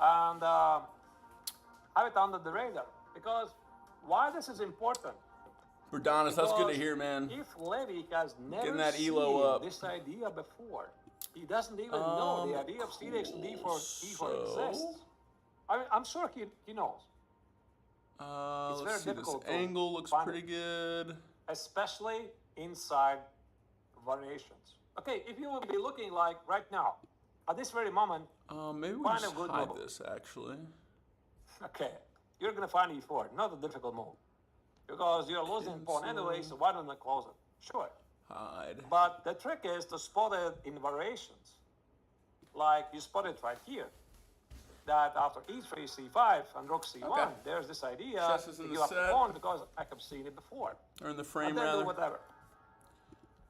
B: and have it under the radar. Because Why this is important?
A: Berdonis, that's good to
B: Because
A: hear, man.
B: If Levy has never
A: Getting that
B: seen
A: elo up.
B: this idea before, he doesn't even know the idea of c takes d4 exists. I'm sure he knows. It's
A: Let's
B: very
A: see, this
B: difficult to
A: angle looks
B: find
A: pretty
B: it.
A: good.
B: Especially inside variations. Okay, if you would be looking like right now, at this very moment,
A: Maybe we
B: find
A: just
B: a good
A: hide
B: move.
A: this, actually.
B: Okay, you're gonna find e4, not a difficult move. Because you're losing pawn anyway, so why don't I close it? Sure.
A: Hide.
B: But the trick is to spot it in variations. Like you spot it right here. That after e3, c5, and rook c1,
A: Okay.
B: there's this idea
A: Chess is
B: to
A: in
B: give
A: the
B: up the
A: set.
B: pawn because I have seen it before.
A: Or in the
B: And
A: frame,
B: then do
A: rather.
B: whatever.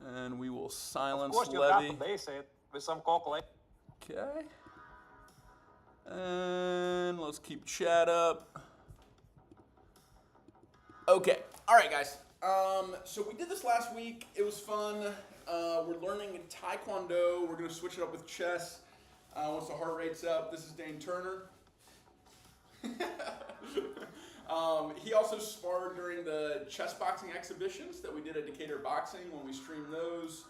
A: And we will
B: Of
A: silence
B: course, you have to
A: Levy.
B: base it with some calculation.
A: Okay. And let's keep chat up. Okay. All right, guys. So we did this last week. It was fun. We're learning Taekwondo. We're going to switch it up with chess. Once the heart rate's up, this is Dane Turner. He also sparred during the Chessboxing exhibitions that we did at Decatur Boxing when we streamed those.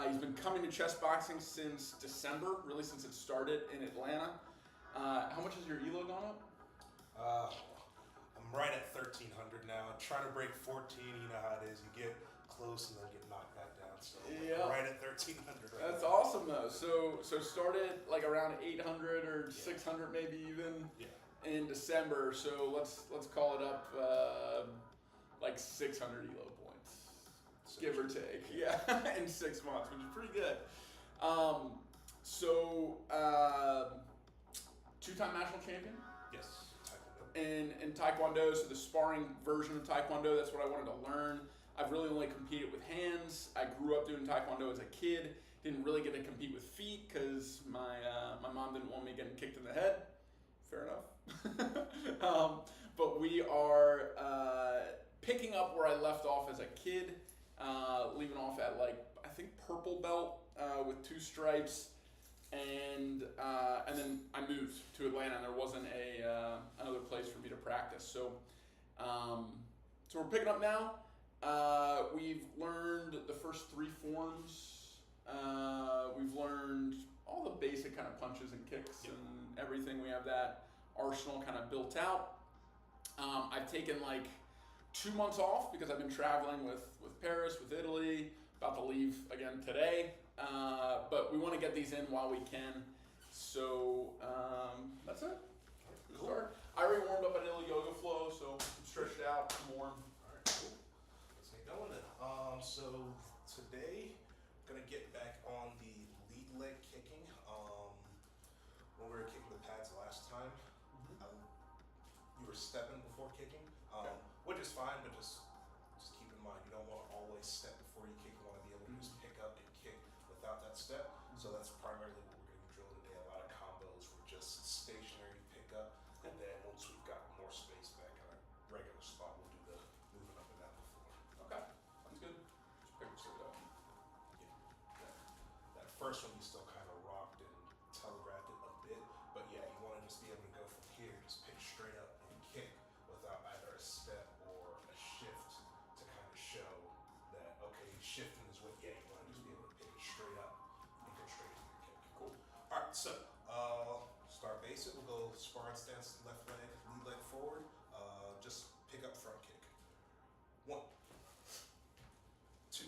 A: He's been coming to Chessboxing since December, really since it started in Atlanta. How much has your elo gone up?
C: I'm right at 1300 now. I'm trying to break 14. You know how it is. You get close and then get knocked back down. So
A: Yeah.
C: I'm right at 1300 right
A: That's
C: now.
A: awesome though. So started like around 800 or 600 maybe even
C: Yeah.
A: in December. So let's call it up like 600 elo points, give or take. Yeah, in 6 months, which is pretty good. Two-time national champion.
C: Yes.
A: In Taekwondo, so the sparring version of Taekwondo, that's what I wanted to learn. I've really only competed with hands. I grew up doing Taekwondo as a kid. Didn't really get to compete with feet because my mom didn't want me getting kicked in the head. Fair enough. But we are picking up where I left off as a kid, leaving off at like, I think purple belt with 2 stripes. And then I moved to Atlanta, and there wasn't another place for me to practice. So we're picking up now. We've learned the first 3 forms. We've learned all the basic kind of punches and kicks and everything. We have that arsenal kind of built out. I've taken like 2 months off because I've been traveling with Paris, with Italy. About to leave again today. But we want to get these in while we can. So that's it. Good start. I already warmed up at a little yoga flow, so I'm stretched out, I'm warm.
C: Alright, cool. Let's get going then. So today, I'm gonna get back on the lead leg kicking. When we were kicking the pads last time, you were stepping before kicking, which is fine, but just keep in mind, you don't want to always step before you kick. You want to be able to just pick up and kick without that step. So that's primarily what we're going to drill today. A lot of combos for just stationary pickup, and then once we've got more space back in our regular spot, we'll do the moving up and down the floor.
A: Okay, sounds good. Just pick this up.
C: Yeah. That first one you still kind of rocked and telegraphed it a bit, but yeah, you want to just be able to go from here, just pick straight up and kick without either a step or a shift to kind of show that, okay, shifting is what, yeah, you want to just be able to pick it straight up and go straight to your kick. Cool. All right, so start basic. We'll go sparring stance, left leg, lead leg forward. Just pick up front kick. 1, 2,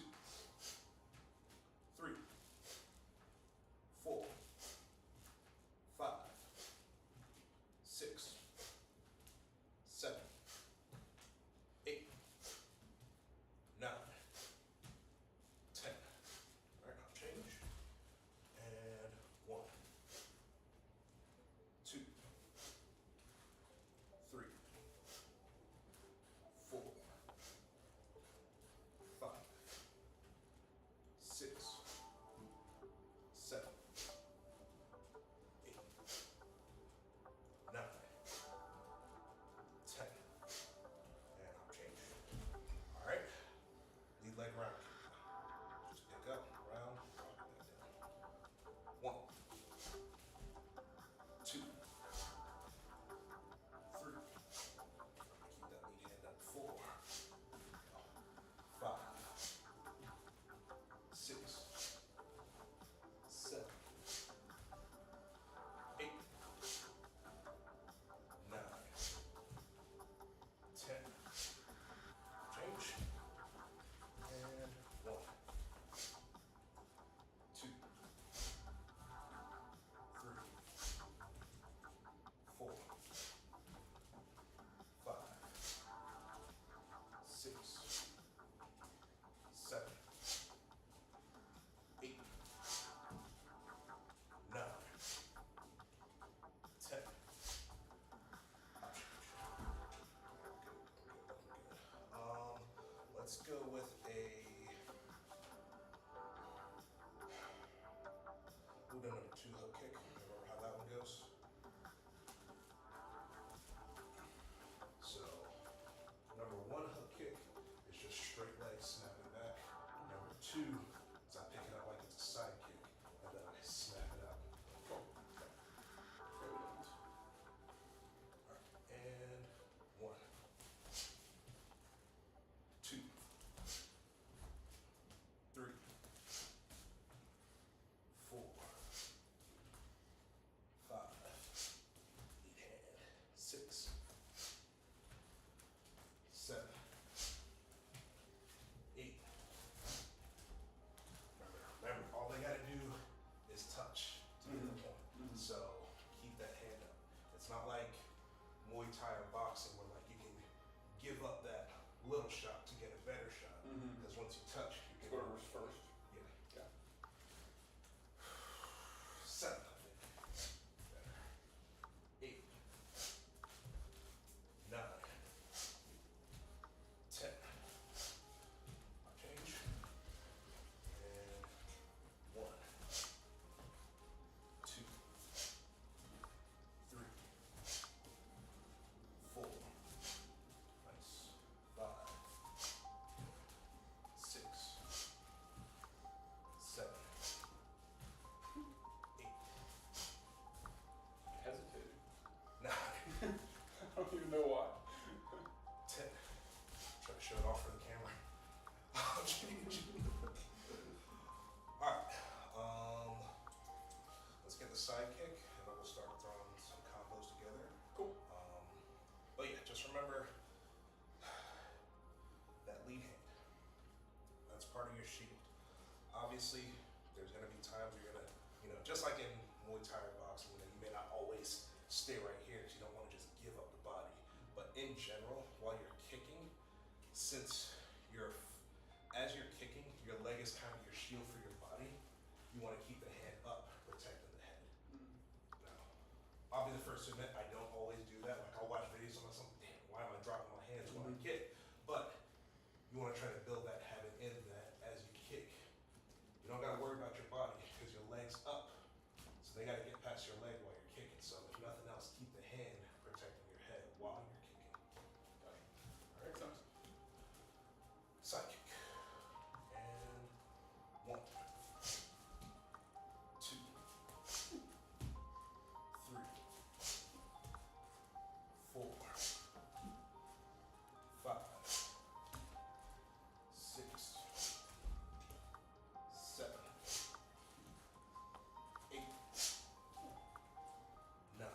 C: 3, 4, 5, 6, 7, 8, 9, 10. All right, now change. And 1, 2, little shot to get a better shot. Because once you touch, you
A: Let's go
C: get
A: to reverse first.
C: Yeah.
A: Yeah.
C: 7, I think. 8, 9, 10. I'll change. And 1, 2, 3, 4. Nice. 5, 6, 7, 8,
A: Hesitated.
C: 9,
A: I don't even know why.
C: 10. Try to show it off for the camera. I'll change. Alright. Let's get the side kick and then we'll start throwing some combos together.
A: Cool.
C: But yeah, just remember that lead hand. That's part of your shield. Obviously, there's gonna be times where you're gonna, just like in Muay Thai or boxing, you may not always stay right here because you don't want to just give up the body. But in general, while you're kicking, since as you're kicking, your leg is kind of your shield for your body. You want to keep the hand up, protecting the head. Now, I'll be the first to admit I don't always do that. Like I'll watch videos and I'm like, damn, why am I dropping my hands when I kick? But you want to try to build that habit in that as you kick. You don't got to worry about your body because your leg's up. So they got to get past your leg while you're kicking. So if nothing else, keep the hand protecting your head while you're kicking.
A: Gotcha. All right, sounds.
C: Side kick. And 1, 2, 3, 4, 5, 6, 7, 8, 9,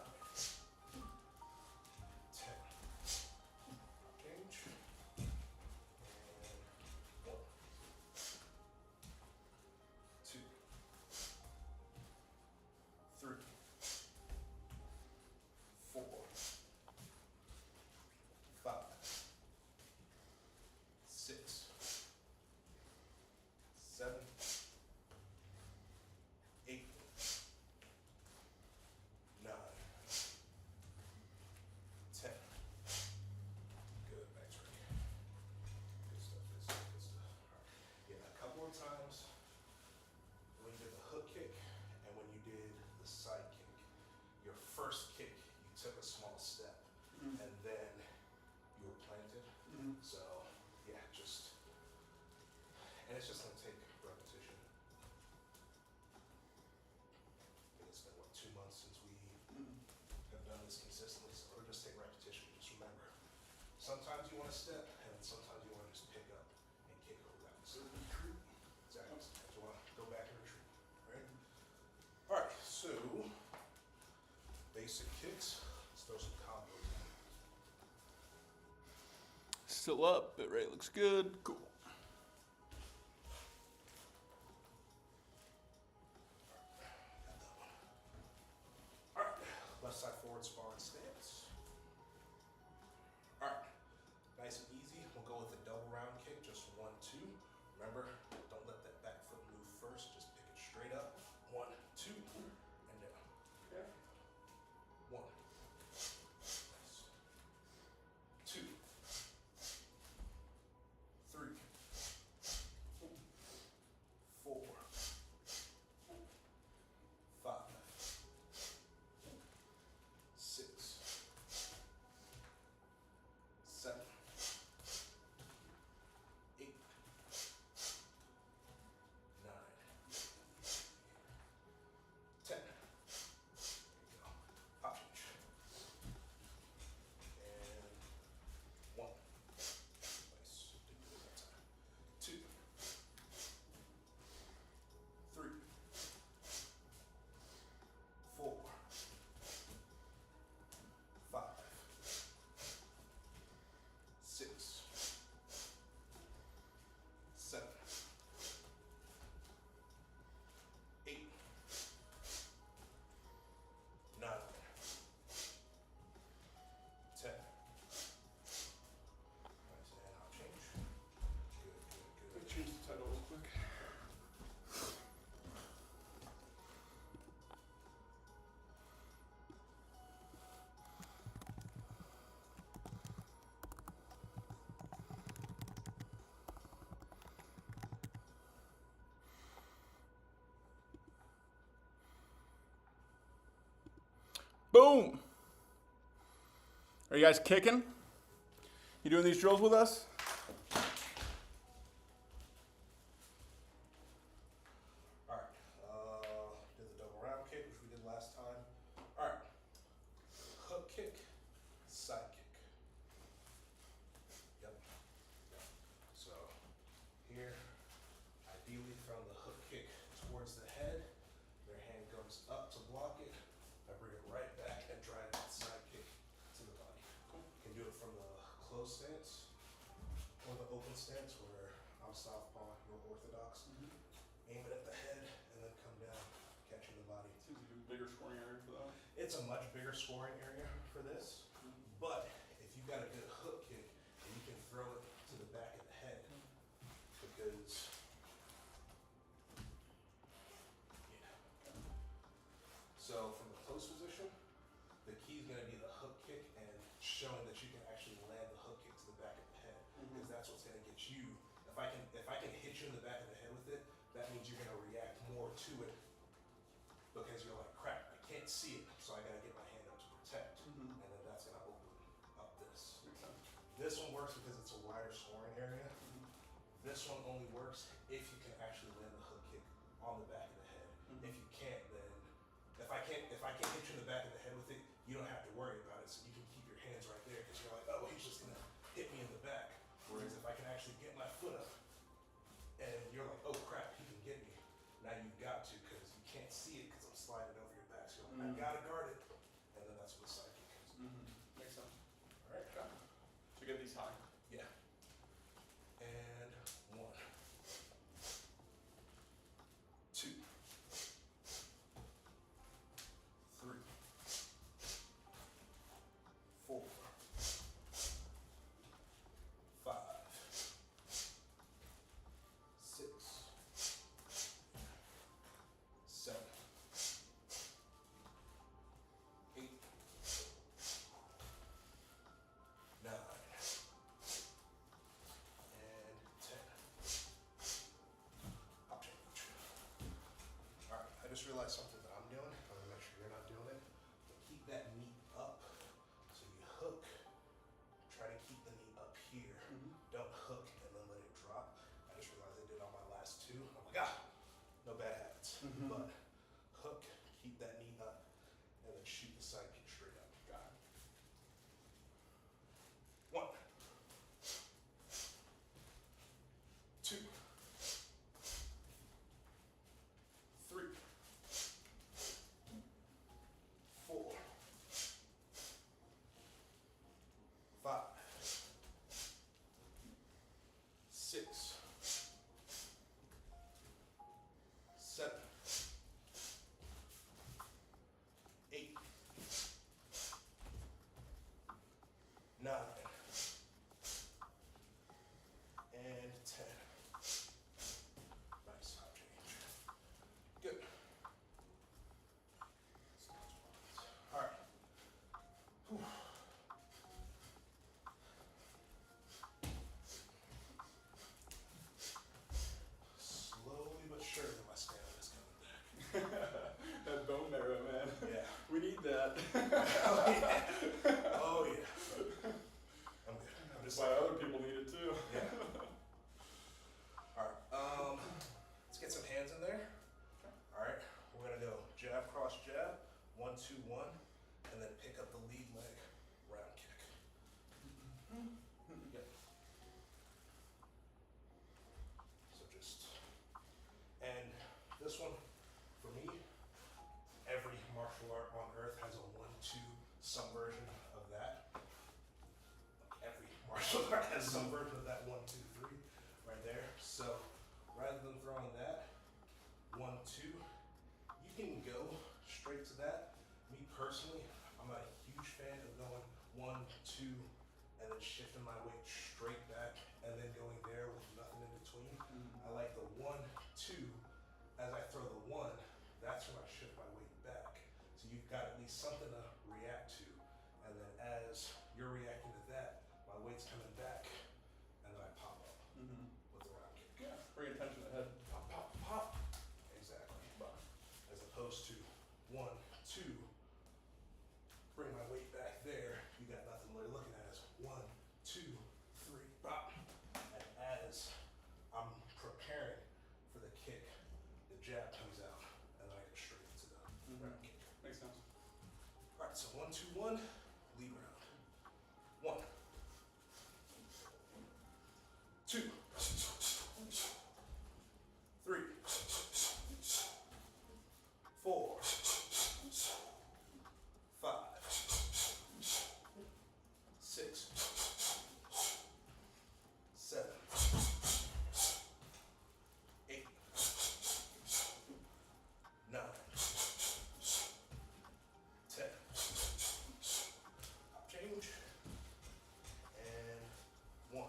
C: 10. Change. And 1, 2, 3, 4, 5, 6, 7, 8, 9, 10. Good, back track. Good stuff, good stuff, good stuff. All right. Yeah, a couple of times when you did the hook kick and when you did the side kick, your first kick, you took a small step and then you were planted. So, yeah, and it's just gonna take repetition. It's been, 2 months since we have done this consistently, so it'll just take repetition. Just remember, sometimes you want to step, and then sometimes you want to just pick up and kick over that. So retreat. Exactly. Sometimes you want to go back and retreat. All right, so basic kicks. Let's throw some combos in.
A: Still up, bit rate looks good. Cool.
C: Got that one. All right, left side forward sparring stance. All right, nice and easy. We'll go with a double round kick, just 1, 2. Remember, don't let that back foot move first. Just pick it straight up. 1, 2, and down.
A: Okay.
C: 1. Nice. 2, 3,
A: Boom. Are you guys kicking? You doing these drills with us?
C: Alright, did the double round kick, which we did last time. Alright, hook kick, side kick. Yep. So, here, ideally from the hook kick towards the head, their hand goes up to block it. I bring it right back and drive that side kick to the body. Cool. You can do it from the closed stance or the open stance where I'm southpaw, you're orthodox. Aim it at the head and then come down, catching the body.
A: Seems like a bigger scoring area for that.
C: It's a much bigger scoring area for this, but if you got a good hook kick, then you can throw it to the back of the head because so from the close position, the key is going to be the hook kick and showing that you can actually land the hook kick to the back of the head because that's what's going to get you. If I can hit you in the back of the head with it, that means you're going to react more to it because you're like, crap, I can't see it, so I got to get my hand up to protect, and then that's going to open up this. This one works because it's a wider scoring area. This one only works if you can actually land the hook kick on the back of the head. If you can't, then if I can't hit you in the back of the head with it, you don't have to worry about it. So you can keep your hands right there because you're like, oh, he's just gonna hit me in the back. Whereas if I can actually get my foot up, and you're like, oh crap, he can get me. Now you've got to because you can't see it because I'm sliding over your back. So you're like, I gotta guard it, and then that's where the side kick comes in.
A: Makes sense.
C: All right, got it.
A: So get these high.
C: Yeah. And 1, 2, 3, 4, 5, 6, 7, 8, 9, and 10. I'll change. Alright, I just realized something that I'm doing. I'm gonna make sure you're not doing it. But keep that knee up. So you hook, try to keep the knee up here. Don't hook and then let it drop. I just realized I did on my last two. I'm like, no bad habits. But hook, keep that knee up, and then shoot the side kick straight up. Got it. 1, 2, 3, 4, 5, 6, 7, 8, 9, and 10. Nice, hop change. Good. All right. Whew. Slowly but surely, my stamina's coming back.
A: That bone marrow, man.
C: Yeah.
A: We need that.
C: Oh yeah. Oh yeah. I'm good. I'm just
A: Why other people need it too.
C: Yeah. All right. Let's get some hands in there. All right. We're gonna go jab, cross, jab, 1, 2, 1, and then pick up the lead leg, round kick. Yep. So just, and this one, for me, every martial art on earth has a 1, 2, some version of that. Every martial art has some version of that 1, 2, 3 right there. So rather than throwing that, 1, 2, you can go straight to that. Me personally, I'm not a huge fan of going 1, 2, and then shifting my weight straight back and then going there with nothing in between. I like the 1, 2. As I throw the 1, that's when I shift my weight back. So you've got at least something to react to. And then as you're reacting to that, my weight's coming back, and then I pop up with the round kick.
A: Yeah, bring attention to the head.
C: Pop, pop, pop. Exactly. As opposed to 1, 2, so 1, 2, 1, lead round. 1, 2, 3, 4, 5, 6, 7, 8, 9, 10. Change. And 1,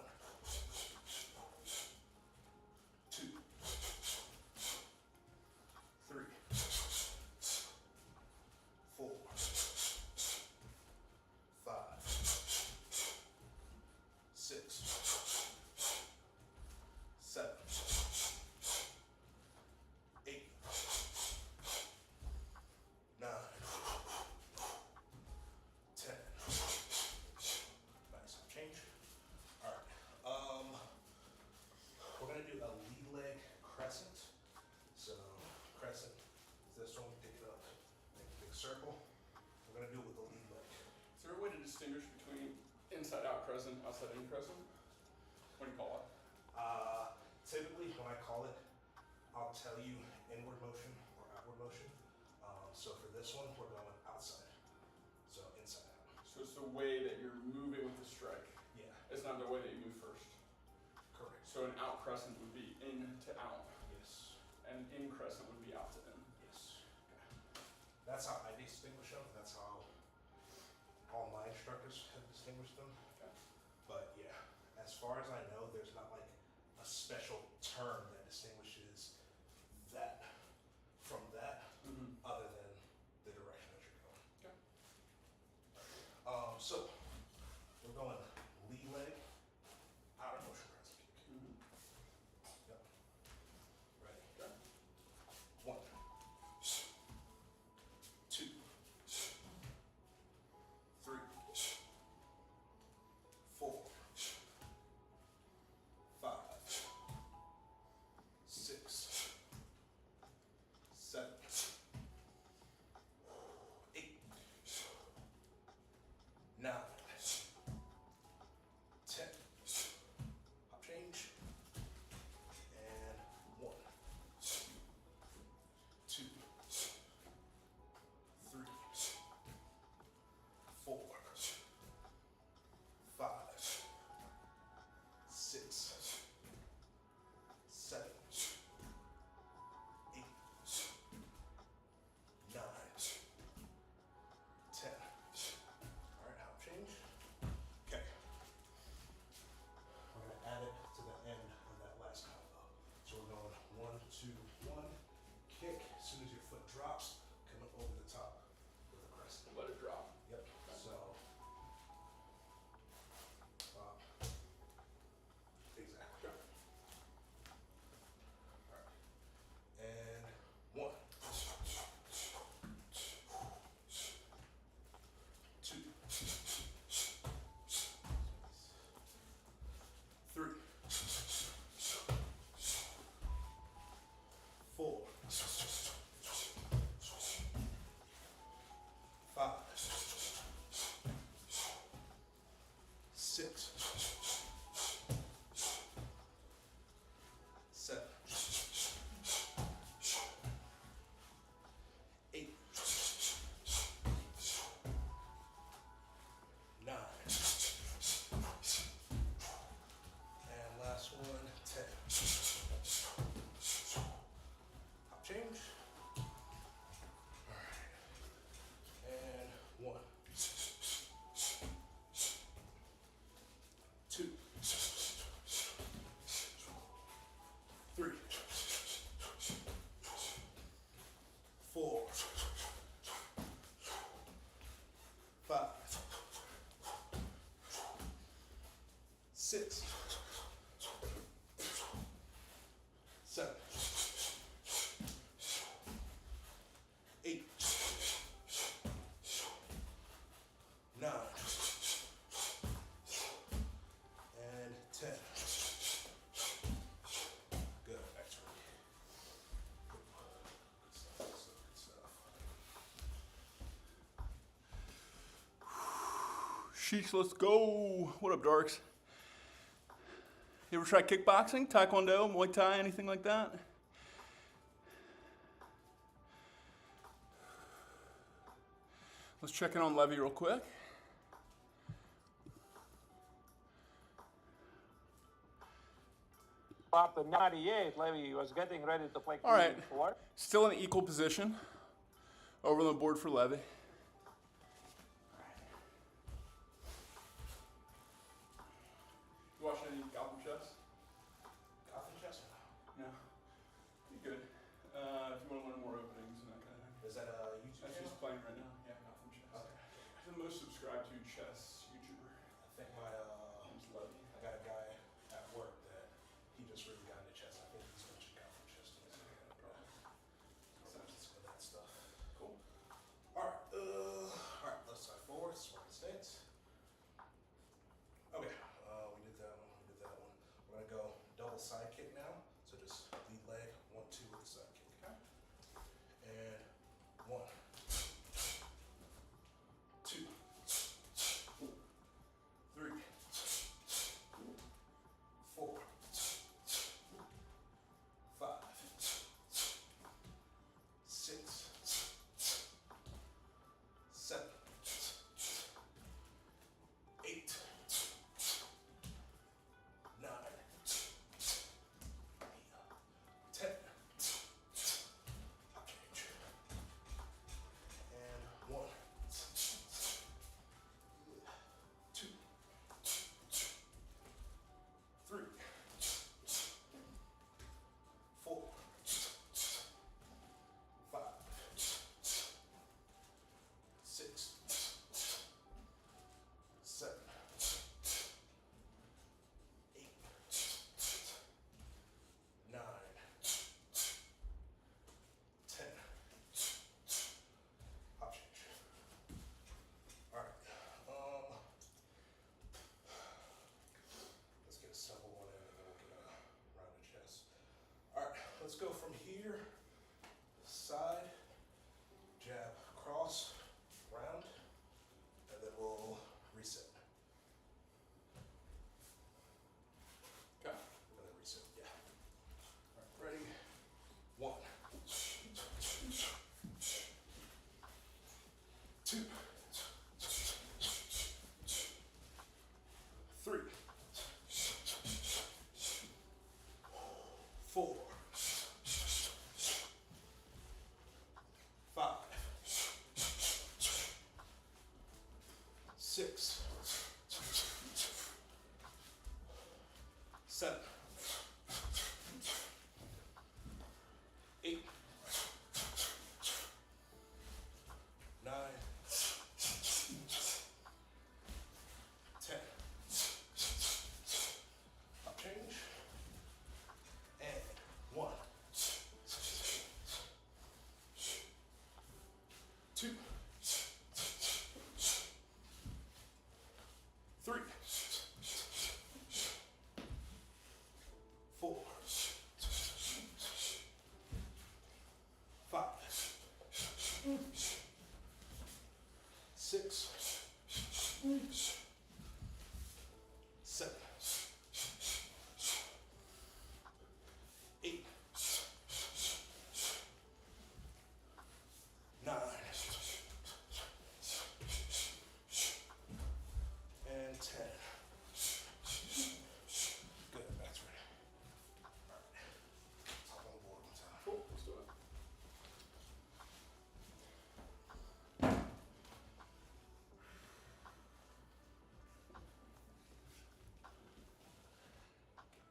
C: 2, 3, 4, 5, 6, 7, 8, 9, 10. Nice. Change. All right. We're gonna do a lead leg crescent. So crescent is this one. Pick it up, make a big circle. We're gonna do it with the lead leg.
A: Is there a way to distinguish between inside out crescent, outside in crescent? What do you call it?
C: Typically, when I call it, I'll tell you inward motion or outward motion. So for this one, we're going outside. So inside out.
A: So it's the way that you're moving with the strike.
C: Yeah.
A: It's not the way that you move first.
C: Correct.
A: So an out crescent would be in to out,
C: Yes.
A: and in crescent would be out to in.
C: Yes. Okay. That's how I distinguish them. That's how all my instructors have distinguished them.
A: Okay.
C: But yeah, as far as I know, there's not like a special term that distinguishes that from that, other than the direction that you're going.
A: Okay.
C: So we're going lead leg, outer motion crescent kick. Yep. Ready?
A: Okay.
C: 1, 2, 3, 4, 5, 6, 7, 8, 9, 10. Hop change. And 1, 2, 3, 4, 5, 6, 7, 8, 9, 10. All right, hop change. Okay. We're gonna add it to the end of that last combo. So we're going 1, 2, 1, kick. As soon as your foot drops, come up over the top with a crescent.
A: Let it drop.
C: Yep. So, exactly.
A: Okay.
C: All right. And 1, 2, 3, 4,
A: Sheesh, let's go. What up, Darks? You ever try kickboxing, taekwondo, Muay Thai, anything like that? Let's check in on Levy real quick.
B: After 98, Levy was getting ready to play
A: All right,
B: 4.
A: still in equal position. Over on the board for Levy. You watching any Gotham chess?
C: Gotham chess?
A: No. You good. If you want to learn more openings and that kind of thing.
C: Is that a YouTube
A: That's
C: channel?
A: just playing right now. Yeah, Gotham chess.
C: Okay.
A: I'm the most subscribed to chess YouTuber.
C: I think my
A: Name's Levy.
C: I got a guy at work that he just really got into chess. I think he's mentioned Gotham chess to me. So let's go that stuff.
A: Cool.
C: Alright, left side forward, smart stance. Okay, we did that one, We're gonna go double side kick now. So just lead leg, 1, 2 with the side kick. Okay. And 1, 2, 3, 4, 5, 6, 7, 8, 9, 10. I'll change. And 1, 2, 3, 4, 5, 6, 7, 8, 9, 10. Hop change. Alright. Let's get a simple one in and then we'll get a round of chess. Alright, let's go from here. Side, jab, cross, round, and then we'll reset.
A: Okay.
C: And then reset, yeah. Alright, ready? 1, 2, 3, 4, 5, 6, 7, 8, 9, 10. Up change. And 1, 2, 3, 4, 5, 6, 7, 8, 9, and 10. Good, that's ready. Alright, top on the board one time.
A: Cool. Let's do it.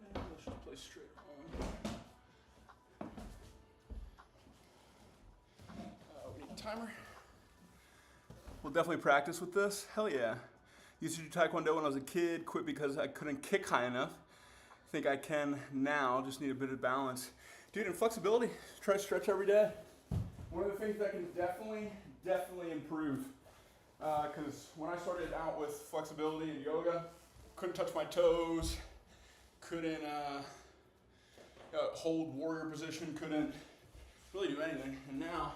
A: And let's just play straight on. We need a timer. We'll definitely practice with this. Hell yeah. Used to do taekwondo when I was a kid, quit because I couldn't kick high enough. Think I can now, just need a bit of balance. Dude, and flexibility, try to stretch every day. One of the things that can definitely improve. Because when I started out with flexibility and yoga, couldn't touch my toes, couldn't hold warrior position, couldn't really do anything. And now,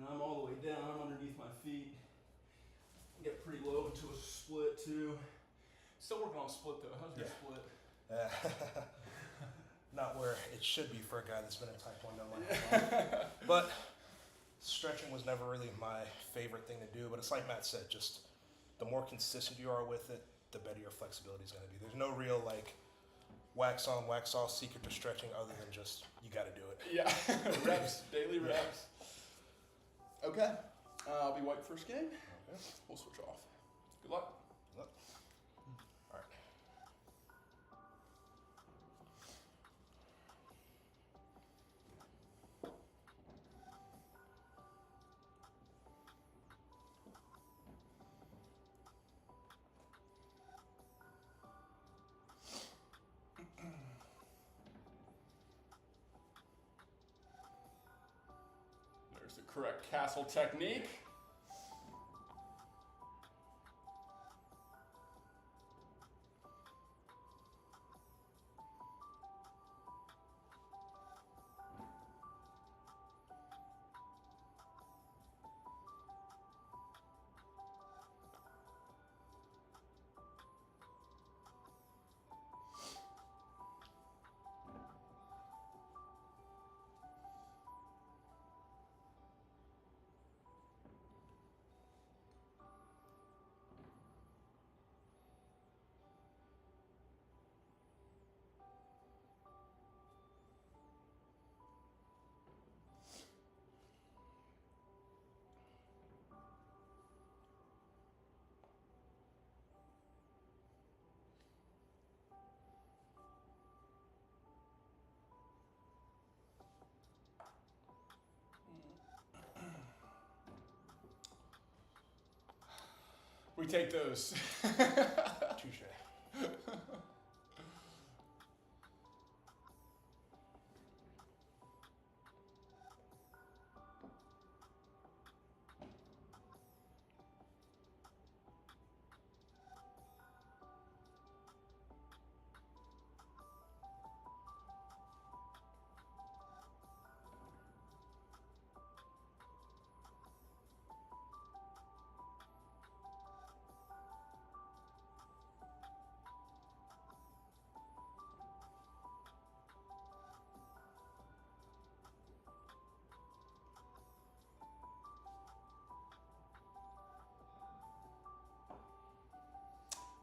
A: I'm all the way down, I'm underneath my feet. Get pretty low into a split too. Still working on split though. How's your split?
C: Not where it should be for a guy that's been in Taekwondo my whole life. But stretching was never really my favorite thing to do. But it's like Matt said, just the more consistent you are with it, the better your flexibility is going to be. There's no real like wax on, wax off secret to stretching other than just you got to do it.
A: Yeah, reps, daily reps. Okay, I'll be white first game.
C: Okay.
A: We'll switch off. Good luck.
C: Look. All right.
A: There's the correct castle technique. We take those.
C: Touche.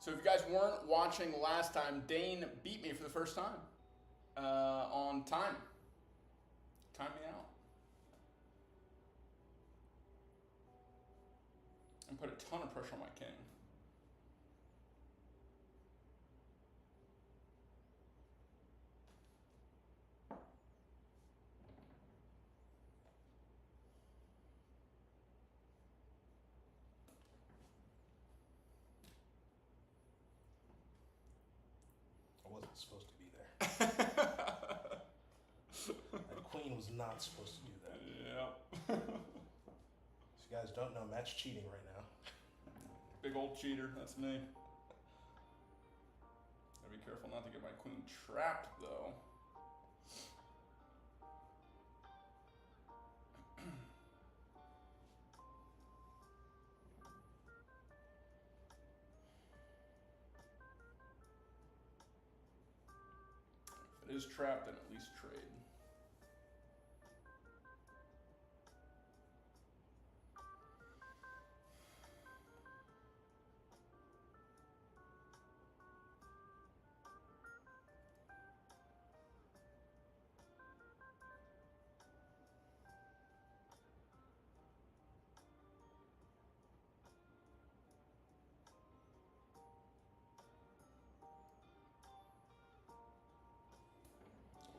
A: So if you guys weren't watching last time, Dane beat me for the first time on time. Time me out. And put a ton of pressure on my king.
C: I wasn't supposed to be there. That queen was not supposed to do that.
A: Yeah.
C: If you guys don't know, Matt's cheating right now.
A: Big old cheater, that's me. Gotta be careful not to get my queen trapped though. If it is trapped, then at least trade.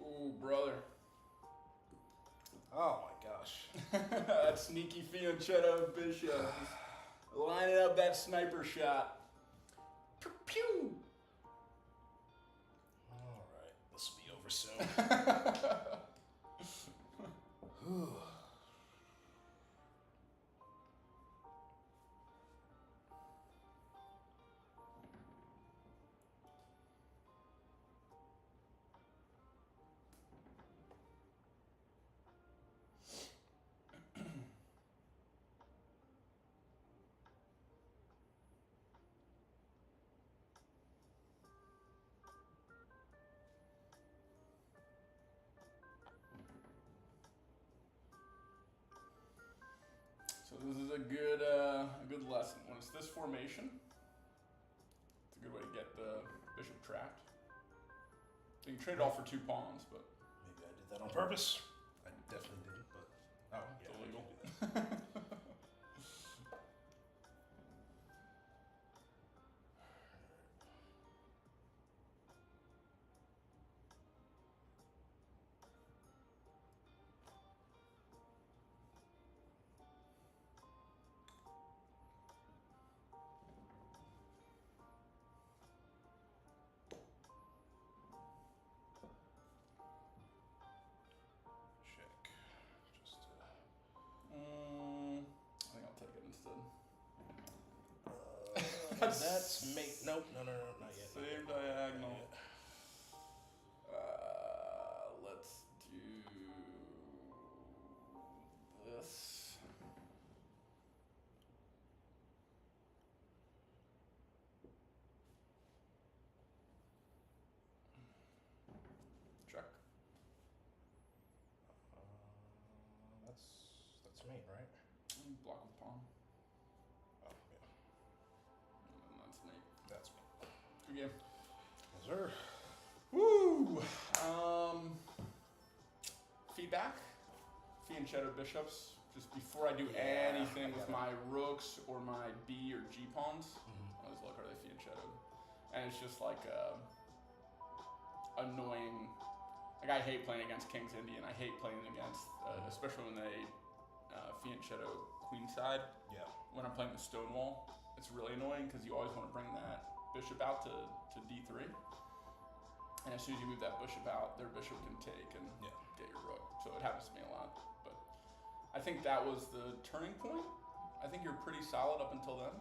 A: Ooh, brother.
C: Oh my gosh.
A: That sneaky fianchetto bishop. Lining up that sniper shot. Pew pew.
C: All right, this will be over soon. Whew.
A: This is a good lesson. When it's this formation, it's a good way to get the bishop trapped. You can trade it off for 2 pawns, but
C: Maybe I did that on purpose. I definitely did, but
A: it's illegal.
C: check. Just
A: I think I'll take it instead.
C: that's make. Nope. No, not yet.
A: Same
C: not yet.
A: diagonal.
C: Not yet.
A: Let's do this. Check.
C: That's mate, right?
A: Block with pawn.
C: Oh yeah,
A: And then that's mate.
C: that's me.
A: Good game.
C: Yes, sir.
A: Woo! Feedback. Fianchetto bishops. Just before I do anything with my rooks or my B or G pawns, I always look, are they fianchettoed? And it's just like annoying. Like I hate playing against King's Indian. I hate playing against, especially when they fianchetto queenside.
C: Yeah.
A: When I'm playing the Stonewall, it's really annoying because you always want to bring that bishop out to D3. And as soon as you move that bishop out, their bishop can take and get your rook. So it happens to me a lot. But I think that was the turning point. I think you're pretty solid up until then.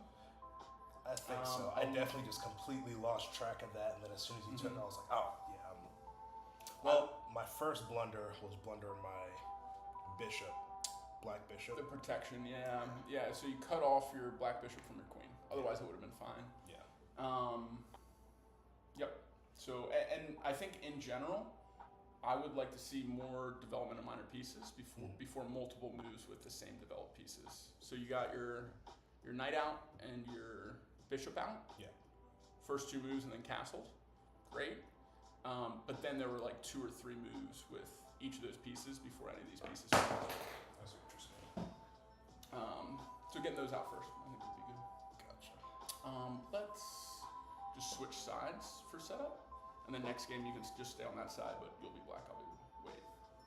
C: I think so. I definitely just completely lost track of that, and then as soon as you took it, I was like, oh yeah. Well, my first blunder was blundering my bishop, black bishop.
A: The protection, yeah. So you cut off your black bishop from your queen. Otherwise, it would have been fine.
C: Yeah.
A: Yep. So, and I think in general, I would like to see more development of minor pieces before multiple moves with the same developed pieces. So you got your knight out and your bishop out.
C: Yeah.
A: First 2 moves and then castled. Great. But then there were like 2 or 3 moves with each of those pieces before any of these pieces.
C: That's interesting.
A: So getting those out first, I think would be good.
C: Gotcha.
A: Let's just switch sides for setup, and then next game you can just stay on that side, but you'll be black. I'll be wait.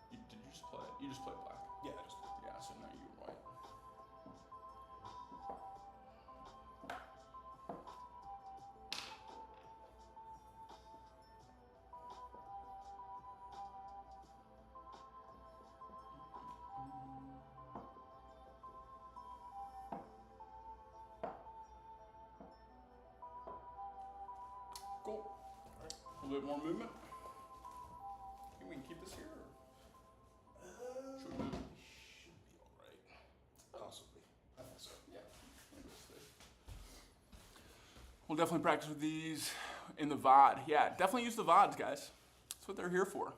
A: Did you just play? You just played black.
C: Yeah, I just.
A: Yeah. So now you're white. Cool.
C: All right.
A: A little bit more movement. Think we can keep this here? Or should we move?
C: Should be all right. Possibly. I think so.
A: Yeah. We'll definitely practice with these in the VOD. Yeah, definitely use the VODs, guys. That's what they're here for.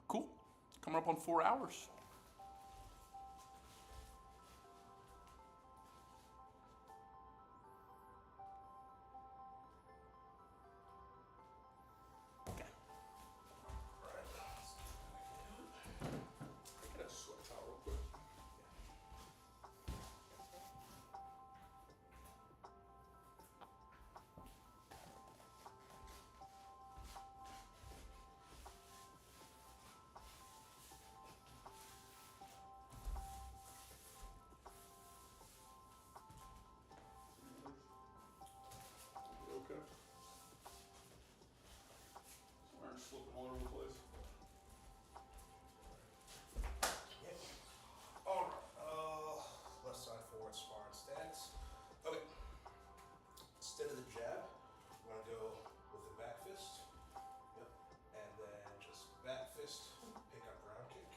A: Cool. Coming up on 4 hours. Okay.
C: All right.
A: Get a sweat towel real quick. Okay. Sorry, I'm slipping all over the place.
C: Yeah. All right. Left side forward sparring stance. Okay. Instead of the jab, we're gonna go with the back fist. Yep. And then just back fist, pick up round kick.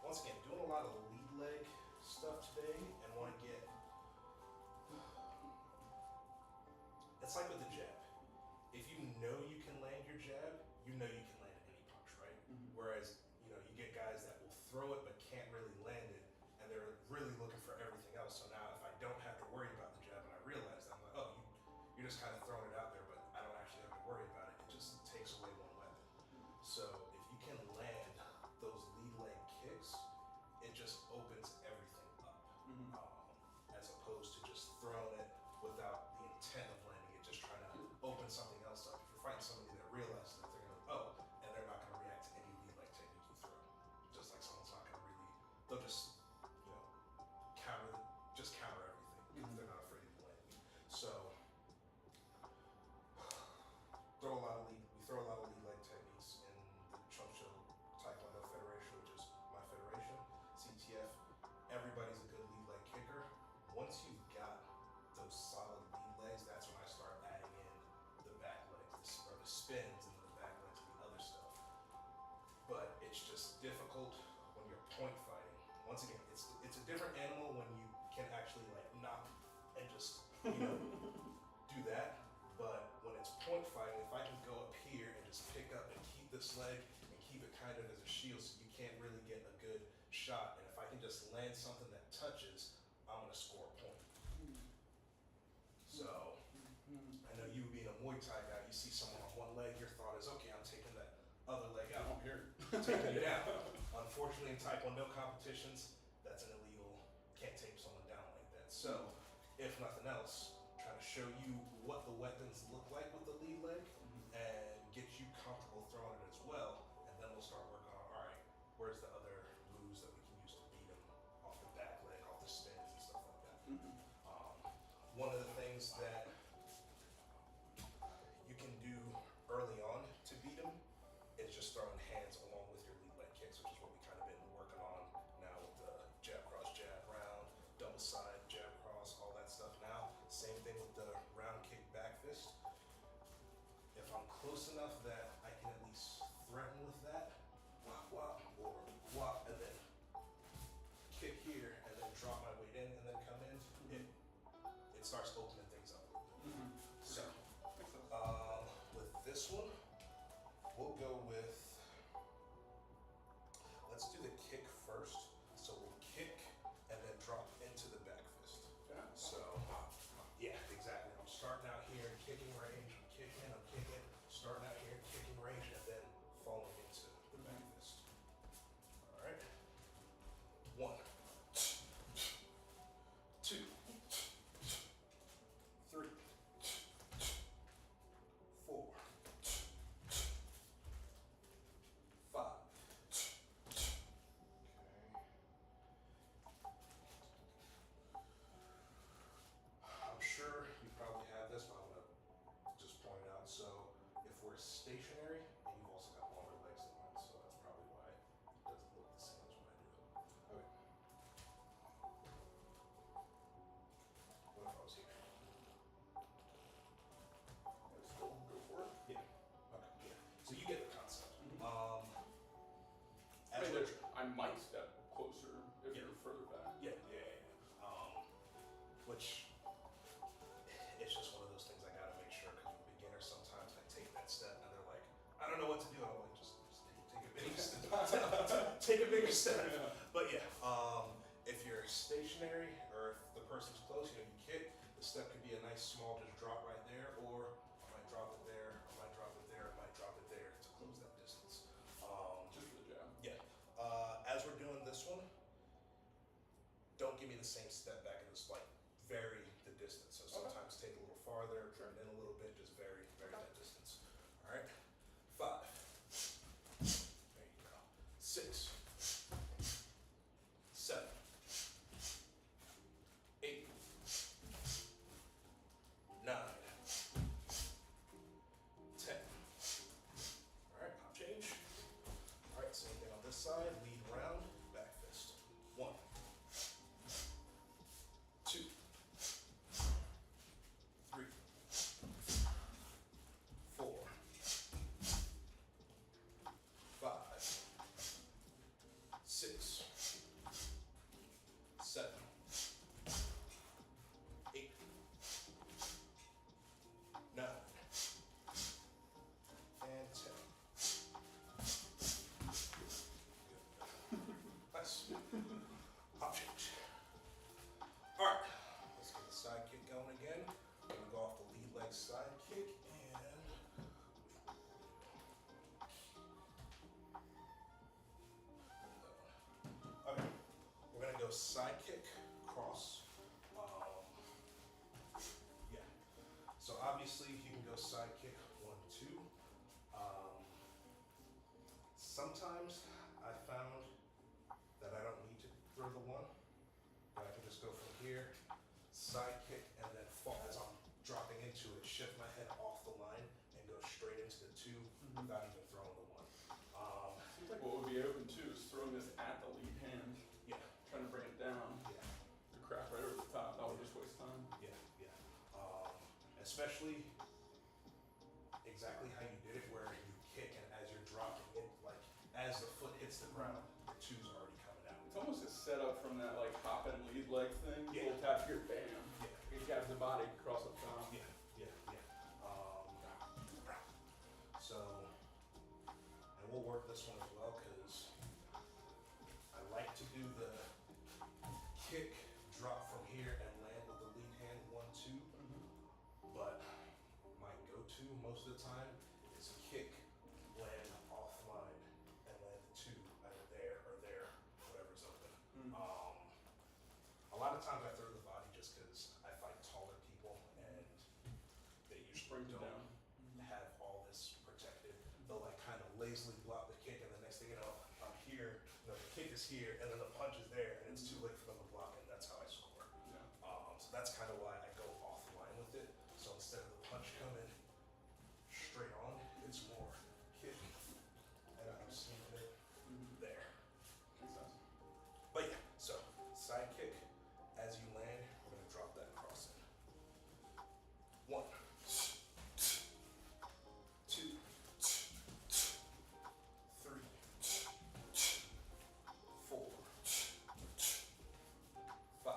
C: Once again, doing a lot of lead leg stuff today, and want to get. It's like with the jab. If you know you can land your jab, you know you can land any pawn. you're just kind of throwing it out there, but I don't actually have to worry about it. It just takes away one weapon. So if you can land those lead leg kicks, it just opens everything up. As opposed to just throwing it without the intent of landing it, just trying to open something else up. If you're fighting somebody that realizes that they're gonna, and they're not gonna react to any lead leg technique you throw. Just like someone's not gonna really, they'll just, counter everything because they're not afraid of landing. So, we throw a lot of lead leg techniques in the Chungcho Taekwondo Federation, which is my federation, CTF. Everybody's a good lead leg kicker. Once you've got those solid lead legs, that's when I start adding in the back legs, or the spins and the back legs and the other stuff. But it's just difficult when you're point fighting. Once again, it's a different animal when you can actually like knock and just do that. But when it's point fighting, if I can go up here and just pick up and keep this leg and keep it kind of as a shield so you can't really get a good shot, and if I can just land something that touches, I'm gonna score a point. So, I know you being a Muay Thai guy, you see someone on one leg, your thought is, okay, I'm taking that other leg out.
A: I'm here.
C: Taking it down. Unfortunately, in Taekwondo competitions, that's an illegal, can't take someone down like that. So, if nothing else, trying to show you what the weapons look like with the lead leg and get you comfortable throwing it as well, and then we'll start working on, all right, where's the other moves that we can use to beat them off the back leg, off the spins and stuff like that. One of the things that you can do early on to beat them is just throwing hands along with your lead leg kicks, which is what we kind of been working on now with the jab cross, jab round, double side, jab cross, all that stuff now. Same thing with the round kick back fist. If I'm close enough that I can at least threaten with that, wop, wop, or wop, and then kick here, and then drop my weight in, and then come in, it starts opening things up. So, with this one, we'll go with, let's do the kick first. So we'll kick and then drop into the back fist. So, yeah, exactly. I'm starting out here in kicking range, I'm kicking, starting out here in kicking range, and then falling into the back fist. All right. 1, 2, 3, 4, 5. I'm sure you probably have this, but I'm gonna just point it out. So if we're stationary, and you've also got longer legs than mine, so that's probably why it doesn't look the same as when I do it. Okay. What if I was here?
A: Still go for it.
C: Yeah. Okay. Yeah. So you get the concept.
A: I mean, I might step closer if you're further back.
C: Yeah. Which it's just one of those things I gotta make sure, because with beginners sometimes I take that step and they're like, I don't know what to do. I'm like, just take a big step. Take a bigger step.
A: Yeah.
C: But yeah, if you're stationary or if the person's close, you kick, the step could be a nice small just drop right there, or I might drop it there, I might drop it there, I might drop it there to close that distance.
A: Just for the jab.
C: Yeah. As we're doing this one, don't give me the same step back and just like vary the distance. So sometimes take a little farther, trim in a little bit, just vary that distance. All right. 5. There you go. 6, 7, 8, 9, 10. All right, pop change. All right, same thing on this side. Lead round, back fist. 1, 2, 3, side kick, cross. Yeah. So obviously you can go side kick 1, 2. Sometimes I found that I don't need to throw the 1. But I can just go from here, side kick, and then fall as I'm dropping into it, shift my head off the line and go straight into the 2 without even throwing the 1.
A: Seems like what would be open too is throwing this at the lead hand.
C: Yeah.
A: Trying to bring it down.
C: Yeah.
A: The crap right over the top. That would just waste time.
C: Yeah. Especially exactly how you did it, where you kick and as you're dropping it, like as the foot hits the ground, the 2's already coming out.
A: It's almost a setup from that like hop and lead leg thing.
C: Yeah.
A: Little tap here, bam.
C: Yeah.
A: You got the body across the top.
C: Yeah. So, and we'll work this one as well because I like to do the kick, drop from here, and land with the lead hand 1, 2. But my go-to most of the time is kick, land offline, and land the 2 either there or there, whatever's open. A lot of times I throw the body just because I fight taller people and they usually
A: Brings it
C: don't
A: down.
C: have all this protected. They'll like kind of lazily block the kick, and the next thing you know, I'm here, the kick is here, and then the punch is there, and it's too late for them to block, and that's how I score.
A: Yeah.
C: So that's kind of why I go offline with it. So instead of the punch coming straight on, it's more kick, and I'm seeing it there.
A: Makes sense.
C: But yeah, so side kick, as you land, we're gonna drop that cross in. 1, 2, 3, 4, 5,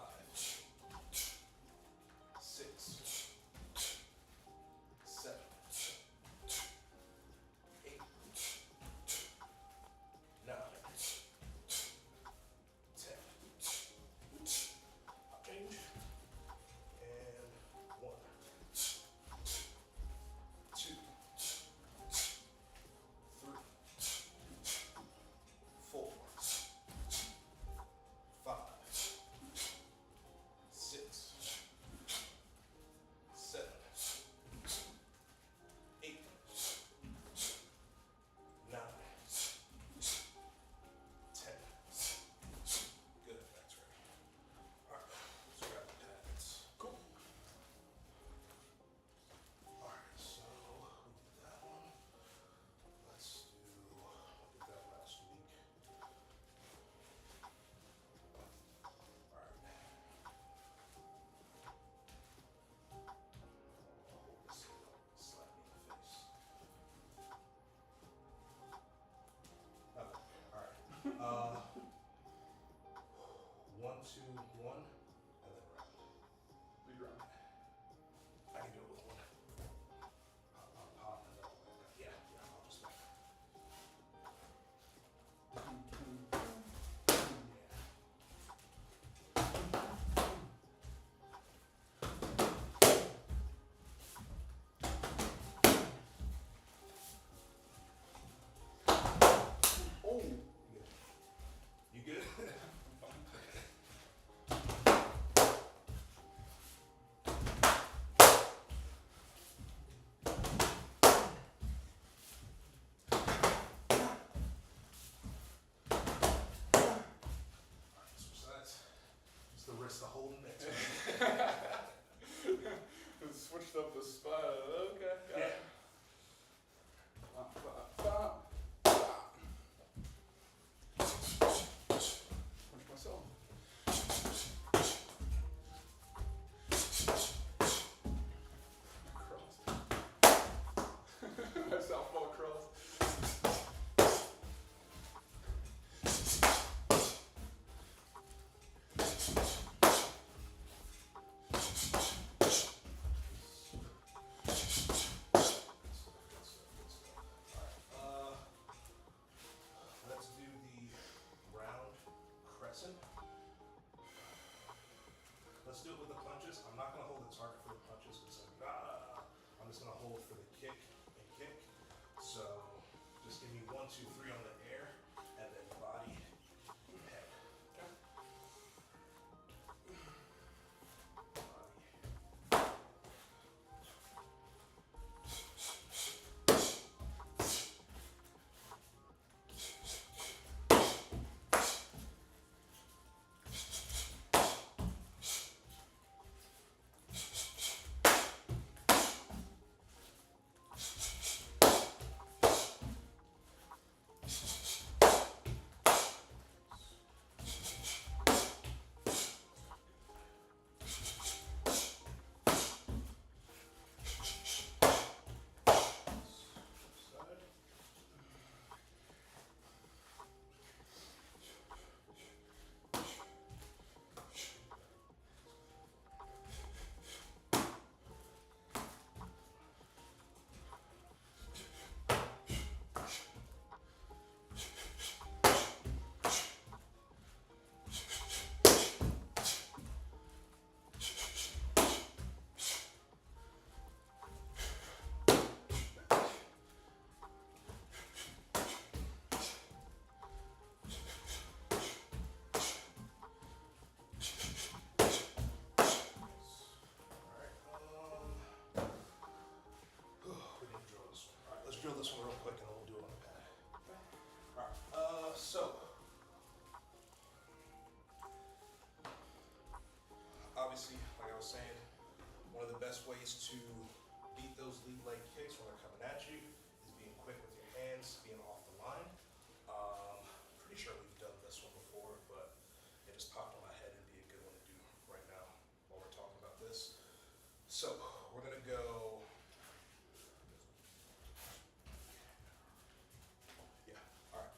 C: 6, 7, 8, 9, 10. Change. And 1, 2, 3, 4, 5, 6, 7, 8, 9, 10. Good, that's right. Alright, let's grab the pads. Cool. Alright, so we did that one. Let's do, I did that last week. Alright. Hold this in, don't slap me in the face. Okay, alright. 1, 2, 1, and then round.
A: Lead round.
C: I can do it with 1. Pop, pop, pop, and then I'll back up. Yeah, I'll just back up.
A: Oh!
C: You good? Alright, switch sides. It's the wrist to hold next.
A: Switched up the spot. Okay. Got
C: Yeah.
A: it. Bop, bop, bop, bop. Punch myself. Cross. My southpaw cross.
C: Alright, let's do the round crescent. Let's do it with the punches. I'm not gonna hold the target for the punches because I'm just gonna hold for the kick and kick. So just give me 1, 2, 3 on the air, and then body, head.
A: Okay.
C: ways to beat those lead leg kicks when they're coming at you is being quick with your hands, being off the line. Pretty sure we've done this one before, but it just popped in my head. It'd be a good one to do right now while we're talking about this. So we're gonna go. Yeah. All right.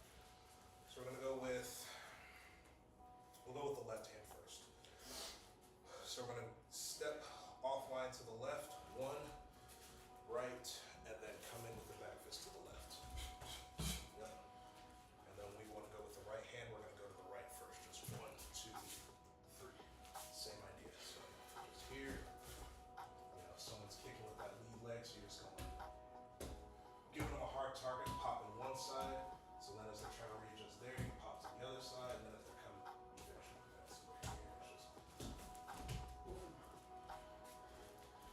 C: So we're gonna go with. We'll go with the left hand first. So we're gonna step offline to the left, one, right, and then come in with the back fist to the left. Yep. And then we want to go with the right hand. We're gonna go to the right first. Just 1, 2, 3. Same idea. So just here. You know, someone's kicking with that lead leg, so you're just going giving them a hard target, popping one side. So then as they're trying to readjust there, you pop to the other side, and then as they're coming, you finish with that. So here, it's just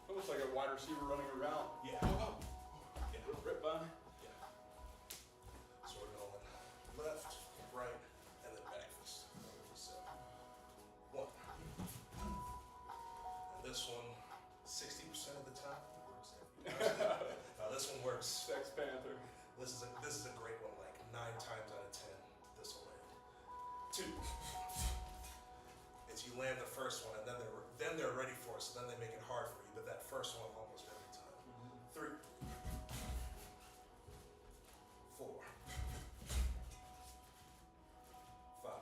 A: Almost like a wide receiver running around.
C: yeah. Yeah.
A: Right by.
C: Yeah. So we're going left, right, and then back fist. So 1. And this one, 60% of the time works. This one works.
A: Sex Panther.
C: This is a great one. Like 9 times out of 10, this will land. 2. Is you land the first one, and then they're ready for it. So then they make it hard for you. But that first one almost every time. 3. 4. 5.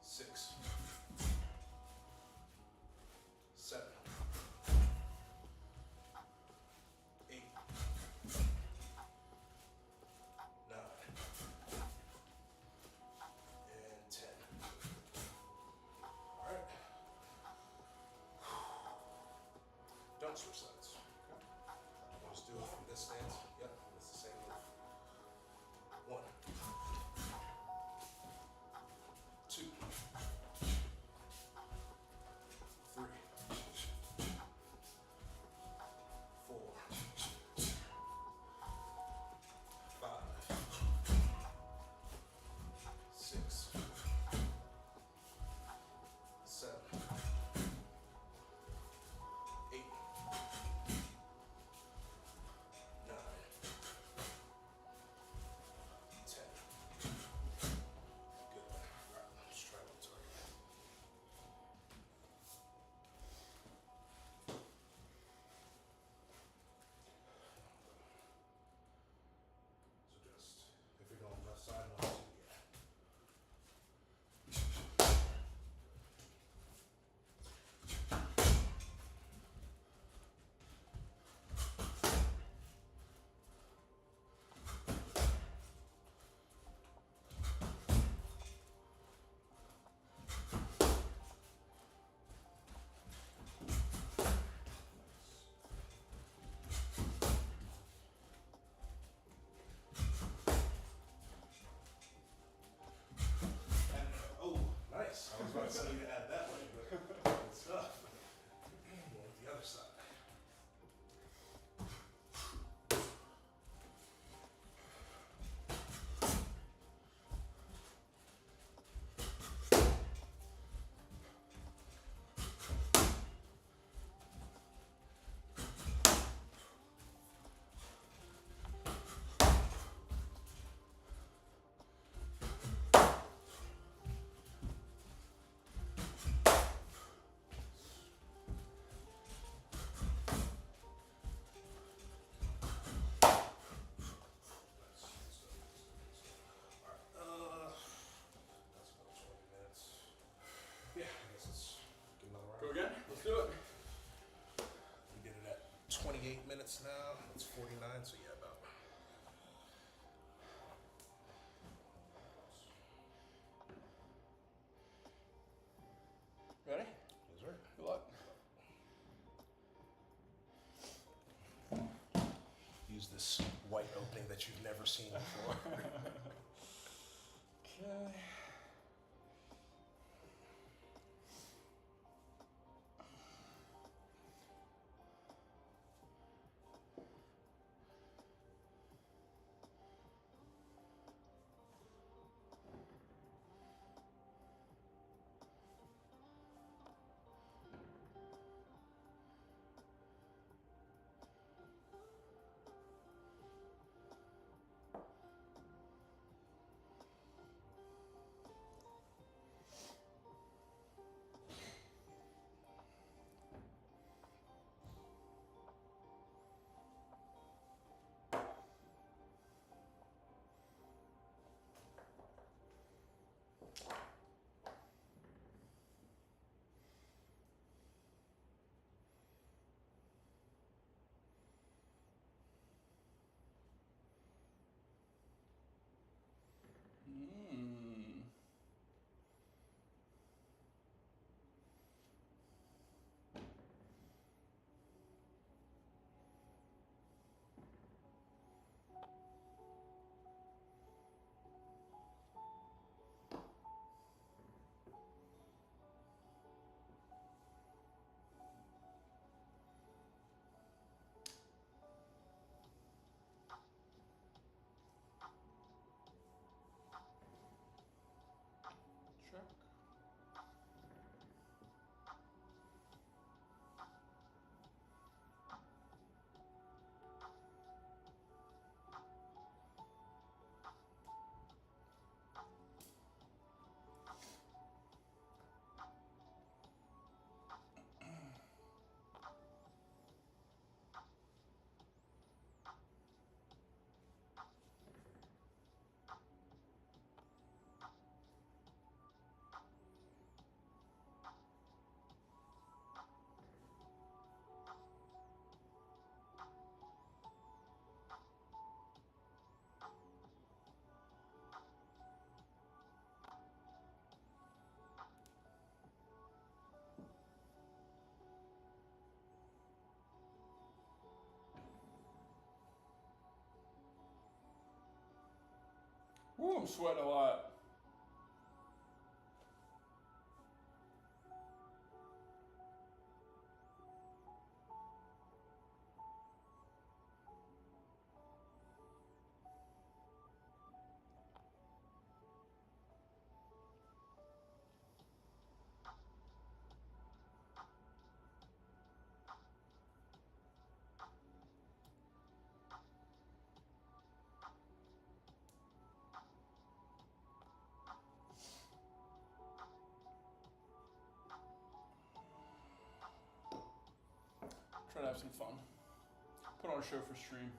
C: 6. 7. 8. 9. And 10. All right. Don't switch sides. Okay. We'll just do it from this stance. Yep, it's the same move. 1. 2. 3. 4. 5. 6. 7. 8. 9. 10. Good. Alright, let's try one target. So just, if you're going left side, 1, 2, yeah. And, oh, nice. I was about to tell you to add that one, but good stuff. Going with the other side. That's about 20 minutes. Yeah, I guess let's get another round.
A: Go again? Let's do it.
C: We did it at 28 minutes now. It's 49, so yeah, about.
A: Ready?
C: That's right.
A: Good luck.
C: Use this white opening that you've never seen before.
A: Okay. I'm sweating a lot. Try to have some fun. Put on a show for stream.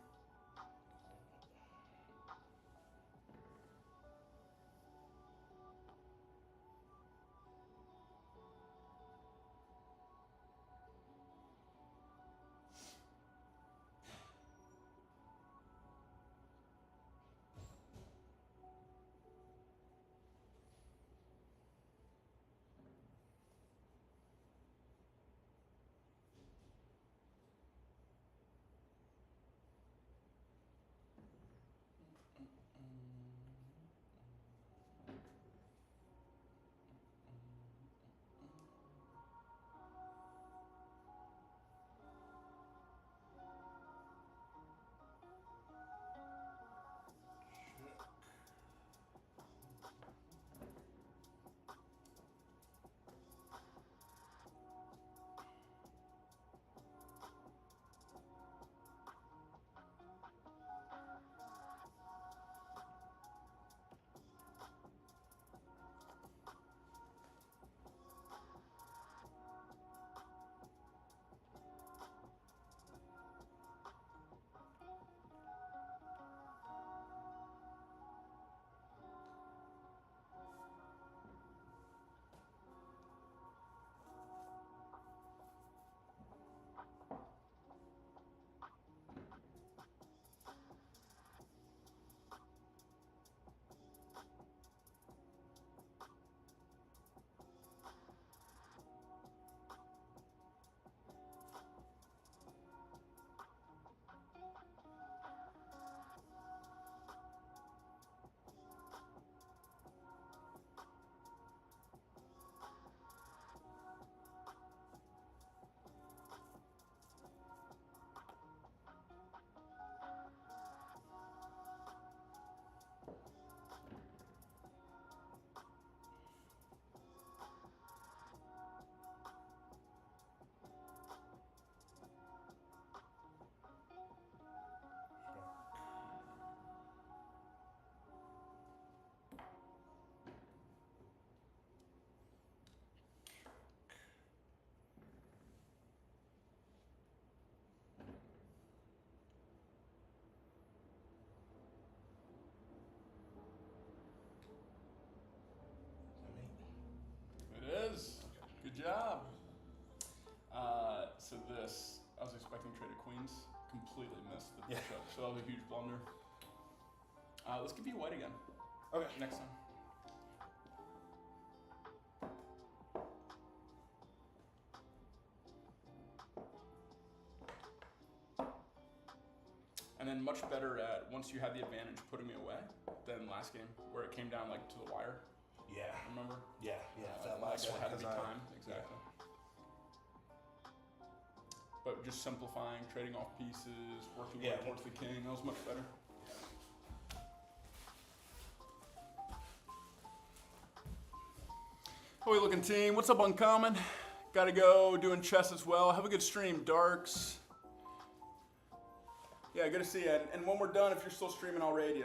A: It is. Good job. So this, I was expecting trade of queens. Completely missed the bishop. So that was a huge blunder. Let's give you white again.
C: Okay.
A: Next time. And then much better at, once you had the advantage, putting me away than last game, where it came down like to the wire.
C: Yeah.
A: Remember?
C: Yeah. That
A: Like
C: last
A: it
C: one
A: had to be
C: 'cause
A: timed. Exactly. But just simplifying, trading off pieces, working towards the king, that was much better. How we looking, team? What's up, Uncommon? Gotta go, doing chess as well. Have a good stream, Darks. Yeah, good to see you. And when we're done, if you're still streaming, I'll raid you.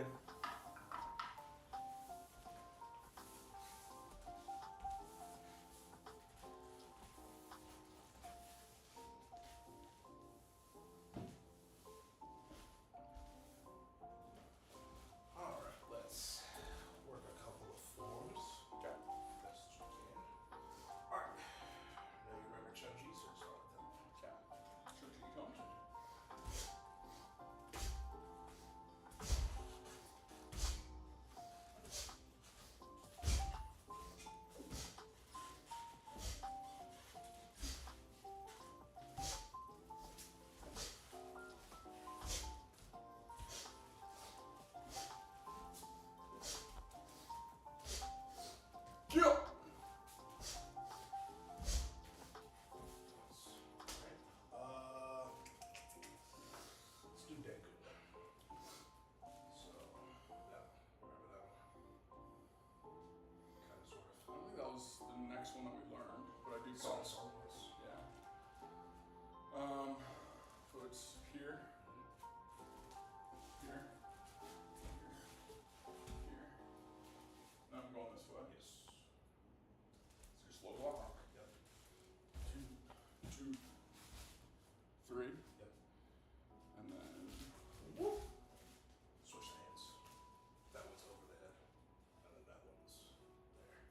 A: call it.
C: Solid.
A: Yeah. So it's here, here, here. Now I'm going this way.
C: Yes.
A: So your slow walk.
C: Yep.
A: 2, 2, 3.
C: Yep.
A: And then whoop.
C: Switch hands. That one's over there, and then that one's there.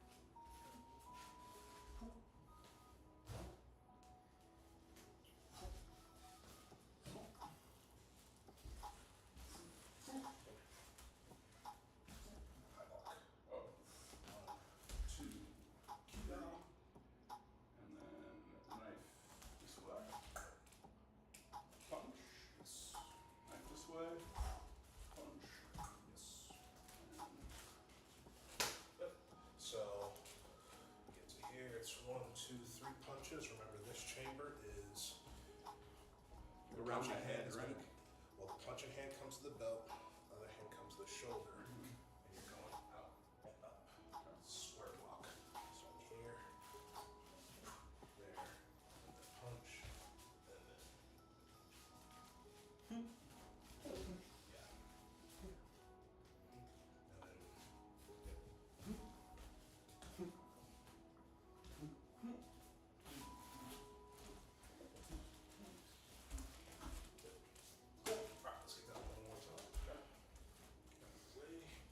C: High block.
A: Oh.
C: 1, 2, 3.
A: And then knife this way. Punch.
C: Yes.
A: Knife this way. Punch.
C: Yes. Yep. So get to here. It's 1, 2, 3 punches. Remember, this chamber is
A: The rounding
C: punching
A: hand,
C: is
A: right?
C: gonna- well, the punching hand comes to the belt, the other hand comes to the shoulder, and you're going out and up. Square block. So here, there, and then punch, and then. Yeah. And then. Alright, let's get that one more time. Okay. Get out of the way.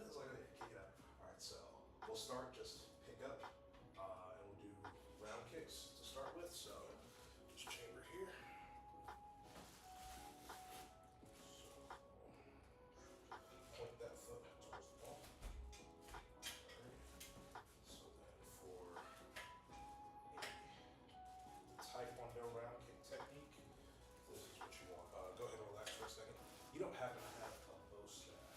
C: It's like, okay, kick it out. All right, so we'll start, just pick up, and we'll do round kicks to start with. So just chamber here. So point that foot towards the ball. All right. So then for a Taekwondo round kick technique, this is what you want. Go ahead and relax for a second. You don't happen to have a bow staff.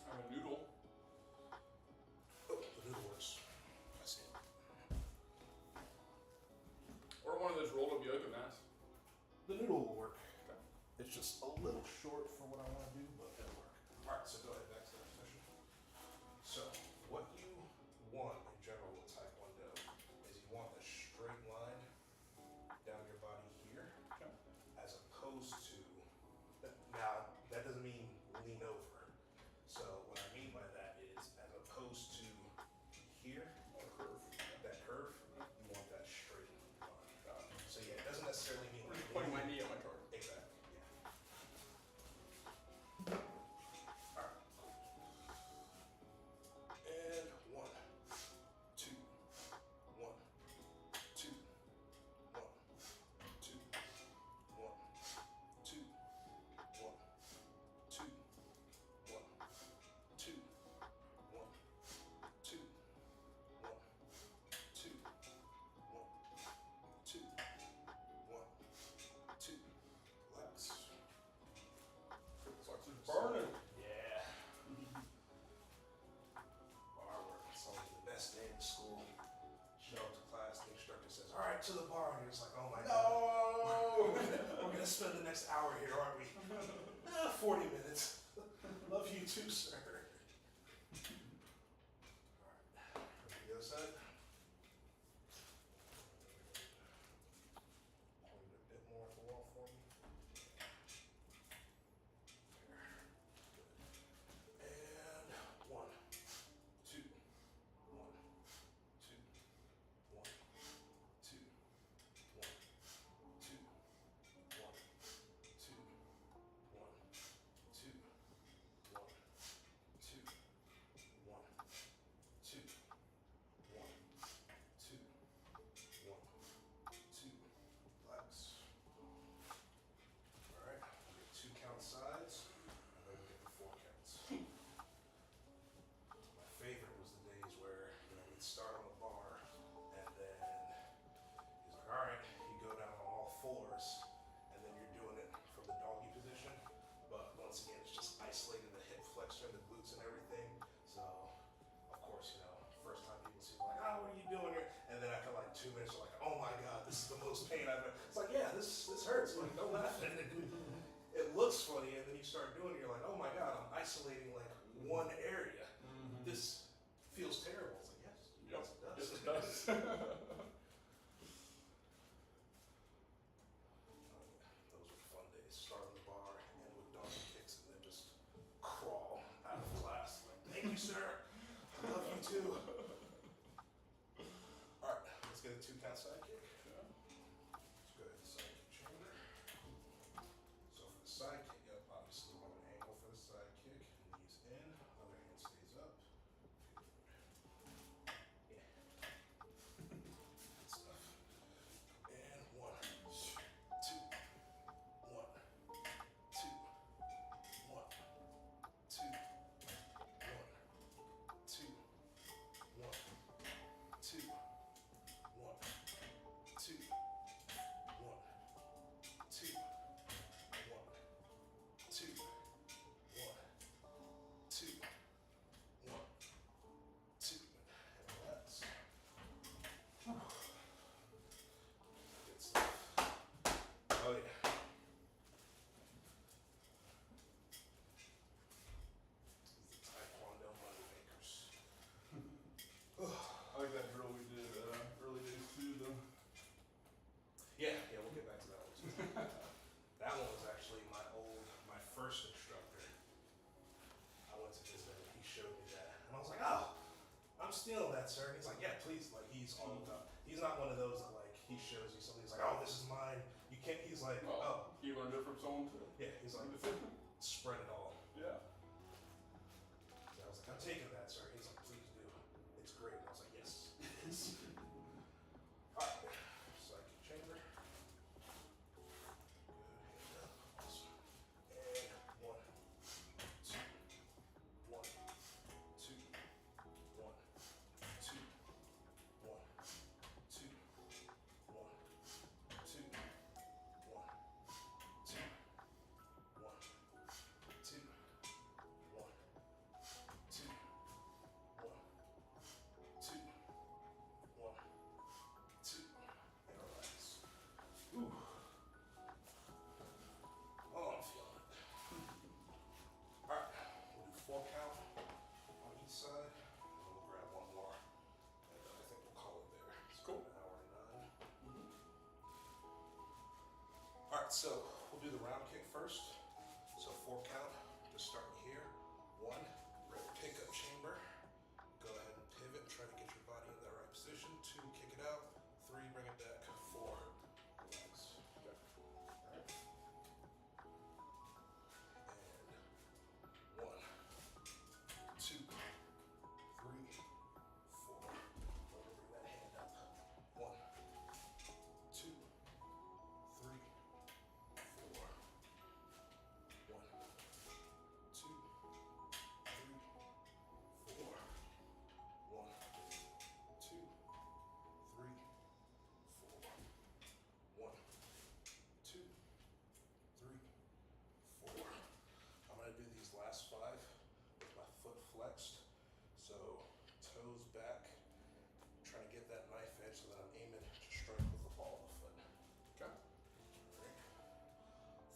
A: I have a noodle.
C: Oh, the noodle works. I see it.
A: Or one of those rolled up yoga mats.
C: The noodle will work.
A: Okay.
C: It's just a little short for what I want to do, but it'll work. All right, so go ahead back to that position. So what you want in general with Taekwondo is you want a straight line down your body here,
A: Okay.
C: as opposed to, now that doesn't mean lean over. So what I mean by that is as opposed to here, that curve, you want that straight line. So yeah, it doesn't necessarily mean
A: I'm just pointing my knee at my target.
C: Exactly, yeah. All right. And 1, 2, 1, 2, 1, 2, 1, 2, 1, 2, 1, 2, 1, 2, 1, 2, 1, 2, 1, 2, relax.
A: It's burning.
C: Yeah. Bar work. It's only the best day in school. Show up to class, the instructor says, all right, to the bar. And you're just like, oh my God. We're going to spend the next hour here, aren't we? 40 minutes. Love you too, sir. All right. Ready the other side? Point it a bit more at the wall for me. And 1, 2, 1, 2, 1, 2, 1, 2, 1, 2, 1, 2, 1, 2, 1, 2, 1, 2, 1, 2, relax. All right, we get 2 count sides, and then we get the 4 counts. My favorite was the days where we'd start on the bar, and then he's like, all right, you go down on all 4s, and then you're doing it from the doggy position. But once again, it's just isolating the hip flexor and the glutes and everything. So, of course, first time people see like, oh, what are you doing here? And then after like 2 minutes, you're like, oh my God, this is the most pain I've ever. It's like, yeah, this hurts. Like, don't laugh at it. It looks funny, and then you start doing it, you're like, oh my God, I'm isolating like one area.
A: Mm-hmm.
C: This feels terrible. It's like, yes,
A: Yep.
C: yes, it does.
A: Yes, it does.
C: Those were fun days. Start on the bar, end with donkey kicks, and then just crawl out of class. Like, thank you, sir. I love you too. All right, let's get a 2 count side kick. Let's go ahead and side kick chamber. So for the side kick, yep, obviously want an angle for the side kick. Knees in, other hand stays up. Yeah. Good stuff. And 1, 2, 1, 2, 1, 2, 1, 2, 1, 2, 1, 2, 1, 2, 1, 2, 1, 2, 1, 2, and relax. Good stuff. Oh yeah. These are Taekwondo money makers.
A: I like that drill we did early days too, though.
C: Yeah, we'll get back to that one too. That one was actually my first instructor. I went to visit him, he showed me that. And I was like, oh, I'm stealing that, sir. And he's like, yeah, please. Like, he's all about, he's not one of those that, like, he shows you something, he's like, oh, this is mine. You can't, he's like, oh.
A: You learned it from someone too.
C: Yeah, he's like,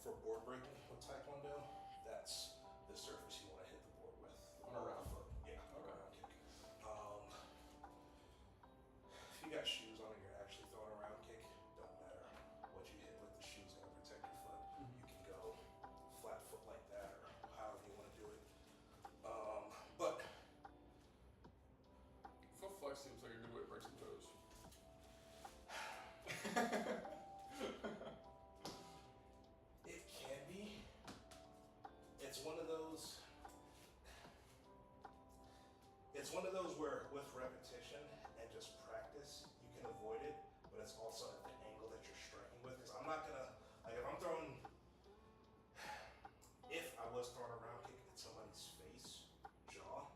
C: for board breaking with Taekwondo, that's the surface you want to hit the board with.
A: On a round
C: foot. Yeah, on a
A: Okay.
C: round kick. If you got shoes on and you're actually throwing a round kick, don't matter what you hit with, the shoe's gonna protect your foot. You can go flat foot like that or however you want to do it. But
A: Foot flex seems like a good way to break some toes.
C: it can be. It's one of those. It's one of those where with repetition and just practice, you can avoid it, but it's also at the angle that you're striking with. Because I'm not gonna, like if I'm throwing, if I was throwing a round kick at somebody's face, jaw,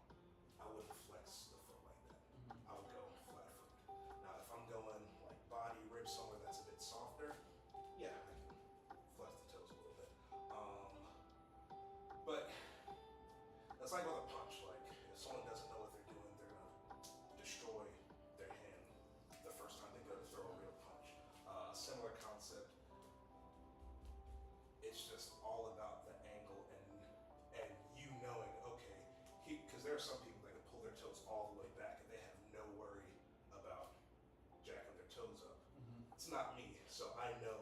C: I wouldn't flex the foot like that. I would go flat foot. Now if I'm going like body, rib, somewhere that's a bit softer, yeah, I can flex the toes a little bit. But that's like with a punch. Like if someone doesn't know what they're doing, they're gonna destroy their hand the first time they go to throw a real punch. Similar concept. It's just all about the angle and you knowing, okay, because there are some people that can pull their toes all the way back and they have no worry about jacking their toes up. It's not me, so I know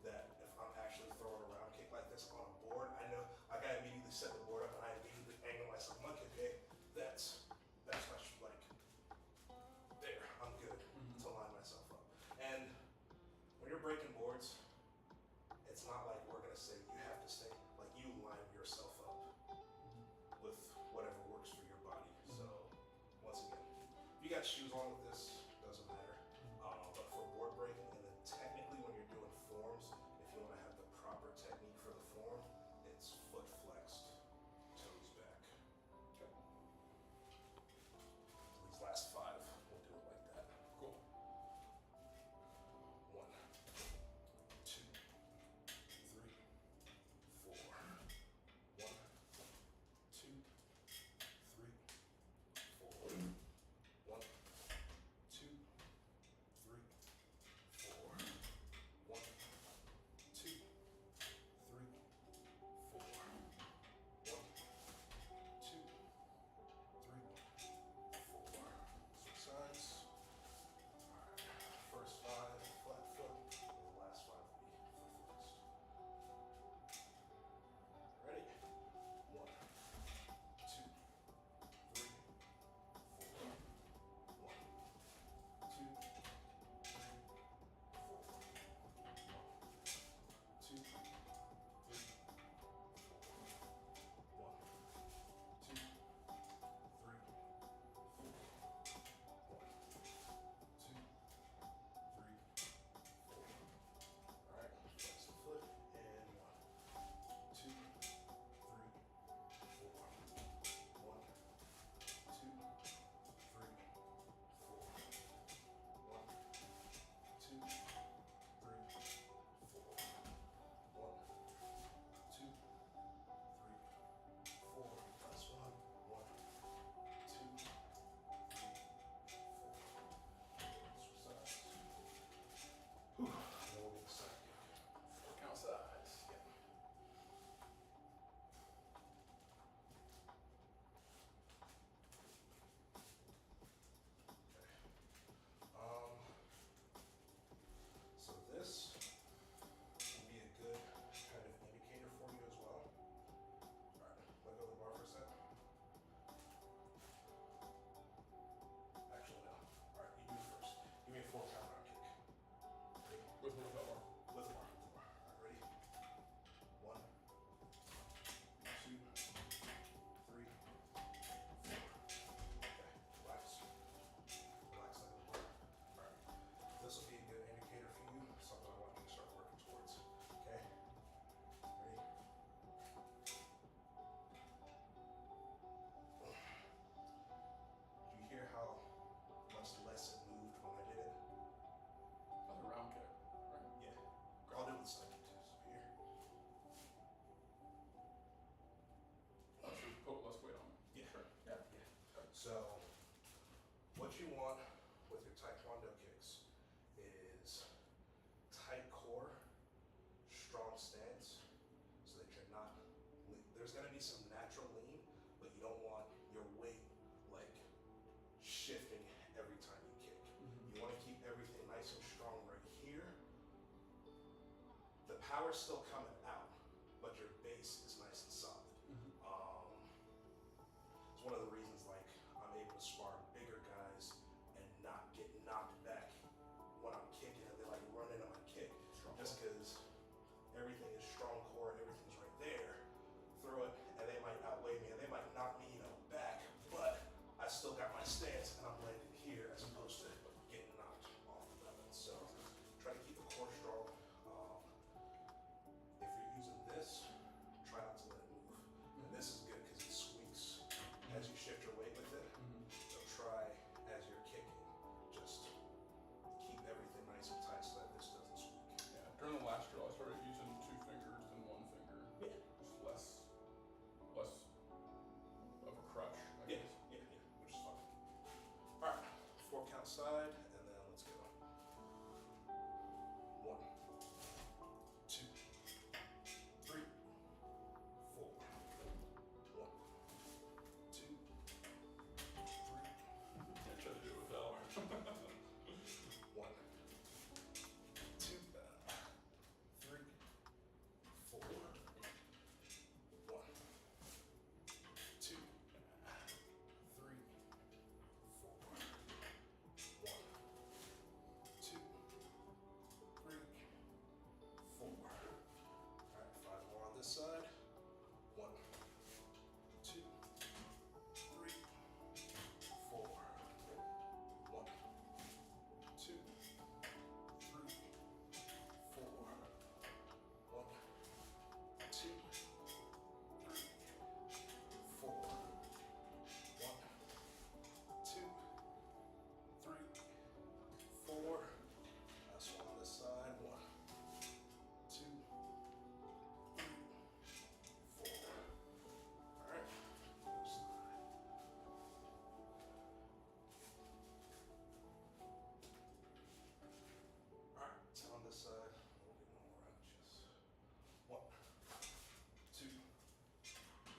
C: that if I'm actually throwing a round kick like this on a board, I know, like I immediately set the board up and I immediately angle myself. I'm like, okay, that's like, there, I'm good to line myself up. And when you're breaking boards, it's not like we're gonna say you have to stay, like you line yourself up with whatever works for your body. So once again, if you got shoes on with this, doesn't matter. But for board breaking, and then technically when you're doing forms, if you want to have the proper technique for the form, it's foot flexed, toes back.
A: Okay.
C: These last 5, we'll do it like that.
A: Cool.
C: 1, 2, 3, 4. 1, 2, 3, 4. 1, 2, 3, 4. 1, 2, 3, 4. 1, 2, 3, 4. Switch sides. Alright. First 5, flat foot. And the last 5 will be foot flexed. Ready? 1, 2, 3, 4. 1, 2, 3, 4. 1, 2, 3, 4. 1, 2, 3, 4. 1, 2, 3, 4. Alright, flex the foot and 1, 2, 3, 4. 1, 2, 3, 4. 1, 2, 3, 4. 1, 2, 3, 4. Last one. 1, 2, 3, 4. Switch sides. Whew. Now we'll get the side kick.
A: 4 count sides.
C: Yeah. Okay. So this will be a good kind of indicator for you as well. Alright, let go of the bar for a sec. Actually, no. Alright, you do it first. Give me a 4 count round kick. Ready?
A: With the bar.
C: With the bar. Alright, ready? 1, 2, 3, 4. Okay, relax. Relax like a bar. Alright. This will be a good indicator for you, something I want you to start working towards. Okay? Ready? Did you hear how much less it moved when I did it?
A: That's a round kick, right?
C: Yeah. I'll do it with the side kick too. So here.
A: I should put less weight on it.
C: Yeah.
A: Sure. Yeah.
C: So, what you want with your Taekwondo kicks is tight core, strong stance, power's still coming out, but your base is nice and solid. It's one of the reasons like I'm able to spar bigger guys and not get knocked back when I'm kicking and they like run into my kick. Just because everything is strong core, everything's right there. Throw it and they might outweigh me and they might knock me, back, but I still got my stance and I'm landing here as opposed to getting knocked off the weapon. So try to keep the core strong. If you're using this, try not to let it move. And this is good because it squeaks as you shift your weight with it. So try as you're kicking, just keep everything nice and tight so that this doesn't squeak.
A: Yeah, during the last drill, I started using 2 fingers than 1 finger.
C: Yeah.
A: Just less of a crush, I
C: Yeah,
A: guess.
C: yeah, which is fine. All right, 4 count side, and then let's go. 1, 2, 3, 4. 1, 2, 3.
A: I tried to do it without.
C: 1, 2, 3, 4. 1, 2, 3, 4. 1, 2, 3, 4. All right, 5 more on this side. 1, 2, 3, 4. 1, 2, 3, 4. 1, 2, 3, 4. 1, 2, 3, 4. Last one on this side. 1, 2, 3, 4. All right. Other side. All right. 10 on this side. We'll get one more round. Just 1, 2,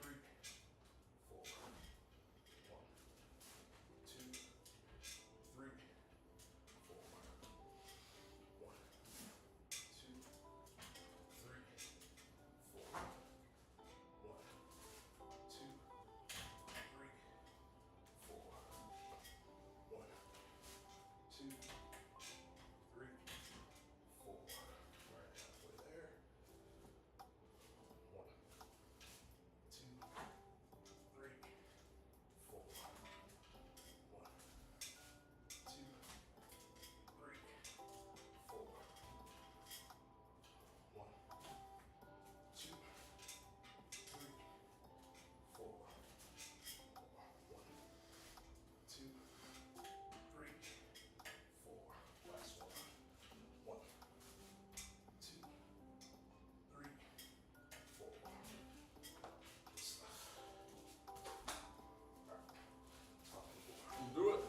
C: 3, 4. 1, 2, 3, 4. 1, 2, 3, 4. 1, 2, 3, 4. 1, 2, 3, 4. Right halfway there. 1, 2, 3, 4. 1, 2, 3, 4. 1, 2, 3, 4. 1, 2, 3, 4. Last one. 1, 2, 3, 4. Good stuff. All right. Top of the board.
A: We'll do it.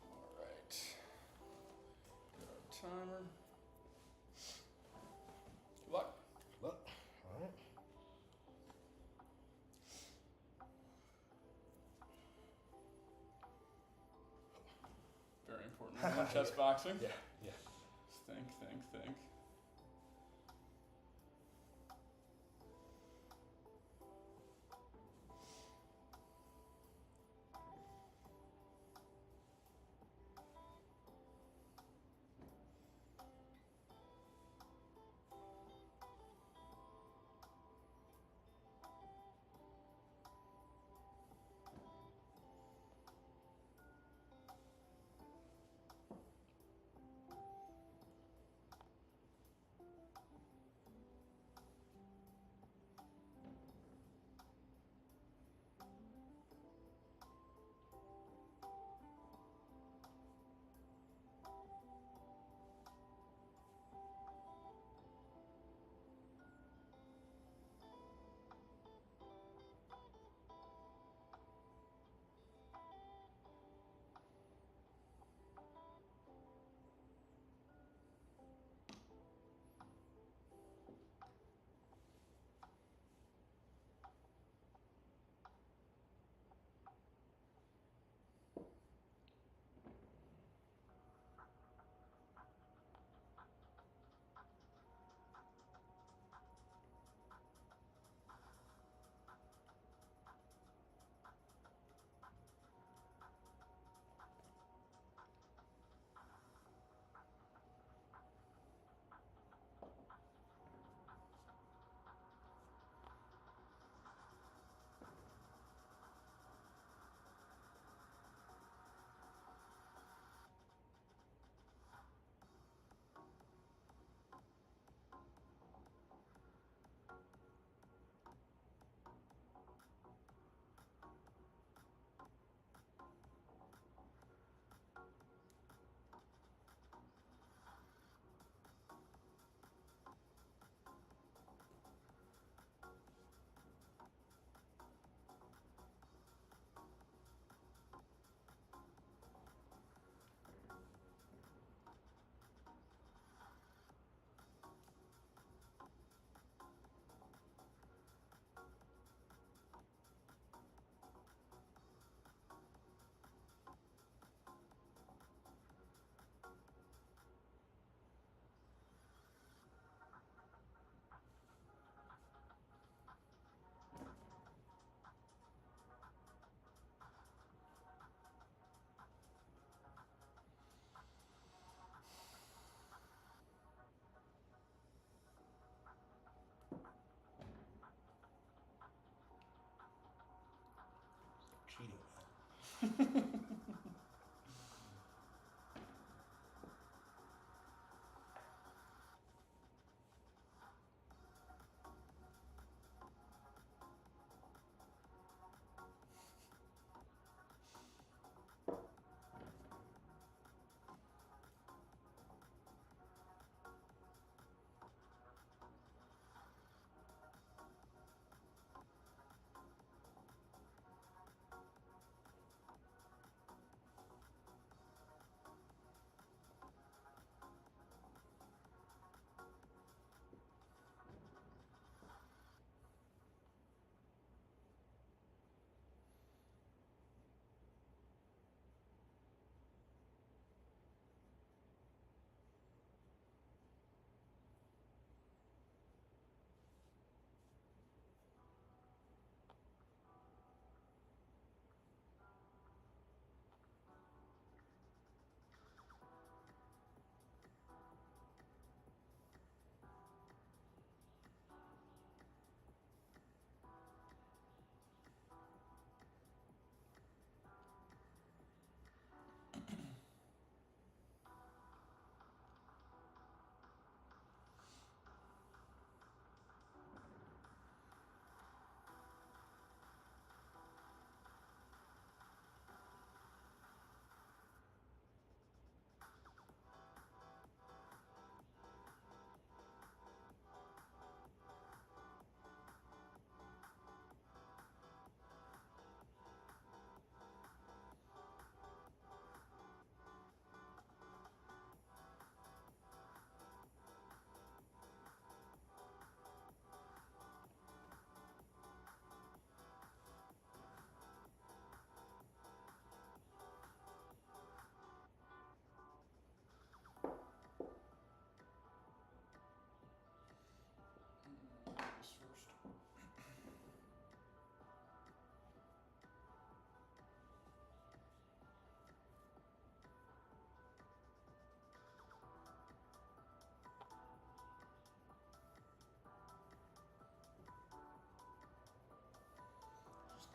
A: All right. Got our timer. Good luck.
C: Look. All right.
A: Very important in chess boxing.
C: Yeah. Yeah.
A: Think, think, think.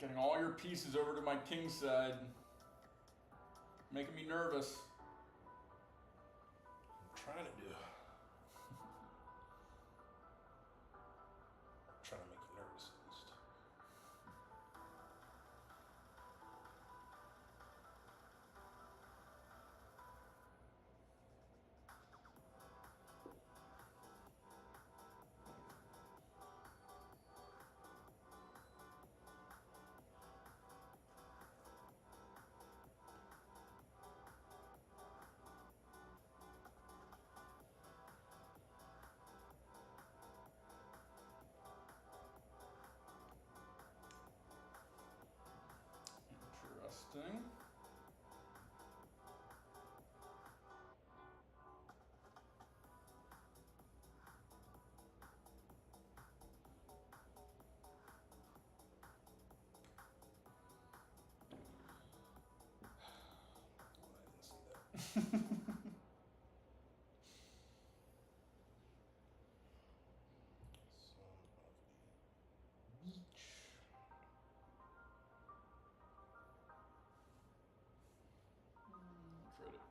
A: Getting all your pieces over to my king side. Making me nervous.
C: I'm trying to do. Trying to make you nervous at least.
A: Interesting.
C: Oh, I didn't see that. Son of a beach.
A: Trade it.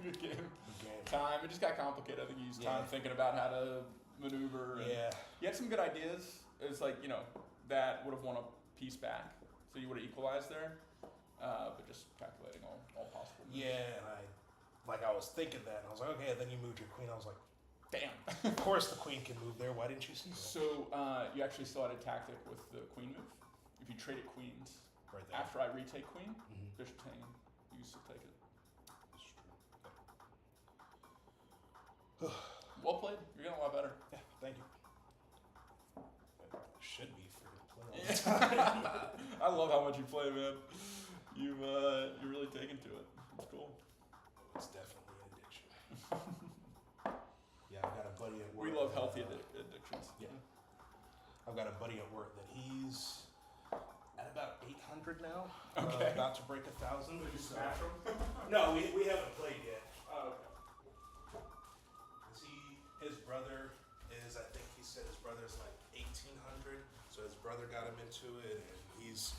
A: Good game.
C: Good game.
A: Time. It just got complicated. I think you used time thinking about how to maneuver. And
C: Yeah.
A: You had some good ideas. It was like, that would have won a piece back. So you would have equalized there. But just calculating all possible moves.
C: Yeah, and I was thinking that, and I was like, okay, then you moved your queen. I was like,
A: Damn.
C: of course the queen can move there. Why didn't you see that?
A: So you actually still had a tactic with the queen move. If you traded queens,
C: Right there.
A: after I retake queen,
C: Mhm.
A: bishop hanging, you still take it.
C: That's true.
A: Well played. You're getting a lot better.
C: Yeah, thank you. Should be freaking playing all the time.
A: I love how much you play, man. You're really taken to it. It's cool.
C: It's definitely an addiction. Yeah, I've got a buddy at work.
A: We love healthy addictions.
C: Yeah. I've got a buddy at work that he's at about 800 now.
A: Okay.
C: About to break 1,000.
A: Did you smash them?
C: No, we haven't played yet.
A: Oh, okay.
C: 'Cause his brother is, I think he said his brother's like 1,800. So his brother got him into it, and he's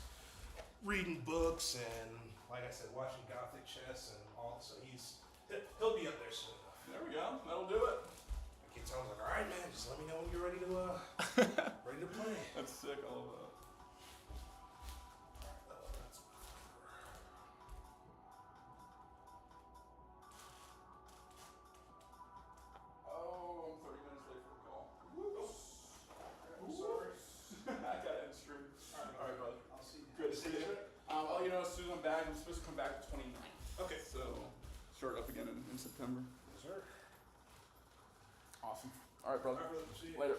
C: reading books and, like I said, watching Gothic chess and all. So he'll be up there soon enough.
A: There we go. That'll do it.
C: I keep telling him, like, all right, man, just let me know when you're ready to ready to play.
A: That's sick. I love that.
C: That's
A: I'm supposed to come back the 29th.
C: Okay.
A: So start up again in September.
C: Yes, sir.
A: Awesome. All right, brother.
C: All right, brother. See you.
A: Later.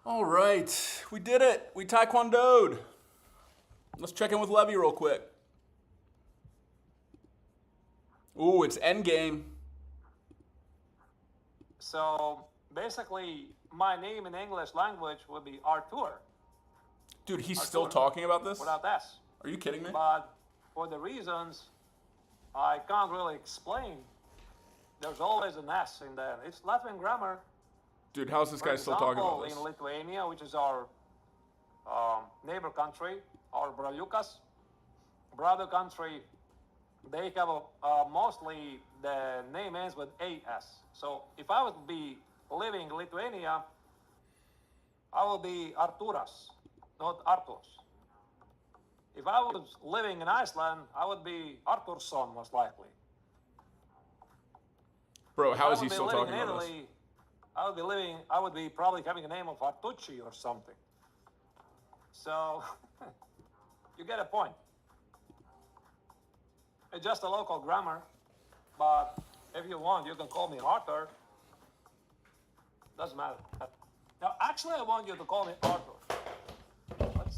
A: All right, we did it. We taekwondoed. Let's check in with Levy real quick. Ooh, it's endgame.
D: So basically, my name in English language would be Artur,
A: Dude, he's
D: Artur,
A: still talking about this?
D: without S.
A: Are you kidding me?
D: But for the reasons I can't really explain, there's always an S in there. It's Latvian grammar.
A: Dude, how's this
D: For
A: guy still talking about
D: example,
A: this?
D: in Lithuania, which is our neighbor country, our brother country, they have mostly the name ends with AS. So if I would be living in Lithuania, I would be Arturas, not Arturs. If I was living in Iceland, I would be Artursson, most likely.
A: Bro, how
D: If
A: is
D: I
A: he
D: would be
A: still
D: living
A: talking
D: in
A: about this?
D: Italy, I would be probably having a name of Artucci or something. So, you get a point. It's just a local grammar, but if you want, you can call me Arthur. Doesn't matter. Now, actually, I want you to call me Arthur.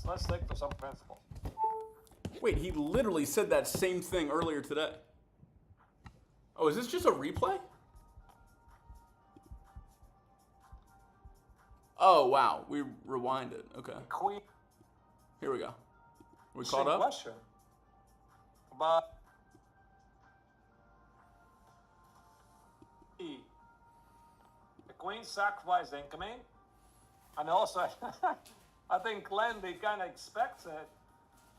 D: Let's stick to some principles.
A: Wait, he literally said that same thing earlier today. Oh, is this just a replay? Oh, wow. We rewinded. Okay.
D: Queen.
A: Here we go. We caught up?
D: Question. But the queen sacrifice incoming, and also I think Lendy kind of expects it.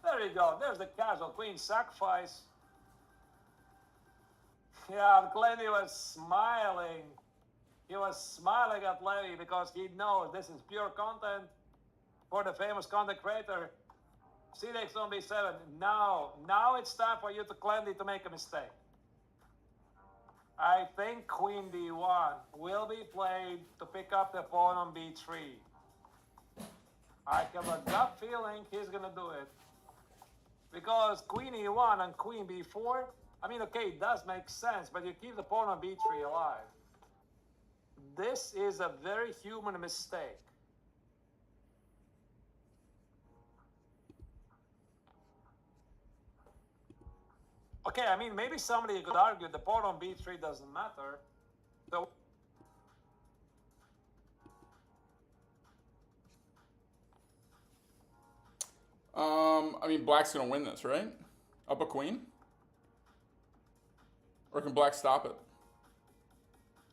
D: There you go. There's the casual queen sacrifice. Yeah, Lendy was smiling. He was smiling at Levy because he knows this is pure content for the famous content creator. C-Dex on B7. Now it's time for you to Clendy to make a mistake. I think Queen D1 will be played to pick up the pawn on B3. I have a gut feeling he's gonna do it. Because Queen E1 and Queen B4, I mean, okay, it does make sense, but you keep the pawn on B3 alive. This is a very human mistake. Okay, I mean, maybe somebody could argue the pawn on B3 doesn't matter. So
A: I mean, black's gonna win this, right? Up a queen? Or can black stop it?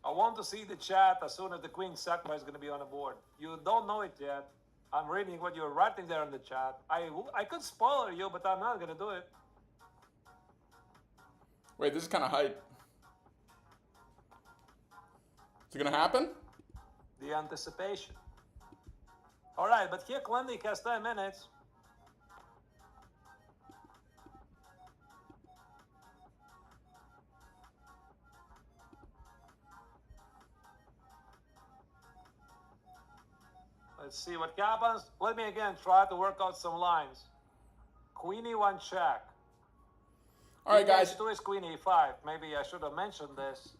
D: I want to see the chat as soon as the queen sacrifice is going to be on the board. You don't know it yet. I'm reading what you're writing there in the chat. I could spoil you, but I'm not going to do it.
A: Wait, this is kind of hype. Is it gonna happen?
D: The anticipation. All right, but here Clendy has 10 minutes. Let's see what happens. Let me again try to work out some lines. Queen E1 check.
A: All right, guys.
D: H2 is Queen E5. Maybe I should have mentioned this.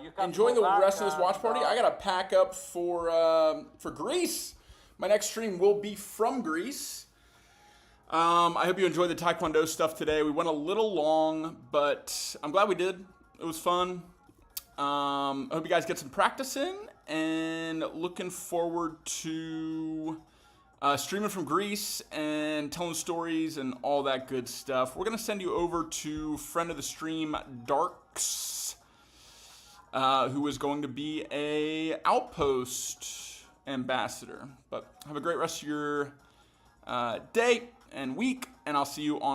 D: You can
A: Enjoying
D: go
A: the
D: back
A: rest of this
D: and,
A: watch party. I gotta pack up for Greece. My next stream will be from Greece. I hope you enjoyed the Taekwondo stuff today. We went a little long, but I'm glad we did. It was fun. I hope you guys get some practice in, and looking forward to streaming from Greece and telling stories and all that good stuff. We're going to send you over to friend of the stream, Darks, who is going to be a Outpost ambassador. But have a great rest of your day and week, and I'll see you on